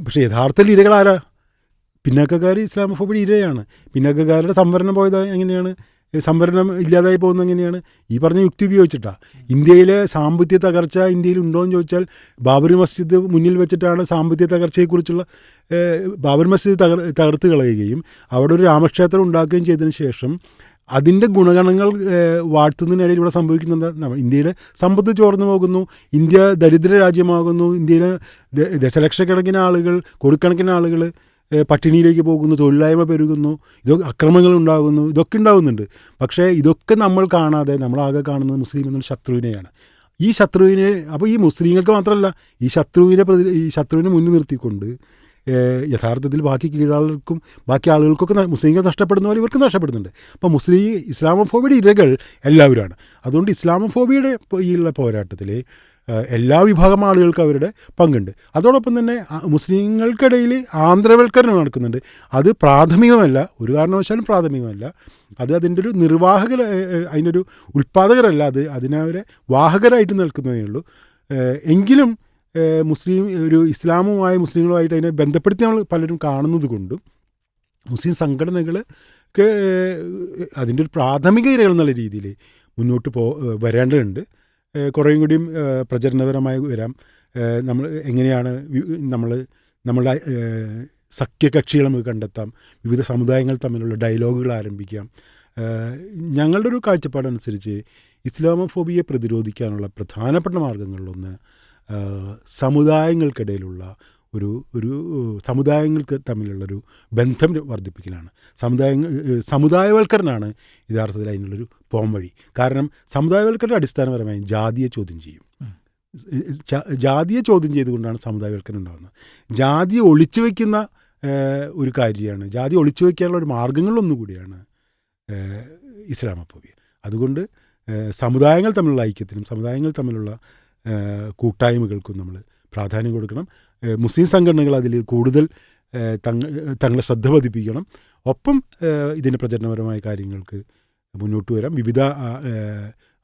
പക്ഷേ യഥാർത്ഥത്തിൽ ഇരകൾ ആരാ? പിന്നാക്കക്കാർ ഇസ്ലാമോഫോബിയുടെ ഇരയാണ്. പിന്നാക്കക്കാരുടെ സംവരണം പോയത് എങ്ങനെയാണ്? സംവരണം ഇല്ലാതായി പോകുന്നത് എങ്ങനെയാണ്? ഈ പറഞ്ഞ യുക്തി ഉപയോഗിച്ചിട്ടാണ്. ഇന്ത്യയിലെ സാമ്പത്തിക തകർച്ച ഇന്ത്യയിൽ ഉണ്ടോ എന്ന് ചോദിച്ചാൽ ബാബറി മസ്ജിദ് മുന്നിൽ വെച്ചിട്ടാണ് സാമ്പത്തിക തകർച്ചയെക്കുറിച്ചുള്ള ബാബറി മസ്ജിദ് തകർത്ത് കളയുകയും അവിടെ ഒരു രാമക്ഷേത്രം ഉണ്ടാക്കുകയും ചെയ്തതിന് ശേഷം അതിൻ്റെ ഗുണഗണങ്ങൾ വാഴ്ത്തുന്നതിനിടയിൽ ഇവിടെ സംഭവിക്കുന്നത് എന്താ? ഇന്ത്യയുടെ സമ്പത്ത് ചോർന്നു പോകുന്നു, ഇന്ത്യ ദരിദ്ര രാജ്യമാകുന്നു, ഇന്ത്യയിലെ ദശലക്ഷക്കണക്കിന് ആളുകൾ, കോടിക്കണക്കിന് ആളുകൾ പട്ടിണിയിലേക്ക് പോകുന്നു, തൊഴിലില്ലായ്മ പെരുകുന്നു, അക്രമങ്ങൾ ഉണ്ടാകുന്നു, ഇതൊക്കെ ഉണ്ടാകുന്നുണ്ട്. പക്ഷേ ഇതൊക്കെ നമ്മൾ കാണാതെ നമ്മളാകെ കാണുന്നത് മുസ്ലിം എന്നുള്ള ശത്രുവിനെയാണ്. ഈ ശത്രുവിനെ, അപ്പോൾ ഈ മുസ്ലിങ്ങൾക്ക് മാത്രമല്ല, ഈ ശത്രുവിനെ മുന്നിൽ നിർത്തിക്കൊണ്ട് യഥാർത്ഥത്തിൽ ബാക്കി കീഴാളുകൾക്കും ബാക്കി ആളുകൾക്കൊക്കെ മുസ്ലിങ്ങൾ നഷ്ടപ്പെടുന്ന പോലെ ഇവർക്കും നഷ്ടപ്പെടുന്നുണ്ട്. അപ്പോൾ ഇസ്ലാമോഫോബിയുടെ ഇരകൾ എല്ലാവരുമാണ്. അതുകൊണ്ട് ഇസ്ലാമോഫോബിയുടെ ഈ പോരാട്ടത്തിൽ എല്ലാ വിഭാഗം ആളുകൾക്ക് അവരുടെ പങ്കുണ്ട്. അതോടൊപ്പം തന്നെ മുസ്ലിങ്ങൾക്കിടയിൽ ആന്തരവൽക്കരണം നടക്കുന്നുണ്ട്. അത് പ്രാഥമികമല്ല, ഒരു കാരണവശാലും പ്രാഥമികമല്ല. അത് അതിൻ്റെ ഒരു അതിനൊരു ഉൽപ്പാദകരല്ല, അതിനവരെ വാഹകരായിട്ട് നിൽക്കുന്നതേ ഉള്ളൂ. എങ്കിലും മുസ്ലിങ്ങളുമായിട്ട് അതിനെ ബന്ധപ്പെടുത്തി നമ്മൾ പലരും കാണുന്നത് കൊണ്ടും മുസ്ലിം സംഘടനകൾക്ക് അതിൻ്റെ ഒരു പ്രാഥമിക ഇരകൾ എന്നുള്ള രീതിയിൽ മുന്നോട്ട് വരേണ്ടതുണ്ട്. കുറേയും കൂടിയും പ്രചരണപരമായി വരാം. നമ്മൾ എങ്ങനെയാണ് നമ്മളുടെ സഖ്യകക്ഷികളെ നമുക്ക് കണ്ടെത്താം, വിവിധ സമുദായങ്ങൾ തമ്മിലുള്ള ഡയലോഗുകൾ ആരംഭിക്കാം. ഞങ്ങളുടെ ഒരു കാഴ്ചപ്പാടനുസരിച്ച് ഇസ്ലാമോഫോബിയെ പ്രതിരോധിക്കാനുള്ള പ്രധാനപ്പെട്ട മാർഗങ്ങളിലൊന്ന് സമുദായങ്ങൾക്കിടയിലുള്ള ഒരു സമുദായങ്ങൾക്ക് തമ്മിലുള്ളൊരു ബന്ധം വർദ്ധിപ്പിക്കലാണ്. സമുദായവൽക്കരണമാണ് യഥാർത്ഥത്തിൽ അതിനുള്ളൊരു പോംവഴി. കാരണം സമുദായവൽക്കരണം അടിസ്ഥാനപരമായി ജാതിയെ ചോദ്യം ചെയ്യും. ജാതിയെ ചോദ്യം ചെയ്തുകൊണ്ടാണ് സമുദായവൽക്കരണം ഉണ്ടാകുന്നത്. ജാതിയെ ഒളിച്ചു വയ്ക്കുന്ന ഒരു കാര്യമാണ്, ജാതി ഒളിച്ചു വയ്ക്കാനുള്ള ഒരു മാർഗങ്ങളിലൊന്നു കൂടിയാണ് ഇസ്ലാമോഫോബിയ. അതുകൊണ്ട് സമുദായങ്ങൾ തമ്മിലുള്ള ഐക്യത്തിനും സമുദായങ്ങൾ തമ്മിലുള്ള കൂട്ടായ്മകൾക്കും നമ്മൾ പ്രാധാന്യം കൊടുക്കണം. മുസ്ലിം സംഘടനകൾ അതിൽ കൂടുതൽ തങ്ങളെ ശ്രദ്ധ പതിപ്പിക്കണം. ഒപ്പം ഇതിൻ്റെ പ്രചരണപരമായ കാര്യങ്ങൾക്ക് മുന്നോട്ട് വരാം. വിവിധ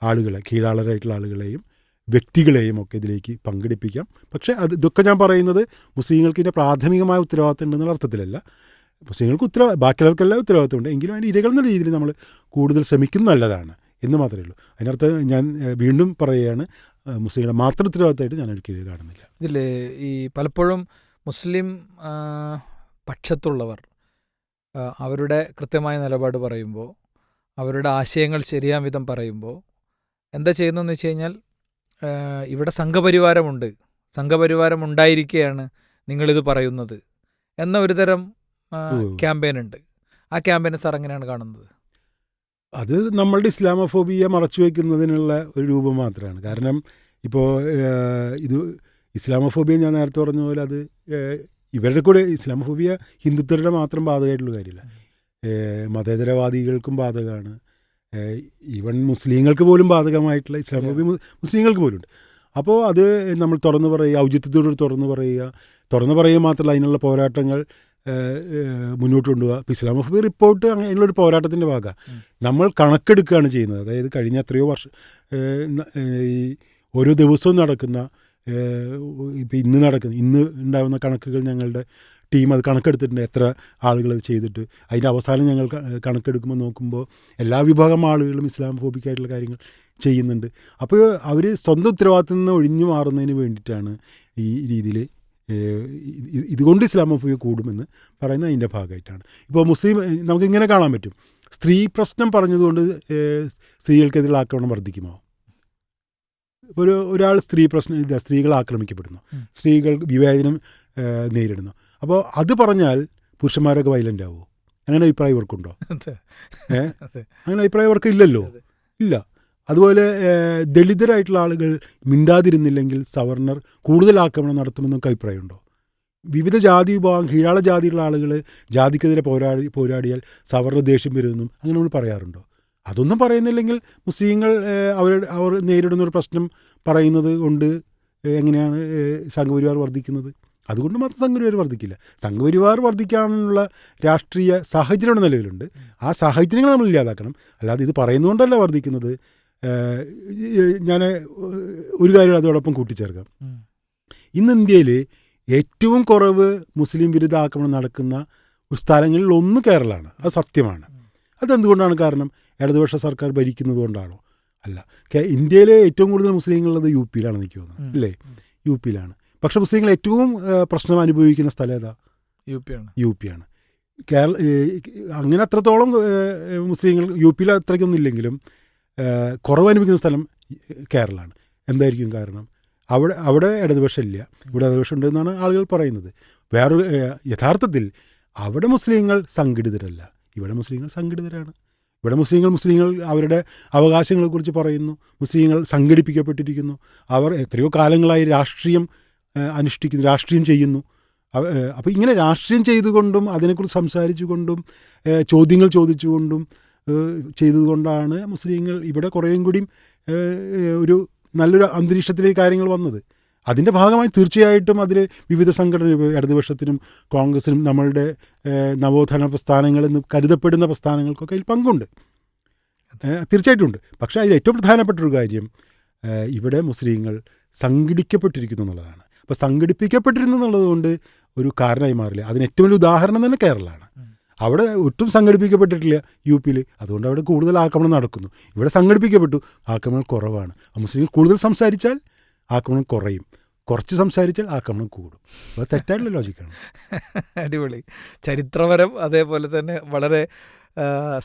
ആളുകളെ, കീഴാളരായിട്ടുള്ള ആളുകളെയും വ്യക്തികളെയും ഒക്കെ ഇതിലേക്ക് പങ്കെടുപ്പിക്കാം. പക്ഷേ ഇതൊക്കെ ഞാൻ പറയുന്നത് മുസ്ലിങ്ങൾക്ക് ഇതിൻ്റെ പ്രാഥമികമായ ഉത്തരവാദിത്തം ഉണ്ടെന്നുള്ള അർത്ഥത്തിലല്ല. മുസ്ലിങ്ങൾക്ക് ബാക്കിയുള്ളവർക്കെല്ലാം ഉത്തരവാദിത്തമുണ്ട്, എങ്കിലും അതിൻ്റെ ഇരകൾ എന്ന രീതിയിൽ നമ്മൾ കൂടുതൽ ശ്രമിക്കുന്നത് നല്ലതാണ് എന്ന് മാത്രമേ ഉള്ളൂ. അതിനർത്ഥം ഞാൻ വീണ്ടും പറയുകയാണ്, മുസ്ലിങ്ങളെ മാത്രം ഉത്തരവാദിത്തമായിട്ട് ഞാൻ ഒരിക്കലും കാണുന്നില്ല. ഇതിൽ ഈ പലപ്പോഴും മുസ്ലിം പക്ഷത്തുള്ളവർ അവരുടെ കൃത്യമായ നിലപാട് പറയുമ്പോൾ, അവരുടെ ആശയങ്ങൾ ശരിയാം വിധം പറയുമ്പോൾ എന്താ ചെയ്യുന്നതെന്ന് വെച്ച് കഴിഞ്ഞാൽ, ഇവിടെ സംഘപരിവാരം ഉണ്ടായിരിക്കുകയാണ് നിങ്ങളിത് പറയുന്നത് എന്ന ഒരു തരം ക്യാമ്പയിനുണ്ട്. ആ ക്യാമ്പയിന് സാർ എങ്ങനെയാണ് കാണുന്നത്? അത് നമ്മളുടെ ഇസ്ലാമോഫോബിയ മറച്ചു വയ്ക്കുന്നതിനുള്ള ഒരു രൂപം മാത്രമാണ്. കാരണം ഇപ്പോൾ ഇത് ഇസ്ലാമോഫോബിയ ഞാൻ നേരത്തെ പറഞ്ഞ പോലെ അത് ഇവരുടെ കൂടെ ഇസ്ലാമോഫോബിയ ഹിന്ദുത്വരുടെ മാത്രം ബാധകമായിട്ടുള്ള കാര്യമില്ല, മതേതരവാദികൾക്കും ബാധകമാണ്. ഈവൻ മുസ്ലിങ്ങൾക്ക് പോലും ബാധകമായിട്ടുള്ള ഇസ്ലാമോഫോബിയ മുസ്ലിങ്ങൾക്ക് പോലും ഉണ്ട്. അപ്പോൾ അത് നമ്മൾ തുറന്നു പറയുക, ഔചിത്യത്തോട് തുറന്നു പറയുക മാത്രമല്ല, അതിനുള്ള പോരാട്ടങ്ങൾ മുന്നോട്ട് കൊണ്ടുപോകുക. ഇപ്പോൾ ഇസ്ലാമോഫോബിയ റിപ്പോർട്ട് അങ്ങനെയുള്ളൊരു പോരാട്ടത്തിൻ്റെ ഭാഗമാണ്. നമ്മൾ കണക്കെടുക്കുകയാണ് ചെയ്യുന്നത്. അതായത് കഴിഞ്ഞ എത്രയോ വർഷം ഈ ഓരോ ദിവസവും നടക്കുന്ന, ഇപ്പോൾ ഇന്ന് ഉണ്ടാകുന്ന കണക്കുകൾ ഞങ്ങളുടെ ടീം അത് കണക്കെടുത്തിട്ടുണ്ട്, എത്ര ആളുകൾ അത് ചെയ്തിട്ട്. അതിൻ്റെ അവസാനം ഞങ്ങൾ കണക്കെടുക്കുമ്പോൾ നോക്കുമ്പോൾ എല്ലാ വിഭാഗം ആളുകളും ഇസ്ലാമോഫോബിക്കായിട്ടുള്ള കാര്യങ്ങൾ ചെയ്യുന്നുണ്ട്. അപ്പോൾ അവർ സ്വന്തം ഉത്തരവാദിത്തത്തിൽ നിന്ന് ഒഴിഞ്ഞു മാറുന്നതിന് വേണ്ടിയിട്ടാണ് ഈ രീതിയിൽ ഇതുകൊണ്ട് ഇസ്ലാമോഫോബിയ കൂടുമെന്ന് പറയുന്ന അതിൻ്റെ ഭാഗമായിട്ടാണ്. ഇപ്പോൾ മുസ്ലിം നമുക്കിങ്ങനെ കാണാൻ പറ്റും, സ്ത്രീ പ്രശ്നം പറഞ്ഞതുകൊണ്ട് സ്ത്രീകൾക്കെതിരെ ആക്രമണം വർദ്ധിക്കുമോ? ഒരാൾ സ്ത്രീകൾ ആക്രമിക്കപ്പെടുന്നു, സ്ത്രീകൾ വിവേചനം നേരിടുന്നു, അപ്പോൾ അത് പറഞ്ഞാൽ പുരുഷന്മാരൊക്കെ വയലൻ്റ് ആവുമോ? അങ്ങനെ അഭിപ്രായം ഇവർക്കുണ്ടോ? അങ്ങനെ അഭിപ്രായം ഇവർക്ക് ഇല്ലല്ലോ, ഇല്ല. അതുപോലെ ദളിതരായിട്ടുള്ള ആളുകൾ മിണ്ടാതിരുന്നില്ലെങ്കിൽ സവർണർ കൂടുതൽ ആക്രമണം നടത്തുമെന്നൊക്കെ അഭിപ്രായമുണ്ടോ? വിവിധ ജാതി വിഭാഗം കീഴാള ജാതിയുള്ള ആളുകൾ ജാതിക്കെതിരെ പോരാടിയാൽ സവർണ ദേഷ്യം വരുമെന്നും അങ്ങനെ നമ്മൾ പറയാറുണ്ടോ? അതൊന്നും പറയുന്നില്ലെങ്കിൽ മുസ്ലിങ്ങൾ അവർ നേരിടുന്നൊരു പ്രശ്നം പറയുന്നത് കൊണ്ട് എങ്ങനെയാണ് സംഘപരിവാർ വർദ്ധിക്കുന്നത്? അതുകൊണ്ട് മാത്രം സംഘപരിവാർ വർദ്ധിക്കില്ല. സംഘപരിവാർ വർദ്ധിക്കാനുള്ള രാഷ്ട്രീയ സാഹചര്യമാണ് നിലവിലുണ്ട്. ആ സാഹചര്യങ്ങൾ നമ്മൾ ഇല്ലാതാക്കണം. അല്ലാതെ ഇത് പറയുന്നതുകൊണ്ടല്ല വർദ്ധിക്കുന്നത്. ഞാൻ ഒരു കാര്യം അതോടൊപ്പം കൂട്ടിച്ചേർക്കാം. ഇന്ന് ഇന്ത്യയിൽ ഏറ്റവും കുറവ് മുസ്ലിം വിരുദ്ധ ആക്രമണം നടക്കുന്ന ഒരു സ്ഥലങ്ങളിൽ ഒന്ന് കേരളമാണ്. അത് സത്യമാണ്. അതെന്തുകൊണ്ടാണ് കാരണം? ഇടതുപക്ഷ സർക്കാർ ഭരിക്കുന്നത് കൊണ്ടാണോ? അല്ല. ഇന്ത്യയിലെ ഏറ്റവും കൂടുതൽ മുസ്ലിങ്ങളുള്ളത് യു പിയിലാണ് എനിക്ക് തോന്നുന്നത്, അല്ലേ? യു പിയിലാണ്. പക്ഷേ മുസ്ലിങ്ങൾ ഏറ്റവും പ്രശ്നം അനുഭവിക്കുന്ന സ്ഥലം ഏതാ? യു പിയാണ്. അങ്ങനെ അത്രത്തോളം മുസ്ലിങ്ങൾ യു പിയിൽ അത്രയ്ക്കൊന്നും ഇല്ലെങ്കിലും കുറവ് അനുഭവിക്കുന്ന സ്ഥലം കേരളമാണ്. എന്തായിരിക്കും കാരണം? അവിടെ ഇടതുപക്ഷം ഇല്ല, ഇവിടെ ഇടതുപക്ഷം ഉണ്ടെന്നാണ് ആളുകൾ പറയുന്നത്. യഥാർത്ഥത്തിൽ അവിടെ മുസ്ലിങ്ങൾ സംഘടിതരല്ല, ഇവിടെ മുസ്ലിങ്ങൾ സംഘടിതരാണ്. ഇവിടെ മുസ്ലിങ്ങൾ അവരുടെ അവകാശങ്ങളെക്കുറിച്ച് പറയുന്നു, മുസ്ലിങ്ങൾ സംഘടിപ്പിക്കപ്പെട്ടിരിക്കുന്നു, അവർ എത്രയോ കാലങ്ങളായി രാഷ്ട്രീയം അനുഷ്ഠിക്കുന്നു, രാഷ്ട്രീയം ചെയ്യുന്നു. അപ്പോൾ ഇങ്ങനെ രാഷ്ട്രീയം ചെയ്തുകൊണ്ടും അതിനെക്കുറിച്ച് സംസാരിച്ചുകൊണ്ടും ചോദ്യങ്ങൾ ചോദിച്ചുകൊണ്ടും ചെയ്തതുകൊണ്ടാണ് മുസ്ലിങ്ങൾ ഇവിടെ കുറേയും കൂടിയും ഒരു നല്ലൊരു അന്തരീക്ഷത്തിലേക്ക് കാര്യങ്ങൾ വന്നത്. അതിൻ്റെ ഭാഗമായി തീർച്ചയായിട്ടും അതിൽ വിവിധ സംഘടന, ഇടതുപക്ഷത്തിനും കോൺഗ്രസിനും നമ്മളുടെ നവോത്ഥാന പ്രസ്ഥാനങ്ങളെന്ന് കരുതപ്പെടുന്ന പ്രസ്ഥാനങ്ങൾക്കൊക്കെ അതിൽ പങ്കുണ്ട്, തീർച്ചയായിട്ടും ഉണ്ട്. പക്ഷേ അതിൽ ഏറ്റവും പ്രധാനപ്പെട്ടൊരു കാര്യം ഇവിടെ മുസ്ലിങ്ങൾ സംഘടിക്കപ്പെട്ടിരിക്കുന്നു എന്നുള്ളതാണ്. അപ്പോൾ സംഘടിപ്പിക്കപ്പെട്ടിരുന്നു എന്നുള്ളത് കൊണ്ട് ഒരു കാരണമായി മാറില്ല. അതിന് ഏറ്റവും വലിയ ഉദാഹരണം തന്നെ കേരളമാണ്. അവിടെ ഒട്ടും സംഘടിപ്പിക്കപ്പെട്ടിട്ടില്ല യു പിയിൽ, അതുകൊണ്ട് അവിടെ കൂടുതൽ ആക്രമണം നടക്കുന്നു. ഇവിടെ സംഘടിപ്പിക്കപ്പെട്ടു, ആക്രമണം കുറവാണ്. മുസ്ലിങ്ങൾ കൂടുതൽ സംസാരിച്ചാൽ ആക്രമണം കുറയും, കുറച്ച് സംസാരിച്ചാൽ ആക്രമണം കൂടും. അത് തെറ്റായിട്ടുള്ള ലോജിക്കാണ്. അടിപൊളി. ചരിത്രപരം, അതേപോലെ തന്നെ വളരെ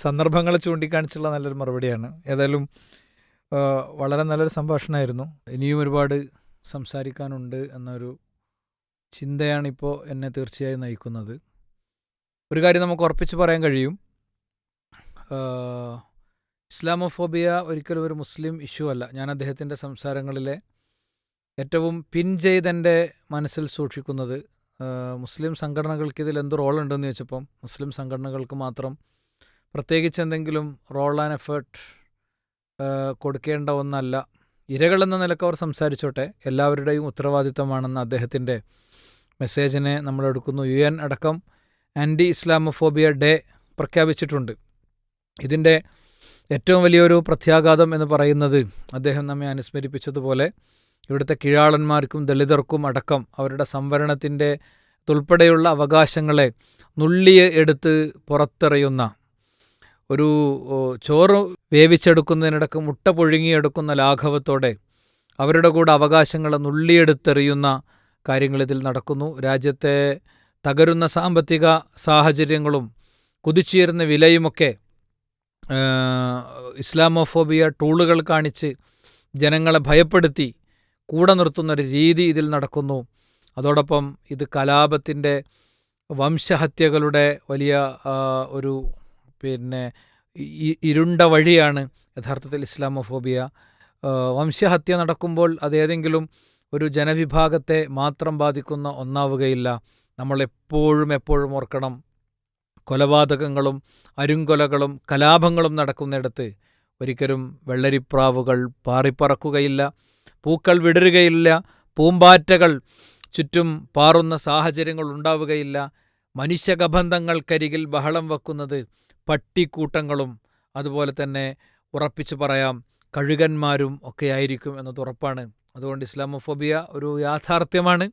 സന്ദർഭങ്ങളെ ചൂണ്ടിക്കാണിച്ചുള്ള നല്ലൊരു മറുപടിയാണ്. ഏതായാലും വളരെ നല്ലൊരു സംഭാഷണമായിരുന്നു. ഇനിയും ഒരുപാട് സംസാരിക്കാനുണ്ട് എന്നൊരു ചിന്തയാണിപ്പോൾ എന്നെ തീർച്ചയായും നയിക്കുന്നത്. ഒരു കാര്യം നമുക്ക് ഉറപ്പിച്ച് പറയാൻ കഴിയും, ഇസ്ലാമോഫോബിയ ഒരിക്കലും ഒരു മുസ്ലിം ഇഷ്യൂ അല്ല. ഞാൻ അദ്ദേഹത്തിൻ്റെ സംസാരങ്ങളിലെ ഏറ്റവും പിൻ ചെയ്തെൻ്റെ മനസ്സിൽ സൂക്ഷിക്കുന്നത്, മുസ്ലിം സംഘടനകൾക്ക് ഇതിൽ എന്ത് റോളുണ്ടെന്ന് ചോദിച്ചപ്പം മുസ്ലിം സംഘടനകൾക്ക് മാത്രം പ്രത്യേകിച്ച് എന്തെങ്കിലും റോൾ ആൻഡ് എഫേർട്ട് കൊടുക്കേണ്ട ഒന്നല്ല. ഇരകളെന്ന നിലക്ക് അവർ സംസാരിച്ചോട്ടെ, എല്ലാവരുടെയും ഉത്തരവാദിത്തമാണെന്ന് അദ്ദേഹത്തിൻ്റെ മെസ്സേജിനെ നമ്മളെടുക്കുന്നു. UN അടക്കം ആൻറ്റി ഇസ്ലാമോഫോബിയ ഡേ പ്രഖ്യാപിച്ചിട്ടുണ്ട്. ഇതിൻ്റെ ഏറ്റവും വലിയൊരു പ്രത്യാഘാതം എന്ന് പറയുന്നത് അദ്ദേഹം നമ്മെ അനുസ്മരിപ്പിച്ചതുപോലെ ഇവിടുത്തെ കീഴാളന്മാർക്കും ദളിതർക്കും അടക്കം അവരുടെ സംവരണത്തിൻ്റെ ഉൾപ്പെടെയുള്ള അവകാശങ്ങളെ നുള്ളിയെ എടുത്ത് പുറത്തെറിയുന്ന, ഒരു ചോറ് വേവിച്ചെടുക്കുന്നതിനിടക്ക് മുട്ട പുഴുങ്ങിയെടുക്കുന്ന ലാഘവത്തോടെ അവരുടെ കൂടെ അവകാശങ്ങളെ നുള്ളിയെടുത്തെറിയുന്ന കാര്യങ്ങൾ ഇതിൽ നടക്കുന്നു. രാജ്യത്തെ തകരുന്ന സാമ്പത്തിക സാഹചര്യങ്ങളും കുതിച്ചുയരുന്ന വിലയുമൊക്കെ ഇസ്ലാമോഫോബിയ ടൂളുകൾ കാണിച്ച് ജനങ്ങളെ ഭയപ്പെടുത്തി കൂടെ നിർത്തുന്നൊരു രീതി ഇതിൽ നടക്കുന്നു. അതോടൊപ്പം ഇത് കലാപത്തിൻ്റെ, വംശഹത്യകളുടെ വലിയ ഒരു ഇരുണ്ട വഴിയാണ് യഥാർത്ഥത്തിൽ ഇസ്ലാമോഫോബിയ. വംശഹത്യ നടക്കുമ്പോൾ അതേതെങ്കിലും ഒരു ജനവിഭാഗത്തെ മാത്രം ബാധിക്കുന്ന ഒന്നാവുകയില്ല. നമ്മളെപ്പോഴും ഓർക്കണം, കൊലപാതകങ്ങളും അരുങ്കൊലകളും കലാപങ്ങളും നടക്കുന്നിടത്ത് ഒരിക്കലും വെള്ളരിപ്രാവുകൾ പാറിപ്പറക്കുകയില്ല, പൂക്കൾ വിടരുകയില്ല, പൂമ്പാറ്റകൾ ചുറ്റും പാറുന്ന സാഹചര്യങ്ങൾ ഉണ്ടാവുകയില്ല. മനുഷ്യകബന്ധങ്ങൾക്കരികിൽ ബഹളം വെക്കുന്നത് പട്ടിക്കൂട്ടങ്ങളും അതുപോലെ തന്നെ ഉറപ്പിച്ചു പറയാം കഴുകന്മാരും ഒക്കെ ആയിരിക്കും എന്നത് ഉറപ്പാണ്. അതുകൊണ്ട് ഇസ്ലാമോഫോബിയ ഒരു യാഥാർത്ഥ്യമാണ്.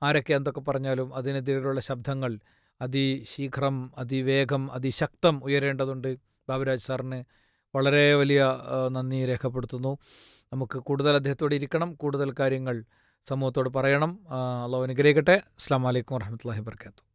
ആരൊക്കെ എന്തൊക്കെ പറഞ്ഞാലും അതിനെതിരെയുള്ള ശബ്ദങ്ങൾ അതിശീഘ്രം, അതിവേഗം, അതിശക്തം ഉയരേണ്ടതുണ്ട്. ബാബുരാജ് സാറിന് വളരെ വലിയ നന്ദി രേഖപ്പെടുത്തുന്നു. നമുക്ക് കൂടുതൽ അദ്ദേഹത്തോടെ ഇരിക്കണം, കൂടുതൽ കാര്യങ്ങൾ സമൂഹത്തോട് പറയണം. അള്ളാഹു അനുഗ്രഹിക്കട്ടെ. അസ്സലാമു അലൈക്കും വറഹ്മത്തുള്ളാഹി വബറകാതുഹു.